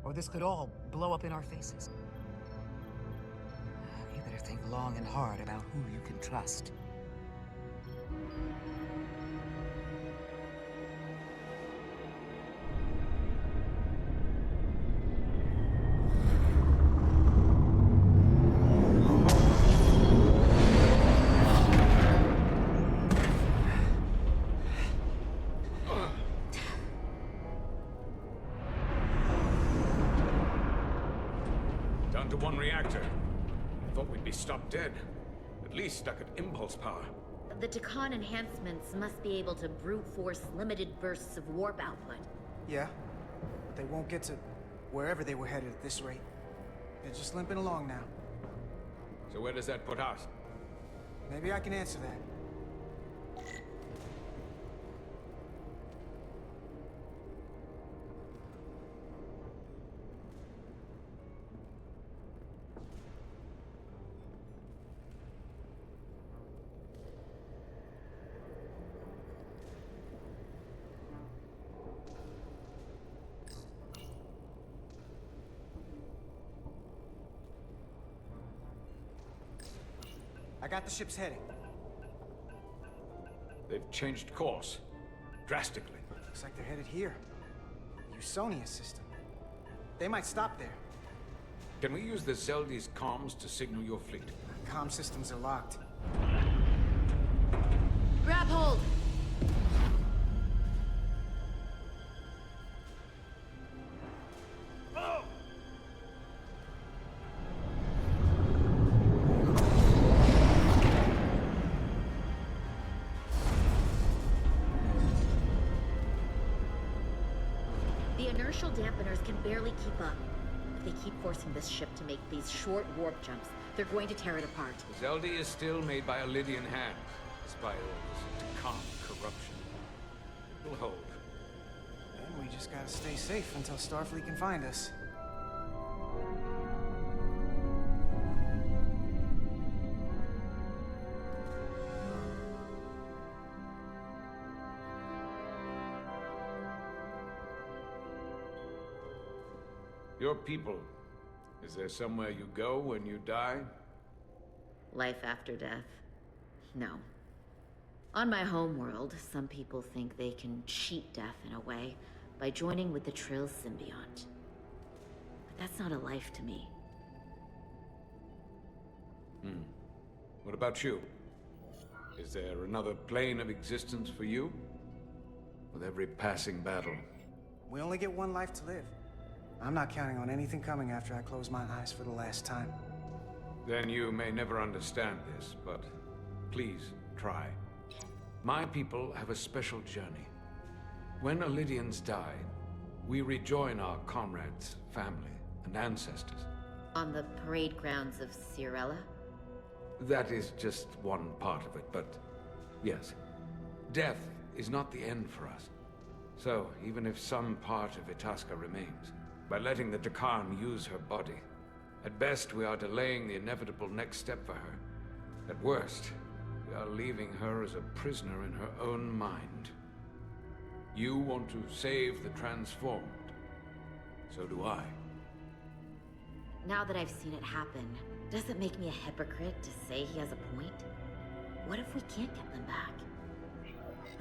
Or this could all blow up in our faces. You better think long and hard about who you can trust. Down to one reactor. Thought we'd be stopped dead. At least stuck at impulse power. The Takan enhancements must be able to brute force limited bursts of warp output. Yeah, but they won't get to wherever they were headed at this rate. They're just limping along now. So where does that put us? Maybe I can answer that. I got the ship's heading. They've changed course. Drastically. Looks like they're headed here. The Usonia system. They might stop there. Can we use the Zeldi's comms to signal your fleet? Comm systems are locked. Grab hold! The inertial dampeners can barely keep up. If they keep forcing this ship to make these short warp jumps, they're going to tear it apart. Zeldi is still made by a Lydian hand, despite all this Takan corruption. It will hold. And we just gotta stay safe until Starfleet can find us. Your people. Is there somewhere you go when you die? Life after death? No. On my homeworld, some people think they can cheat death in a way by joining with the Trill symbiont. But that's not a life to me. What about you? Is there another plane of existence for you? With every passing battle. We only get one life to live. I'm not counting on anything coming after I close my eyes for the last time. Then you may never understand this, but please try. My people have a special journey. When Lydians die, we rejoin our comrades, family, and ancestors. On the parade grounds of Cirella? That is just one part of it, but yes. Death is not the end for us. So, even if some part of Itasca remains, by letting the Takan use her body, at best we are delaying the inevitable next step for her. At worst, we are leaving her as a prisoner in her own mind. You want to save the transformed. So do I. Now that I've seen it happen, does it make me a hypocrite to say he has a point? What if we can't get them back?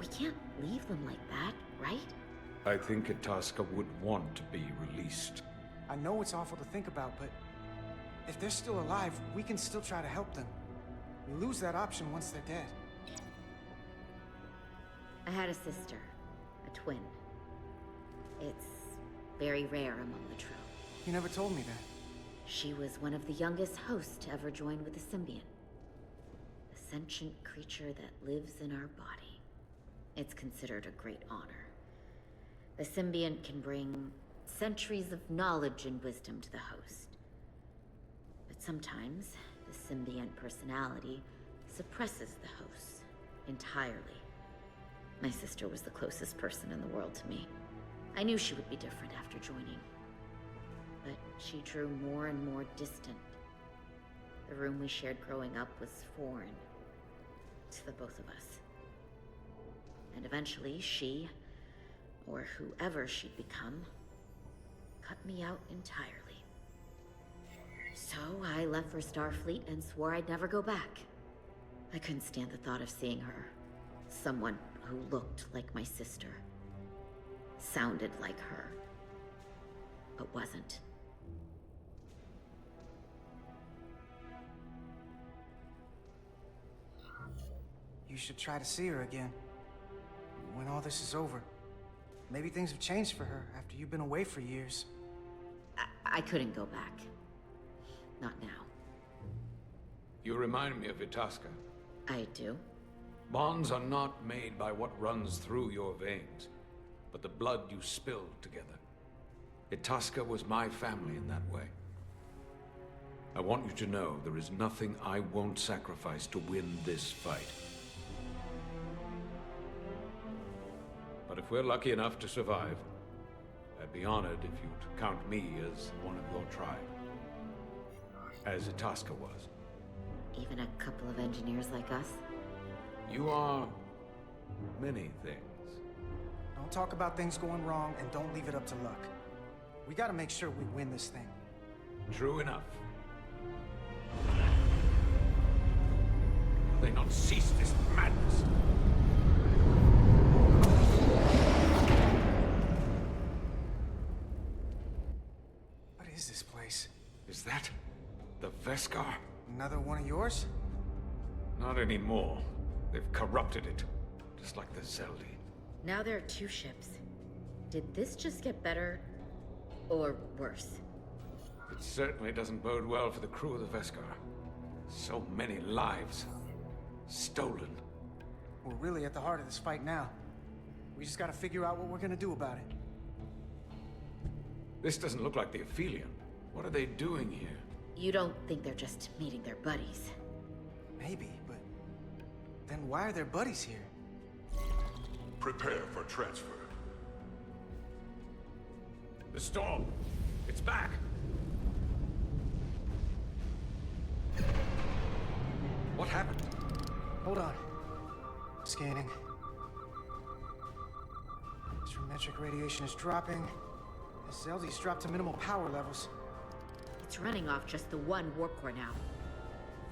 We can't leave them like that, right? I think Itasca would want to be released. I know it's awful to think about, but if they're still alive, we can still try to help them. We lose that option once they're dead. I had a sister, a twin. It's very rare among the Trill. You never told me that. She was one of the youngest hosts to ever join with the symbiont. A sentient creature that lives in our body. It's considered a great honor. The symbiont can bring centuries of knowledge and wisdom to the host. But sometimes, the symbiont personality suppresses the host entirely. My sister was the closest person in the world to me. I knew she would be different after joining. But she drew more and more distant. The room we shared growing up was foreign to the both of us. And eventually she, or whoever she'd become, cut me out entirely. So I left for Starfleet and swore I'd never go back. I couldn't stand the thought of seeing her. Someone who looked like my sister. Sounded like her. But wasn't. You should try to see her again. When all this is over. Maybe things have changed for her after you've been away for years. I couldn't go back. Not now. You remind me of Itasca. I do? Bonds are not made by what runs through your veins, but the blood you spill together. Itasca was my family in that way. I want you to know there is nothing I won't sacrifice to win this fight. But if we're lucky enough to survive, I'd be honored if you'd count me as one of your tribe. As Itasca was. Even a couple of engineers like us? You are many things. Don't talk about things going wrong, and don't leave it up to luck. We gotta make sure we win this thing. True enough. Will they not cease this madness? What is this place? Is that the Veskar? Another one of yours? Not anymore. They've corrupted it, just like the Zeldi. Now there are 2 ships. Did this just get better, or worse? It certainly doesn't bode well for the crew of the Veskar. So many lives stolen. We're really at the heart of this fight now. We just gotta figure out what we're gonna do about it. This doesn't look like the Aphelion. What are they doing here? You don't think they're just meeting their buddies? Maybe, but then why are their buddies here? Prepare for transfer. The storm! It's back! What happened? Hold on. Scanning. Astrometric radiation is dropping. The Zeldi's dropped to minimal power levels. It's running off just the one warp core now.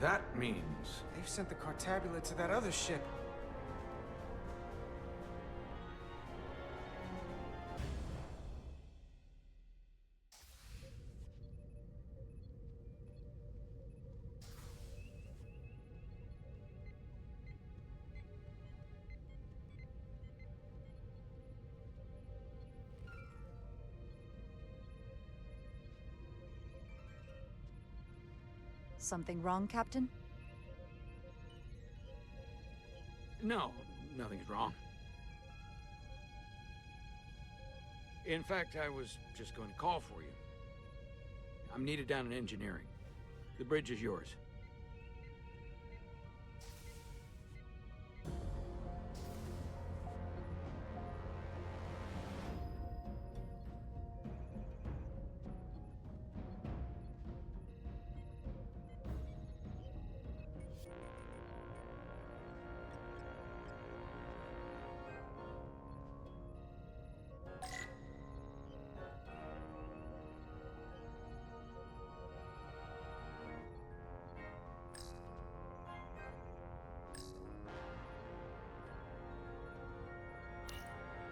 That means... They've sent the Cartabula to that other ship. Something wrong, Captain? No, nothing's wrong. In fact, I was just going to call for you. I'm needed down in engineering. The bridge is yours.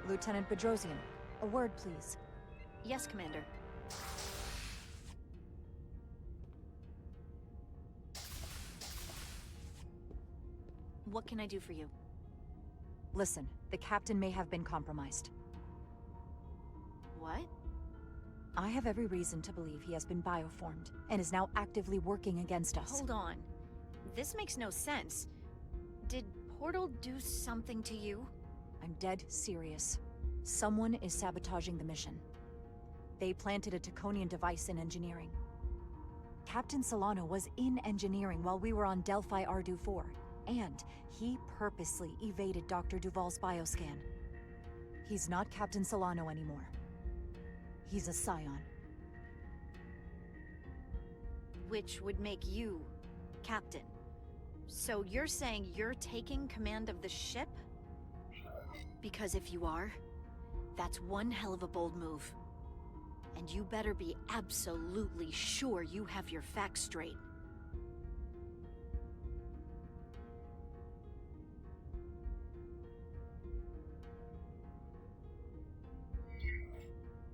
Lieutenant Bedrosian, a word, please. Yes, Commander. What can I do for you? Listen, the captain may have been compromised. What? I have every reason to believe he has been bioformed, and is now actively working against us. Hold on. This makes no sense. Did Portal do something to you? I'm dead serious. Someone is sabotaging the mission. They planted a Taconian device in engineering. Captain Solano was in engineering while we were on Delphi Ardu-4, and he purposely evaded Dr. Duval's bioscan. He's not Captain Solano anymore. He's a Scion. Which would make you Captain. So you're saying you're taking command of the ship? Because if you are, that's one hell of a bold move. And you better be absolutely sure you have your facts straight.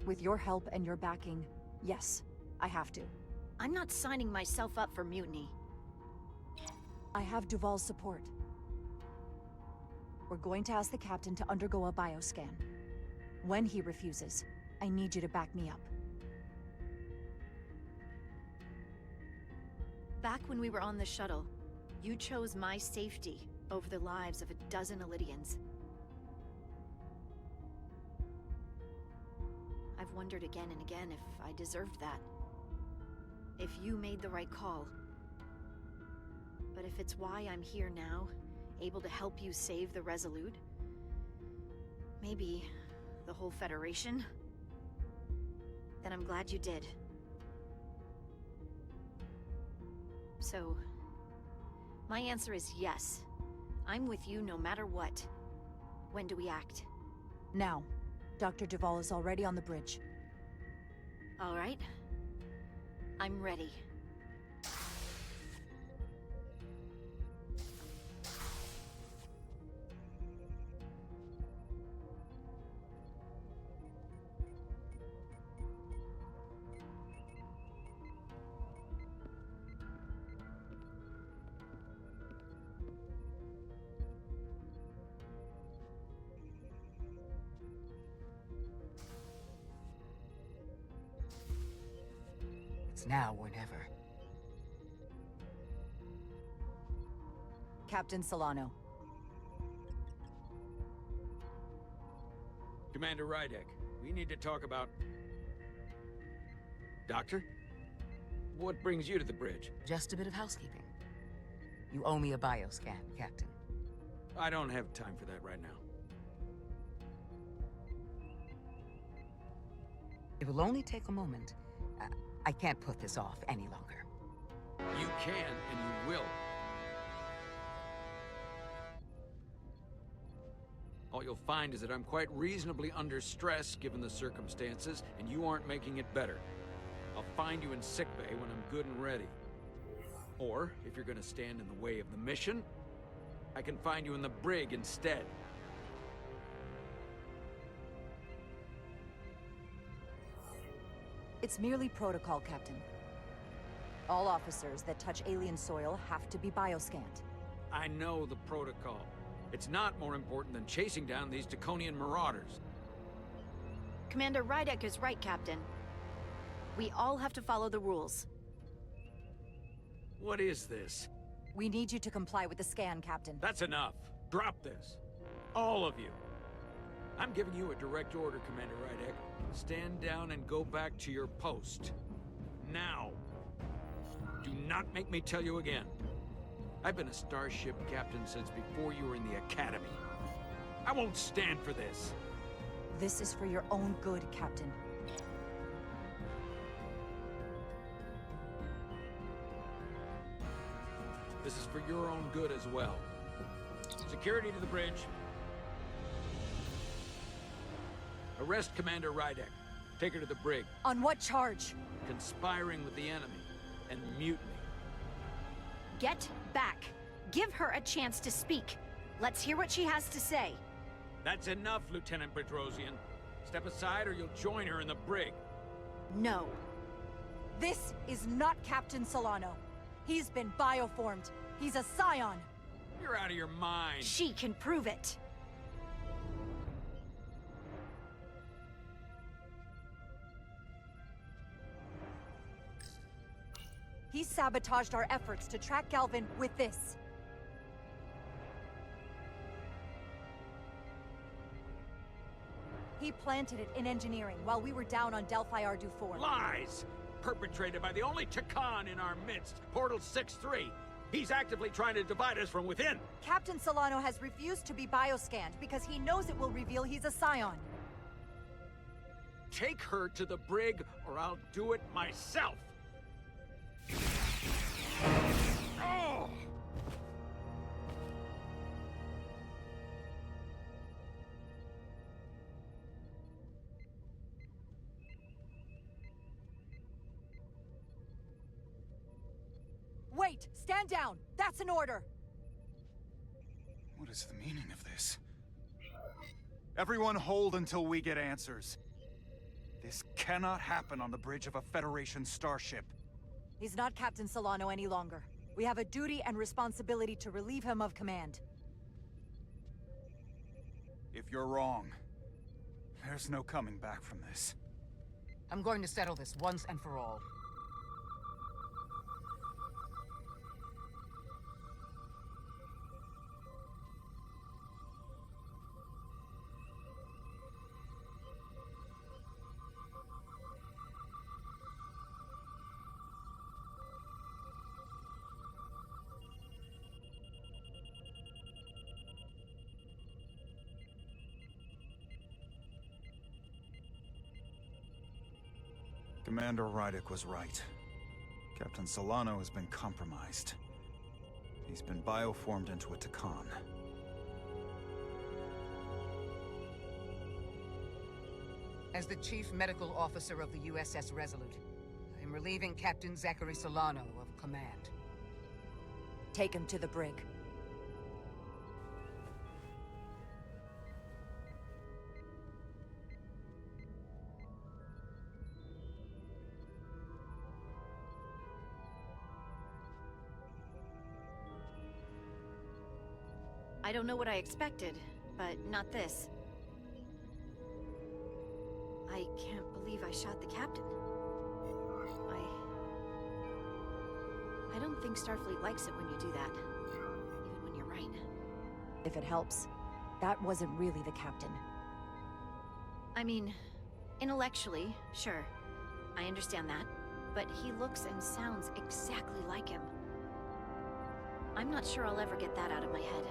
With your help and your backing, yes, I have to. I'm not signing myself up for mutiny. I have Duval's support. We're going to ask the captain to undergo a bioscan. When he refuses, I need you to back me up. Back when we were on the shuttle, you chose my safety over the lives of a dozen Elydians. I've wondered again and again if I deserved that. If you made the right call. But if it's why I'm here now, able to help you save the Resolute, maybe the whole Federation, then I'm glad you did. So, my answer is yes. I'm with you no matter what. When do we act? Now. Dr. Duvall is already on the bridge. All right. I'm ready. It's now or never. Captain Solano. Commander Rydek, we need to talk about... Doctor? What brings you to the bridge? Just a bit of housekeeping. You owe me a bioscan, Captain. I don't have time for that right now. It will only take a moment. I can't put this off any longer. You can, and you will. All you'll find is that I'm quite reasonably under stress given the circumstances, and you aren't making it better. I'll find you in sickbay when I'm good and ready. Or, if you're gonna stand in the way of the mission, I can find you in the brig instead. It's merely protocol, Captain. All officers that touch alien soil have to be bioscanned. I know the protocol. It's not more important than chasing down these Draconian marauders. Commander Rydek is right, Captain. We all have to follow the rules. What is this? We need you to comply with the scan, Captain. That's enough. Drop this. All of you. I'm giving you a direct order, Commander Rydek. Stand down and go back to your post. Now. Do not make me tell you again. I've been a starship captain since before you were in the Academy. I won't stand for this. This is for your own good, Captain. This is for your own good as well. Security to the bridge. Arrest Commander Rydek. Take her to the brig. On what charge? Conspiring with the enemy and mutiny. Get back. Give her a chance to speak. Let's hear what she has to say. That's enough, Lieutenant Bedrosian. Step aside or you'll join her in the brig. No. This is not Captain Solano. He's been bioformed. He's a scion. You're out of your mind. She can prove it. He sabotaged our efforts to track Galvin with this. He planted it in engineering while we were down on Delphi Ardu 4. Lies! Perpetrated by the only Takan in our midst, Portal 6-3. He's actively trying to divide us from within. Captain Solano has refused to be bioscanned because he knows it will reveal he's a scion. Take her to the brig or I'll do it myself. Oh! Wait! Stand down! That's an order! What is the meaning of this? Everyone hold until we get answers. This cannot happen on the bridge of a Federation starship. He's not Captain Solano any longer. We have a duty and responsibility to relieve him of command. If you're wrong, there's no coming back from this. I'm going to settle this once and for all. Commander Rydick was right. Captain Solano has been compromised. He's been bioformed into a Takan. As the Chief Medical Officer of the USS Resolute, I am relieving Captain Zachary Solano of command. Take him to the brig. I don't know what I expected, but not this. I can't believe I shot the captain. I don't think Starfleet likes it when you do that. Even when you're right. If it helps, that wasn't really the captain. I mean, intellectually, sure. I understand that. But he looks and sounds exactly like him. I'm not sure I'll ever get that out of my head.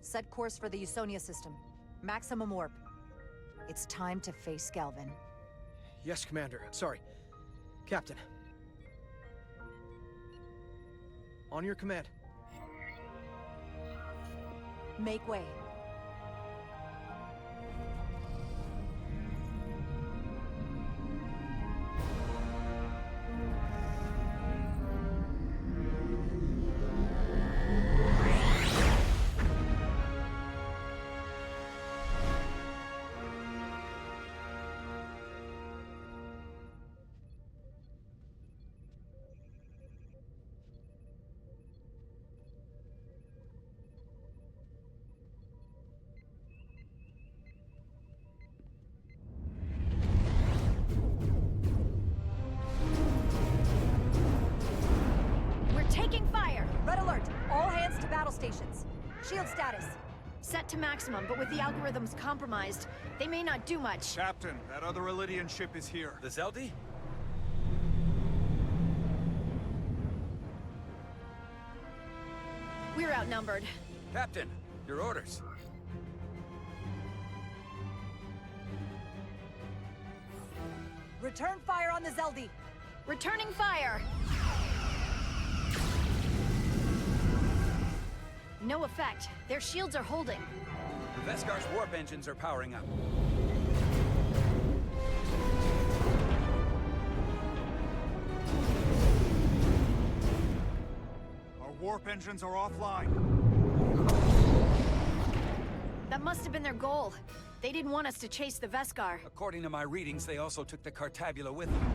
Set course for the Usonia system. Maximum warp. It's time to face Galvin. Yes, Commander. Sorry. Captain. On your command. Make way. Red alert! All hands to battle stations. Shield status. Set to maximum, but with the algorithms compromised, they may not do much. Captain, that other Elydian ship is here. The Zeldi? We're outnumbered. Captain, your orders. Return fire on the Zeldi. Returning fire! No effect. Their shields are holding. The Veskar's warp engines are powering up. Our warp engines are offline. That must have been their goal. They didn't want us to chase the Veskar. According to my readings, they also took the Cartabula with them.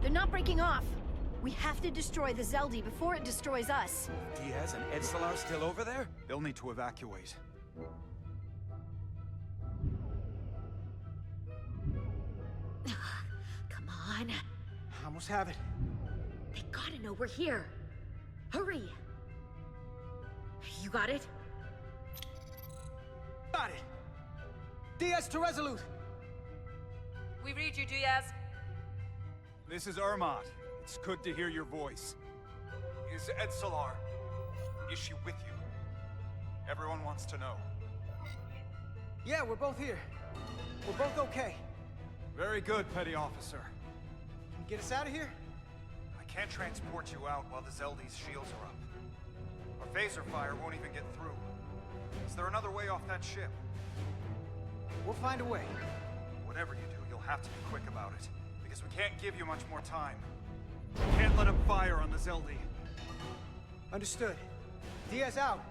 They're not breaking off. We have to destroy the Zeldi before it destroys us. Diaz and Edstelar still over there? They'll need to evacuate. Come on. I almost have it. They gotta know we're here. Hurry! You got it? Got it! Diaz to Resolute! We read you, Diaz. This is Ermot. It's good to hear your voice. Is Edstelar... is she with you? Everyone wants to know. Yeah, we're both here. We're both okay. Very good, Petty Officer. Can you get us out of here? I can't transport you out while the Zeldi's shields are up. Our phaser fire won't even get through. Is there another way off that ship? We'll find a way. Whatever you do, you'll have to be quick about it, because we can't give you much more time. We can't let them fire on the Zeldi. Understood. Diaz out.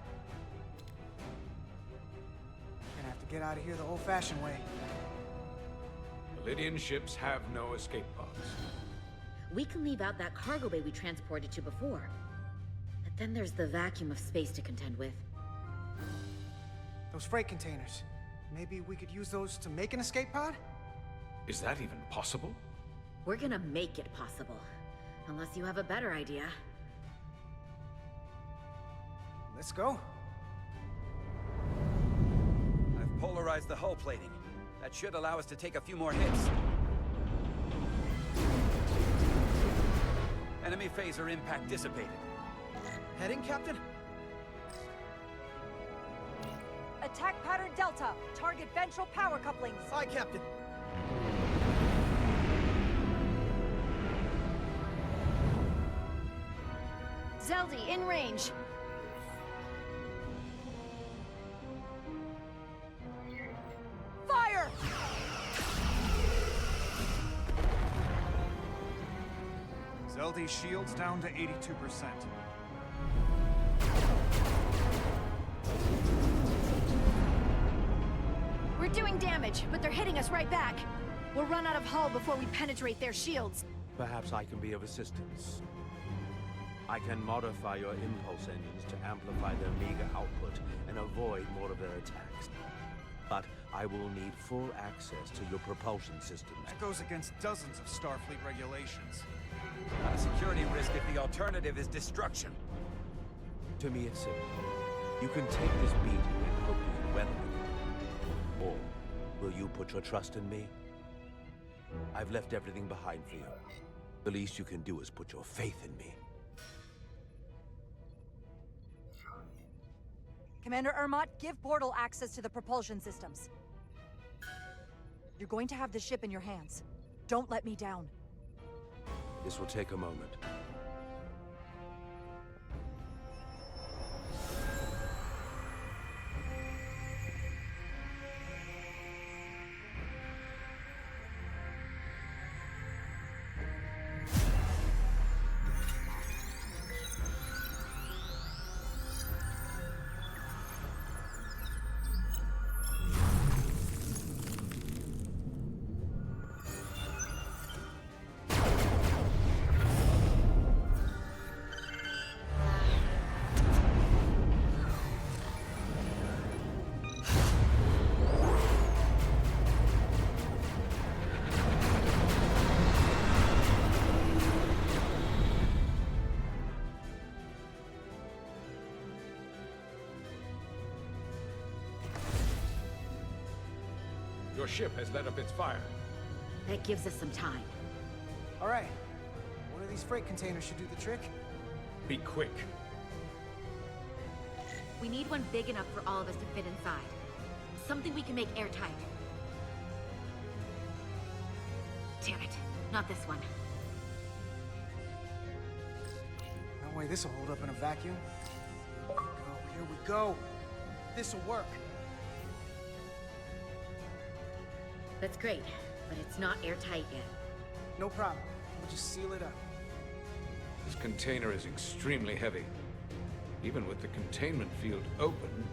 We're gonna have to get out of here the old-fashioned way. Lydian ships have no escape pods. We can leave out that cargo bay we transported to before. But then there's the vacuum of space to contend with. Those freight containers. Maybe we could use those to make an escape pod? Is that even possible? We're gonna make it possible. Unless you have a better idea. Let's go. I've polarized the hull plating. That should allow us to take a few more hits. Enemy phaser impact dissipated. Heading, Captain? Attack pattern Delta. Target ventral power couplings. Aye, Captain. Zeldy, in range. Fire! Zeldy's shields down to 82%. We're doing damage, but they're hitting us right back. We'll run out of hull before we penetrate their shields. Perhaps I can be of assistance. I can modify your impulse engines to amplify their meager output and avoid more of their attacks. But I will need full access to your propulsion systems. That goes against dozens of Starfleet regulations. Not a security risk if the alternative is destruction. To me, it's simple. You can take this beating and hope you can weather it. Or will you put your trust in me? I've left everything behind for you. The least you can do is put your faith in me. Commander Ermot, give portal access to the propulsion systems. You're going to have the ship in your hands. Don't let me down. This will take a moment. Your ship has let up its fire. That gives us some time. All right. One of these freight containers should do the trick. Be quick. We need one big enough for all of us to fit inside. Something we can make airtight. Damn it, not this one. No way this'll hold up in a vacuum. Here we go. This'll work. That's great, but it's not airtight yet. No problem. We'll just seal it up. This container is extremely heavy. Even with the containment field open,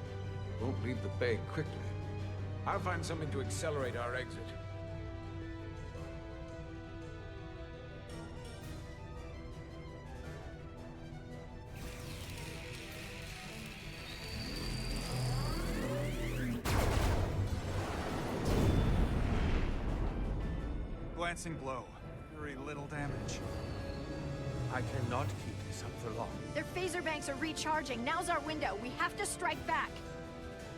it won't leave the bay quickly. I'll find something to accelerate our exit. Glancing blow. Very little damage. I cannot keep this up for long. Their phaser banks are recharging. Now's our window. We have to strike back.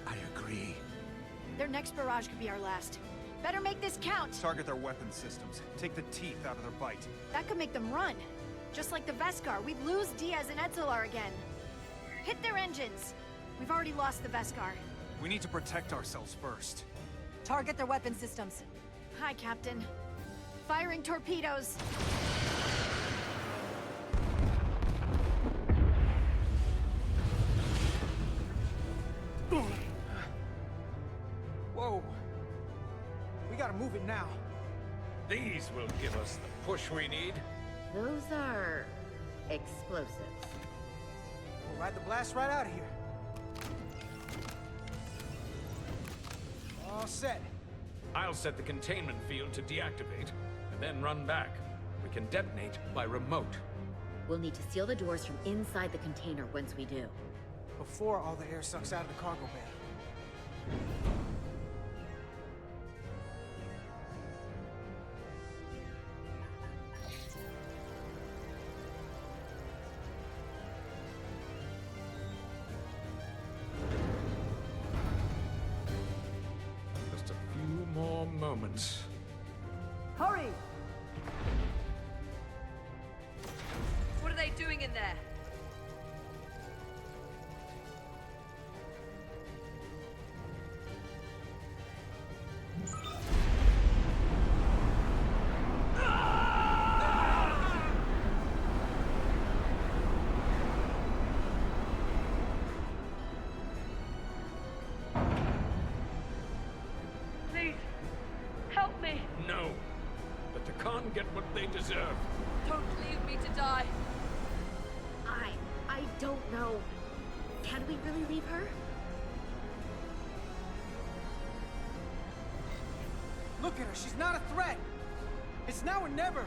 I agree. Their next barrage could be our last. Better make this count. Target their weapon systems. Take the teeth out of their bite. That could make them run. Just like the Veskar, we'd lose Diaz and Etzelar again. Hit their engines. We've already lost the Veskar. We need to protect ourselves first. Target their weapon systems. Hi, Captain. Firing torpedoes. Whoa. We gotta move it now. These will give us the push we need. Those are explosives. We'll ride the blast right out of here. All set. I'll set the containment field to deactivate, and then run back. We can detonate by remote. We'll need to seal the doors from inside the container once we do. Before all the air sucks out of the cargo bay. Just a few more moments. Hurry! What are they doing in there? Please, help me. No. But the Khan get what they deserve. Don't leave me to die. I don't know. Can we really leave her? Look at her, she's not a threat! It's now or never!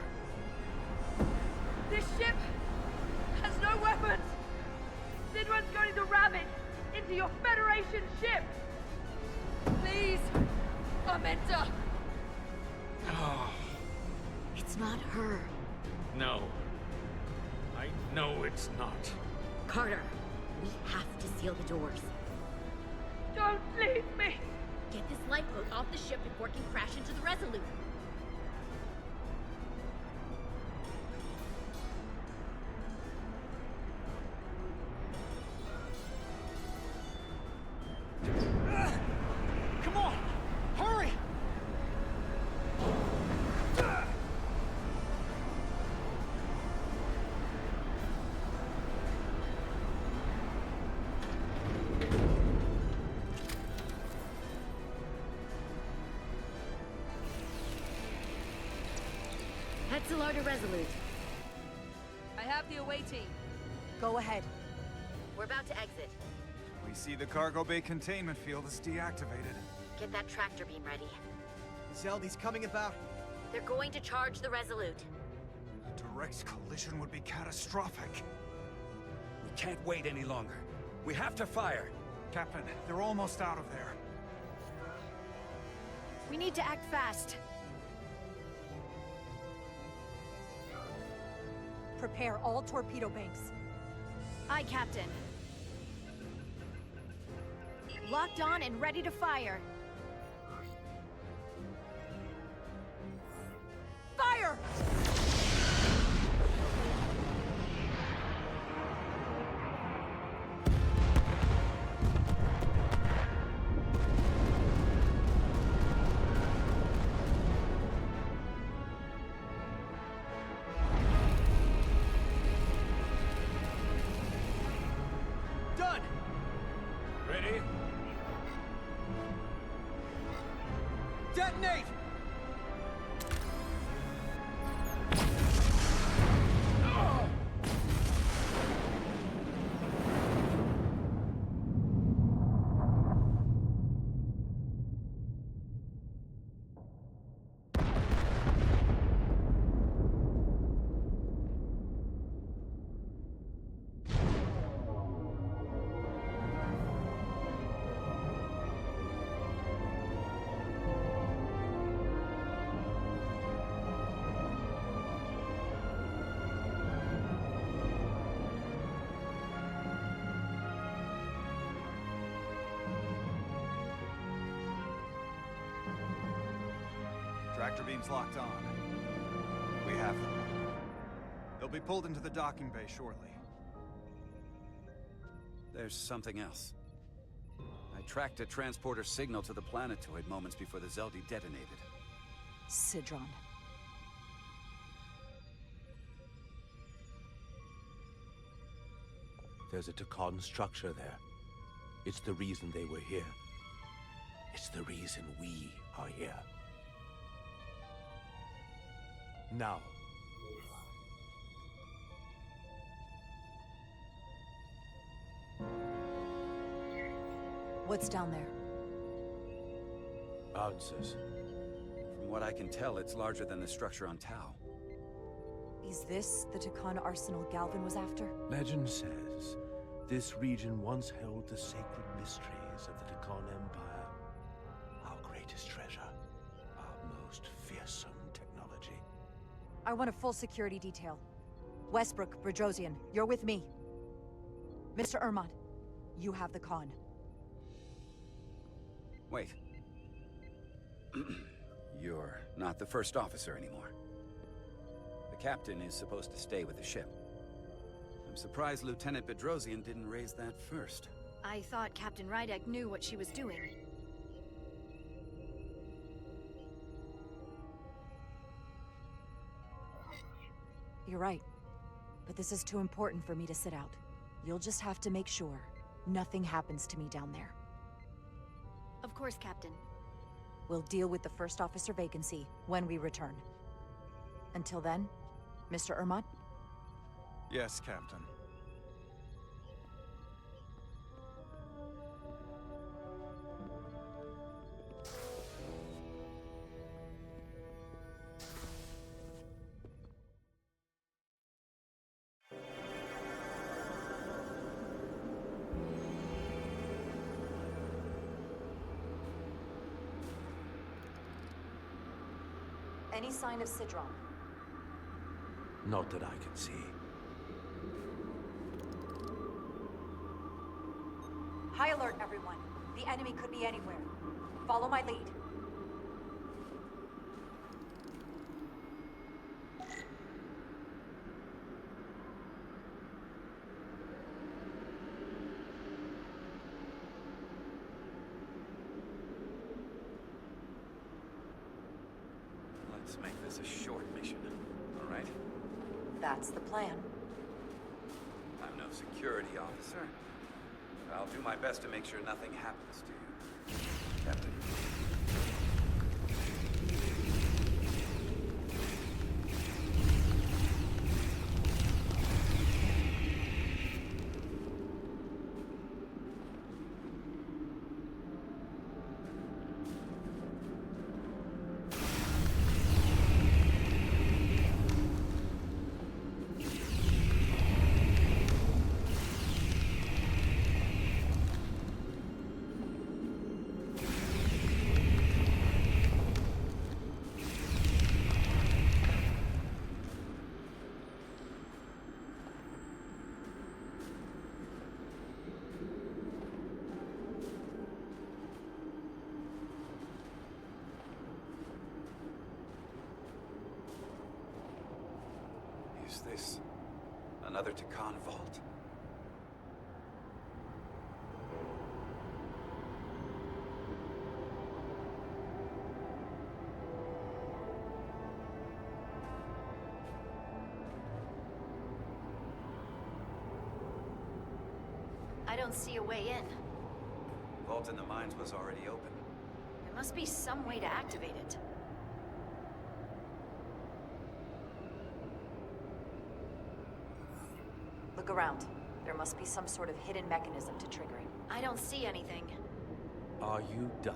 This ship has no weapons! Sidron's going to ram it into your Federation ship! Please, Amenta! It's not her. No. I know it's not. Carter, we have to seal the doors. Don't leave me! Get this lifeboat off the ship before it can crash into the Resolute. Come on! Hurry! Head to Resolute. I have the away team. Go ahead. We're about to exit. We see the cargo bay containment field is deactivated. Get that tractor beam ready. Zeldy's coming about. They're going to charge the Resolute. A direct collision would be catastrophic. We can't wait any longer. We have to fire. Captain, they're almost out of there. We need to act fast. Prepare all torpedo banks. Aye, Captain. Locked on and ready to fire. Fire! Done! Ready? Detonate! Tractor beams locked on. We have them. They'll be pulled into the docking bay shortly. There's something else. I tracked a transporter signal to the planetoid moments before the Zeldy detonated. Sidron. There's a Takan structure there. It's the reason they were here. It's the reason we are here. Now. What's down there? Answers. what I can tell, it's larger than the structure on Tau. Is this the Takan arsenal Galvin was after? Legend says this region once held the sacred mysteries of the Takan Empire. Our greatest treasure. Our most fearsome technology. I want a full security detail. Westbrook, Brodrosian, you're with me. Mr. Ermont, you have the con. Wait. You're not the first officer anymore. The captain is supposed to stay with the ship. I'm surprised Lieutenant Bedrosian didn't raise that first. I thought Captain Rydek knew what she was doing. You're right. But this is too important for me to sit out. You'll just have to make sure nothing happens to me down there. Of course, Captain. We'll deal with the first officer vacancy when we return. Until then, Mr. Ermont? Yes, Captain. Any sign of Sidron? Not that I can see. High alert, everyone. The enemy could be anywhere. Follow my lead. Let's make this a short mission, all right? That's the plan. I'm no security officer. I'll do my best to make sure nothing happens to you, Captain. Is this another Takan vault? I don't see a way in. Vault in the mines was already open. There must be some way to activate it. Look around. There must be some sort of hidden mechanism to trigger it. I don't see anything. Are you done?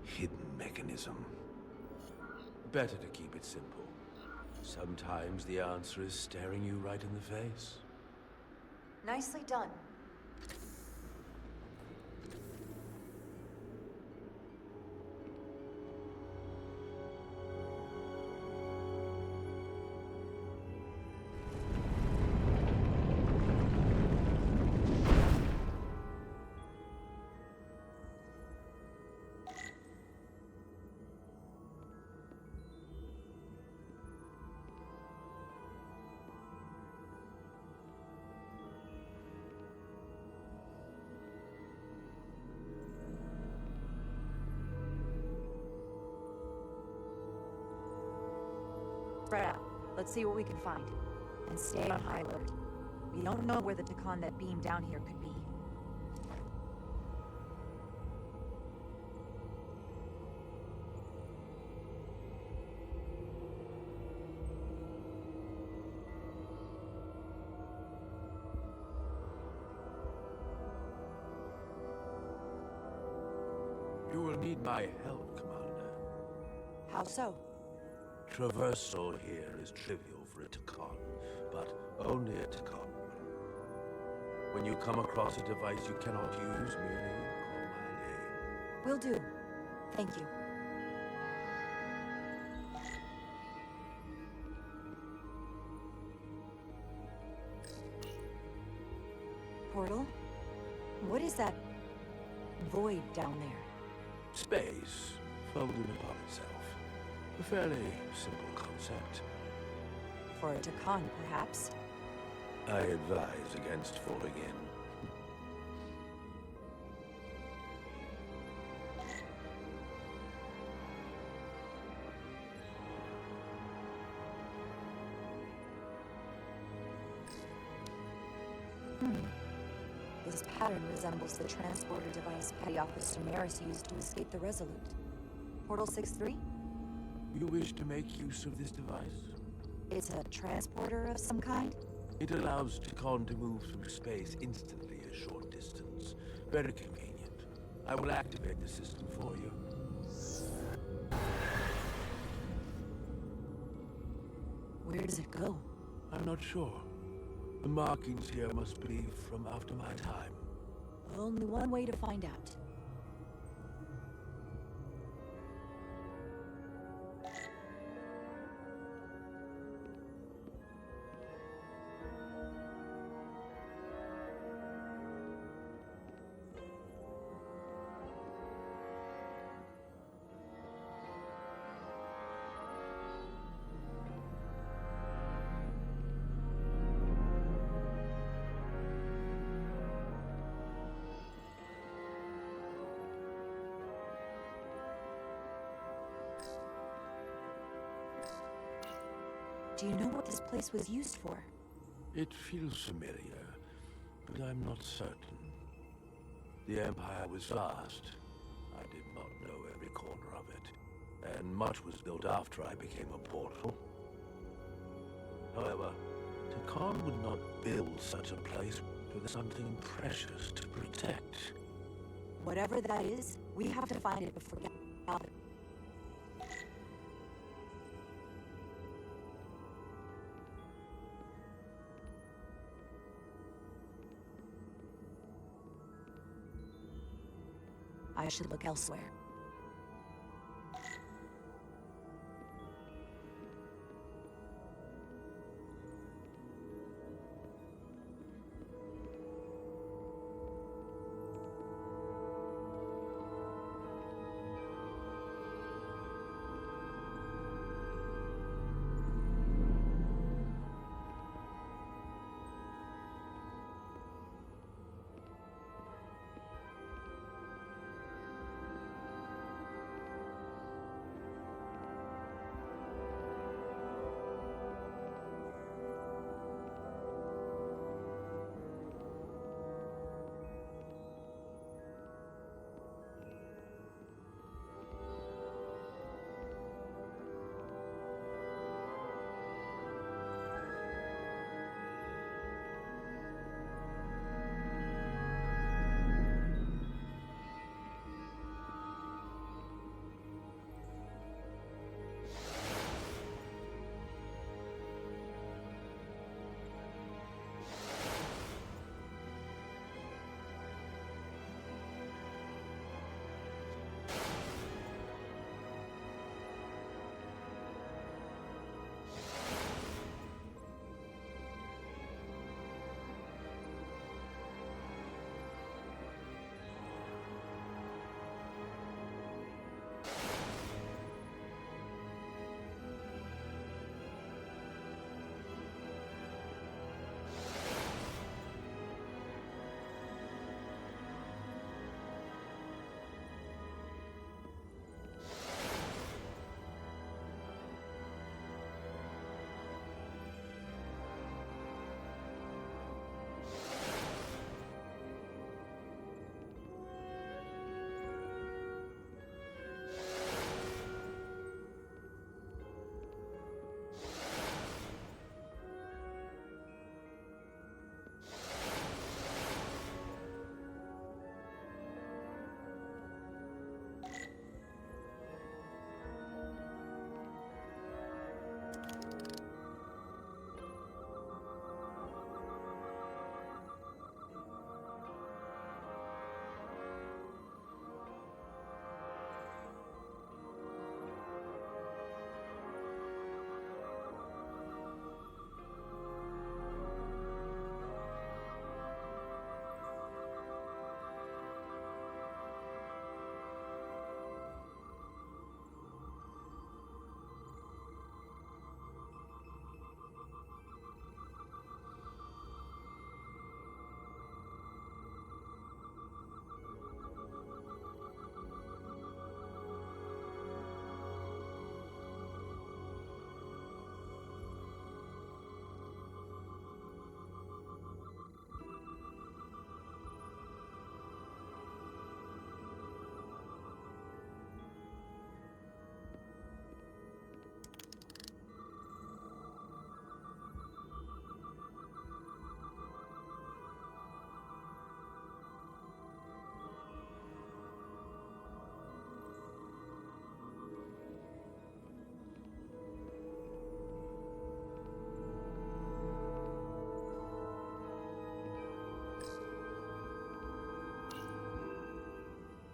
Hidden mechanism. Better to keep it simple. Sometimes the answer is staring you right in the face. Nicely done. Spread out. Let's see what we can find. And stay on high alert. We don't know where the Takan that beamed down here could be. need my help, Commander. How so? Traversal here is trivial for a Takan, but only a Takan. When you come across a device you cannot use, merely call my name. Will do. Thank you. Portal? What is that void down there? Space, folded upon itself. A fairly simple concept. For a Takan, perhaps? I advise against falling in. This pattern resembles the transporter device Petty Officer Maris used to escape the Resolute. Portal 6-3? You wish to make use of this device? It's a transporter of some kind? It allows Takan to move through space instantly a short distance. Very convenient. I will activate the system for you. Where does it go? I'm not sure. The markings here must be from after my time. Only one way to find out. Do you know what this place was used for? It feels familiar, but I'm not certain. The Empire was vast. I did not know every corner of it, and much was built after I became a portal. However, Takan would not build such a place with something precious to protect. Whatever that is, we have to find it before gathering. I should look elsewhere.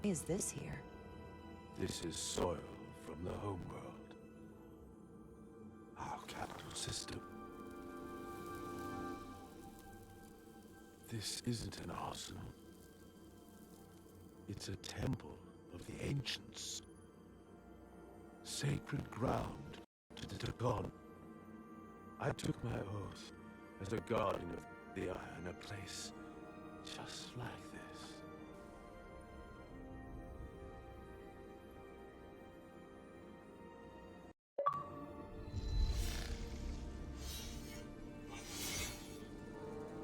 is this here? This is soil from the homeworld. Our capital system. This isn't an arsenal. It's a temple of the ancients. Sacred ground to the Dagon. I took my oath as a guardian of the Eye in a place just like this.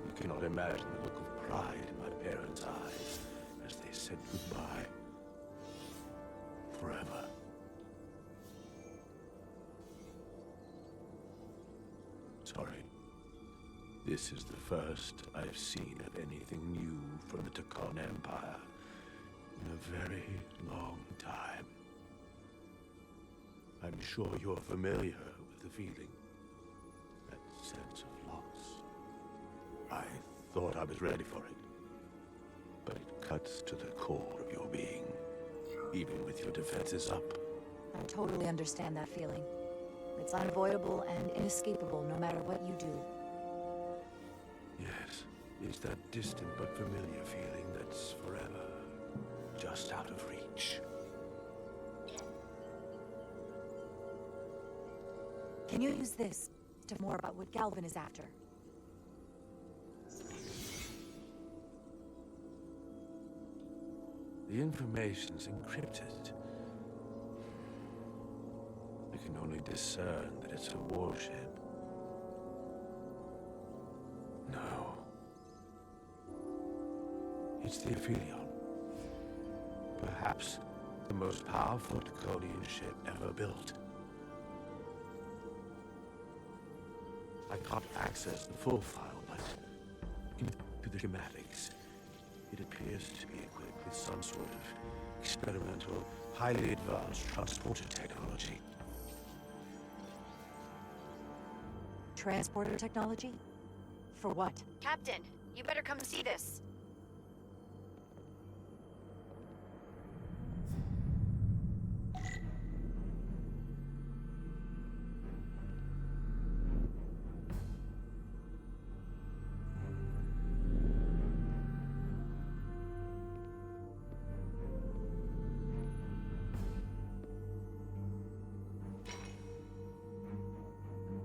You cannot imagine the look of pride in my parents' eyes as they said goodbye. Forever. Sorry. This is the first I've seen of anything new from the Dagon Empire in a very long time. I'm sure you're familiar with the feeling. That sense of loss. I thought I was ready for it. But it cuts to the core of your being, even with your defenses up. I totally understand that feeling. It's unavoidable and inescapable no matter what you do. Yes, it's that distant but familiar feeling that's forever just out of reach. Can you use this to more about what Galvin is after? The information's encrypted. I can only discern that it's a warship. No. It's the Aphelion. Perhaps the most powerful Draconian ship ever built. I can't access the full file, but through the schematics, it appears to be equipped with some sort of experimental, highly advanced transporter technology. Transporter technology? For what? Captain, you better come see this.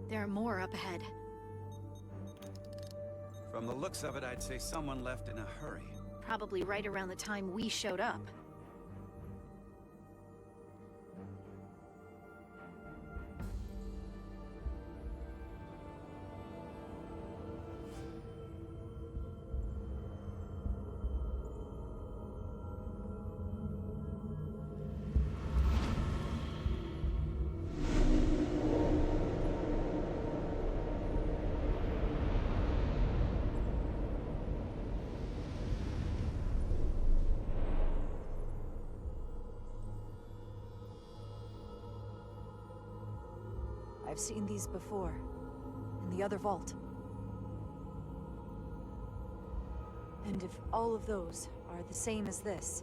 There are more up ahead. From the looks of it, I'd say someone left in a hurry. Probably right around the time we showed up. I've seen these before, in the other vault. And if all of those are the same as this,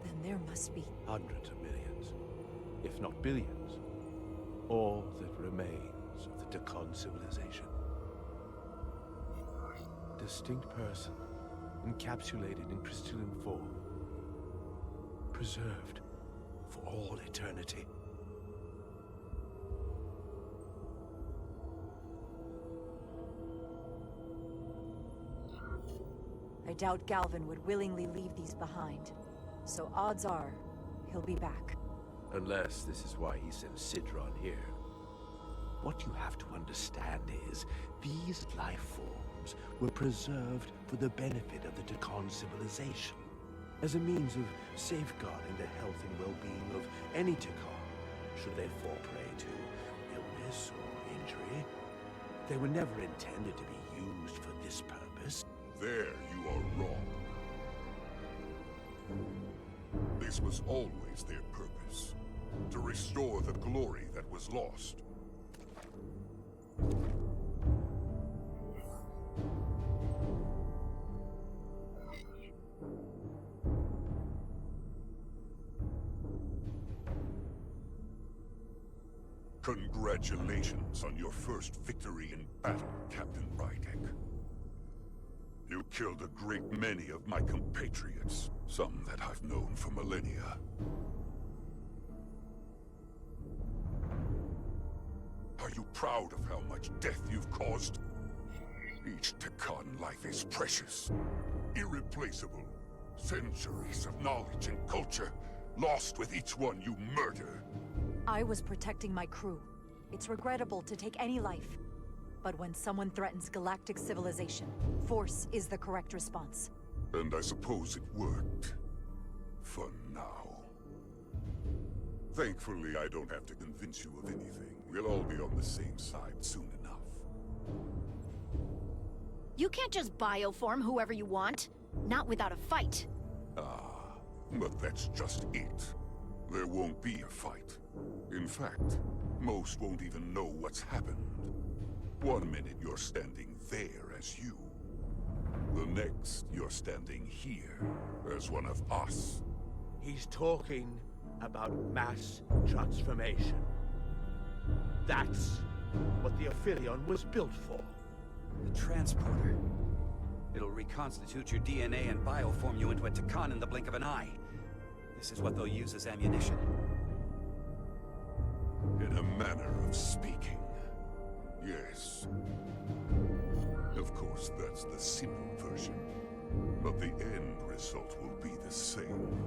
then there must be... Hundreds of millions, if not billions. All that remains of the Dagon civilization. Distinct person, encapsulated in crystalline form. Preserved for all eternity. I doubt Galvin would willingly leave these behind. So odds are, he'll be back. Unless this is why he sent Sidron here. What you have to understand is, these life forms were preserved for the benefit of the Dagon civilization. As a means of safeguarding the health and well-being of any Dagon, should they fall prey to illness or injury. They were never intended to be used for this purpose. There you are wrong. This was always their purpose. To restore the glory that was lost. Congratulations on your first victory in battle, Captain Rydek. You killed a great many of my compatriots, some that I've known for millennia. Are you proud of how much death you've caused? Each Takan life is precious, irreplaceable. Centuries of knowledge and culture, lost with each one you murder. I was protecting my crew. It's regrettable to take any life. But when someone threatens galactic civilization, force is the correct response. And I suppose it worked. For now. Thankfully, I don't have to convince you of anything. We'll all be on the same side soon enough. You can't just bioform whoever you want. Not without a fight. Ah, but that's just it. There won't be a fight. In fact, most won't even know what's happened. One minute you're standing there as you. The next, you're standing here as one of us. He's talking about mass transformation. That's what the Aphelion was built for. The transporter. It'll reconstitute your DNA and bioform you into a Takan in the blink of an eye. This is what they'll use as ammunition. In a manner of speaking, yes. Of course, that's the simple version. But the end result will be the same.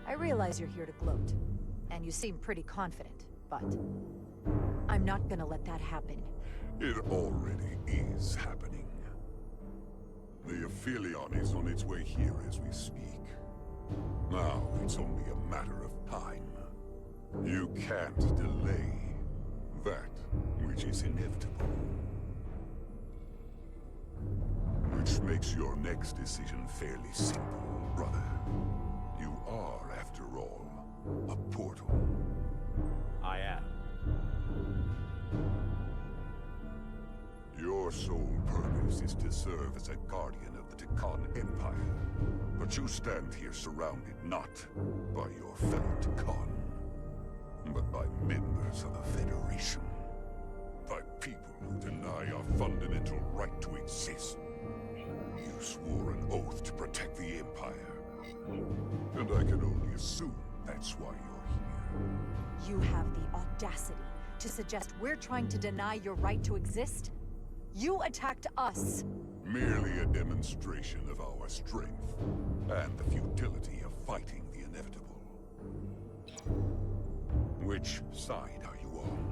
I realize you're here to gloat, and you seem pretty confident, but I'm not gonna let that happen. It already is happening. The Aphelion is on its way here as we speak. Now it's only a matter of time. You can't delay that which is inevitable. Which makes your next decision fairly simple, brother. You are, after all, a portal. I am. Your sole purpose is to serve as a guardian of the Takan Empire. But you stand here surrounded not by your fellow Takan, but by members of the Federation. By people who deny our fundamental right to exist. You swore an oath to protect the Empire. And I can only assume that's why you're here. You have the audacity to suggest we're trying to deny your right to exist? You attacked us! Merely a demonstration of our strength, and the futility of fighting the inevitable. Which side are you on?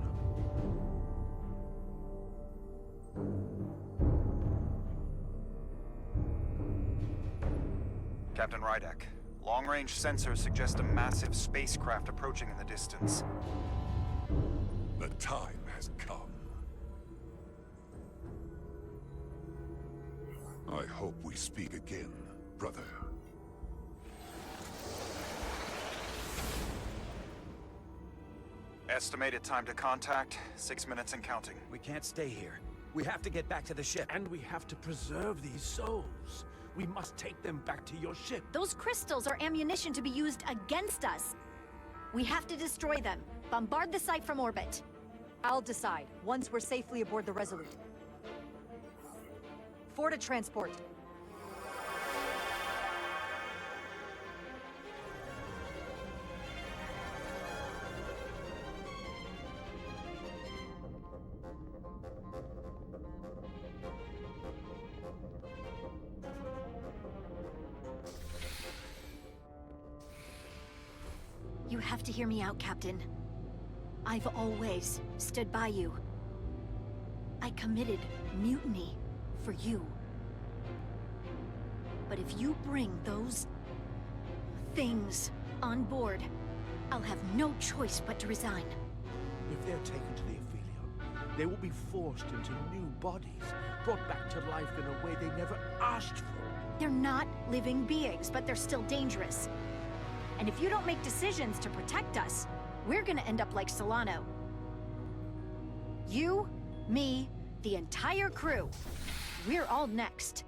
Captain Rydek, long-range sensors suggest a massive spacecraft approaching in the distance. The time has come. I hope we speak again, brother. Estimated time to contact, 6 minutes and counting. We can't stay here. We have to get back to the ship. And we have to preserve these souls. We must take them back to your ship. Those crystals are ammunition to be used against us. We have to destroy them. Bombard the site from orbit. I'll decide, once we're safely aboard the Resolute. 4 to transport. You have to hear me out, Captain. I've always stood by you. I committed mutiny for you. But if you bring those things on board, I'll have no choice but to resign. If they're taken to the Aphelion, they will be forced into new bodies, brought back to life in a way they never asked for. They're not living beings, but they're still dangerous. And if you don't make decisions to protect us, we're gonna end up like Solano. You, me, the entire crew. We're all next.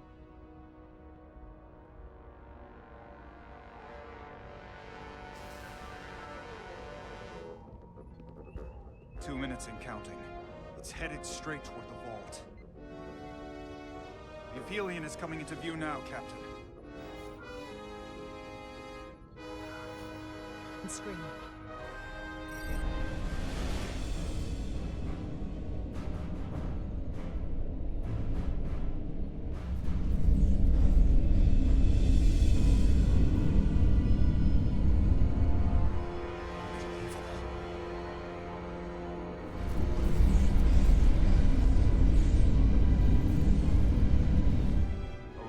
2 minutes and counting. It's headed straight toward the vault. The Aphelion is coming into view now, Captain. And scream.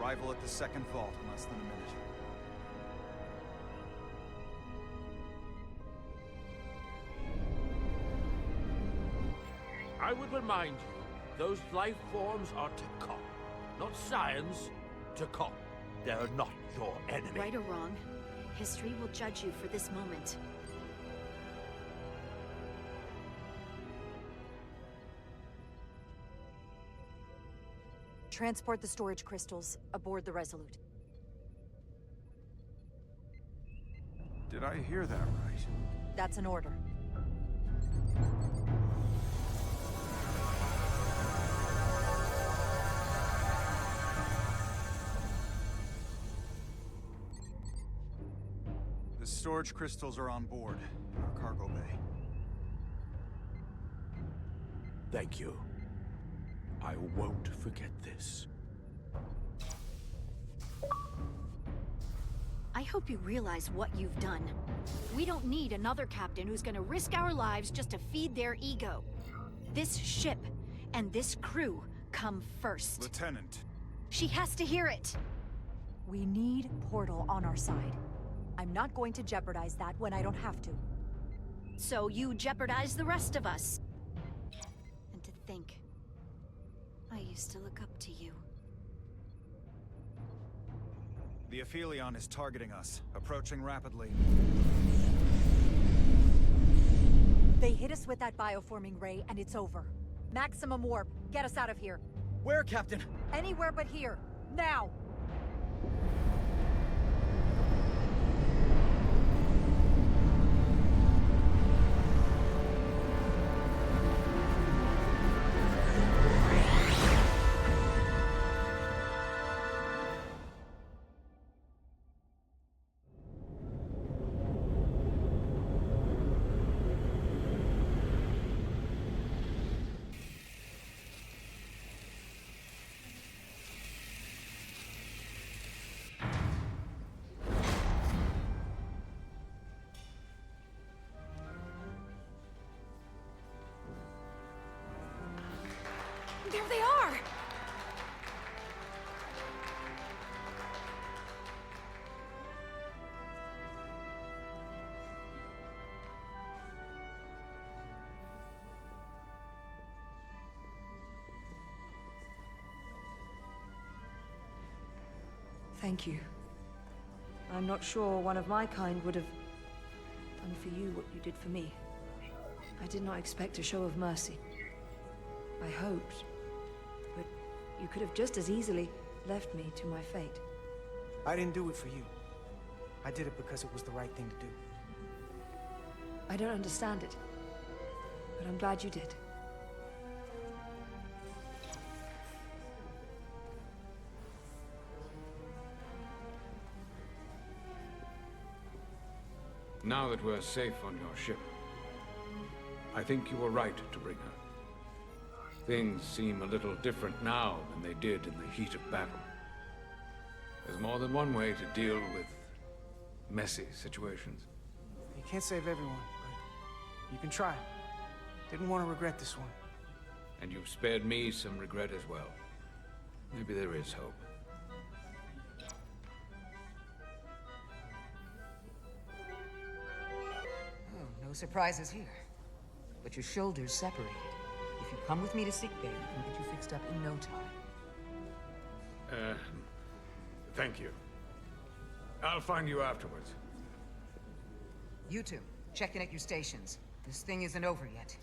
Arrival at the second vault in less than a minute. I would remind you, those life forms are Takon. Not science, Takon. They're not your enemy. Right or wrong, history will judge you for this moment. Transport the storage crystals aboard the Resolute. Did I hear that right? That's an order. The storage crystals are on board in our cargo bay. Thank you. I won't forget this. I hope you realize what you've done. We don't need another captain who's gonna risk our lives just to feed their ego. This ship and this crew come first. Lieutenant. She has to hear it. We need Portal on our side. I'm not going to jeopardize that when I don't have to. So you jeopardize the rest of us. And to think, I used to look up to you. The Aphelion is targeting us, approaching rapidly. They hit us with that bioforming ray, and it's over. Maximum warp. Get us out of here. Where, Captain? Anywhere but here. Now! There they are! Thank you. I'm not sure one of my kind would have done for you what you did for me. I did not expect a show of mercy. I hoped, but you could have just as easily left me to my fate. I didn't do it for you. I did it because it was the right thing to do. I don't understand it, but I'm glad you did. Now that we're safe on your ship, I think you were right to bring her. Things seem a little different now than they did in the heat of battle. There's more than one way to deal with messy situations. You can't save everyone, but you can try. Didn't want to regret this one. And you've spared me some regret as well. Maybe there is hope. Oh, no surprises here. But your shoulders separated. If you come with me to sickbay, we can get you fixed up in no time. Thank you. I'll find you afterwards. You two, check in at your stations. This thing isn't over yet.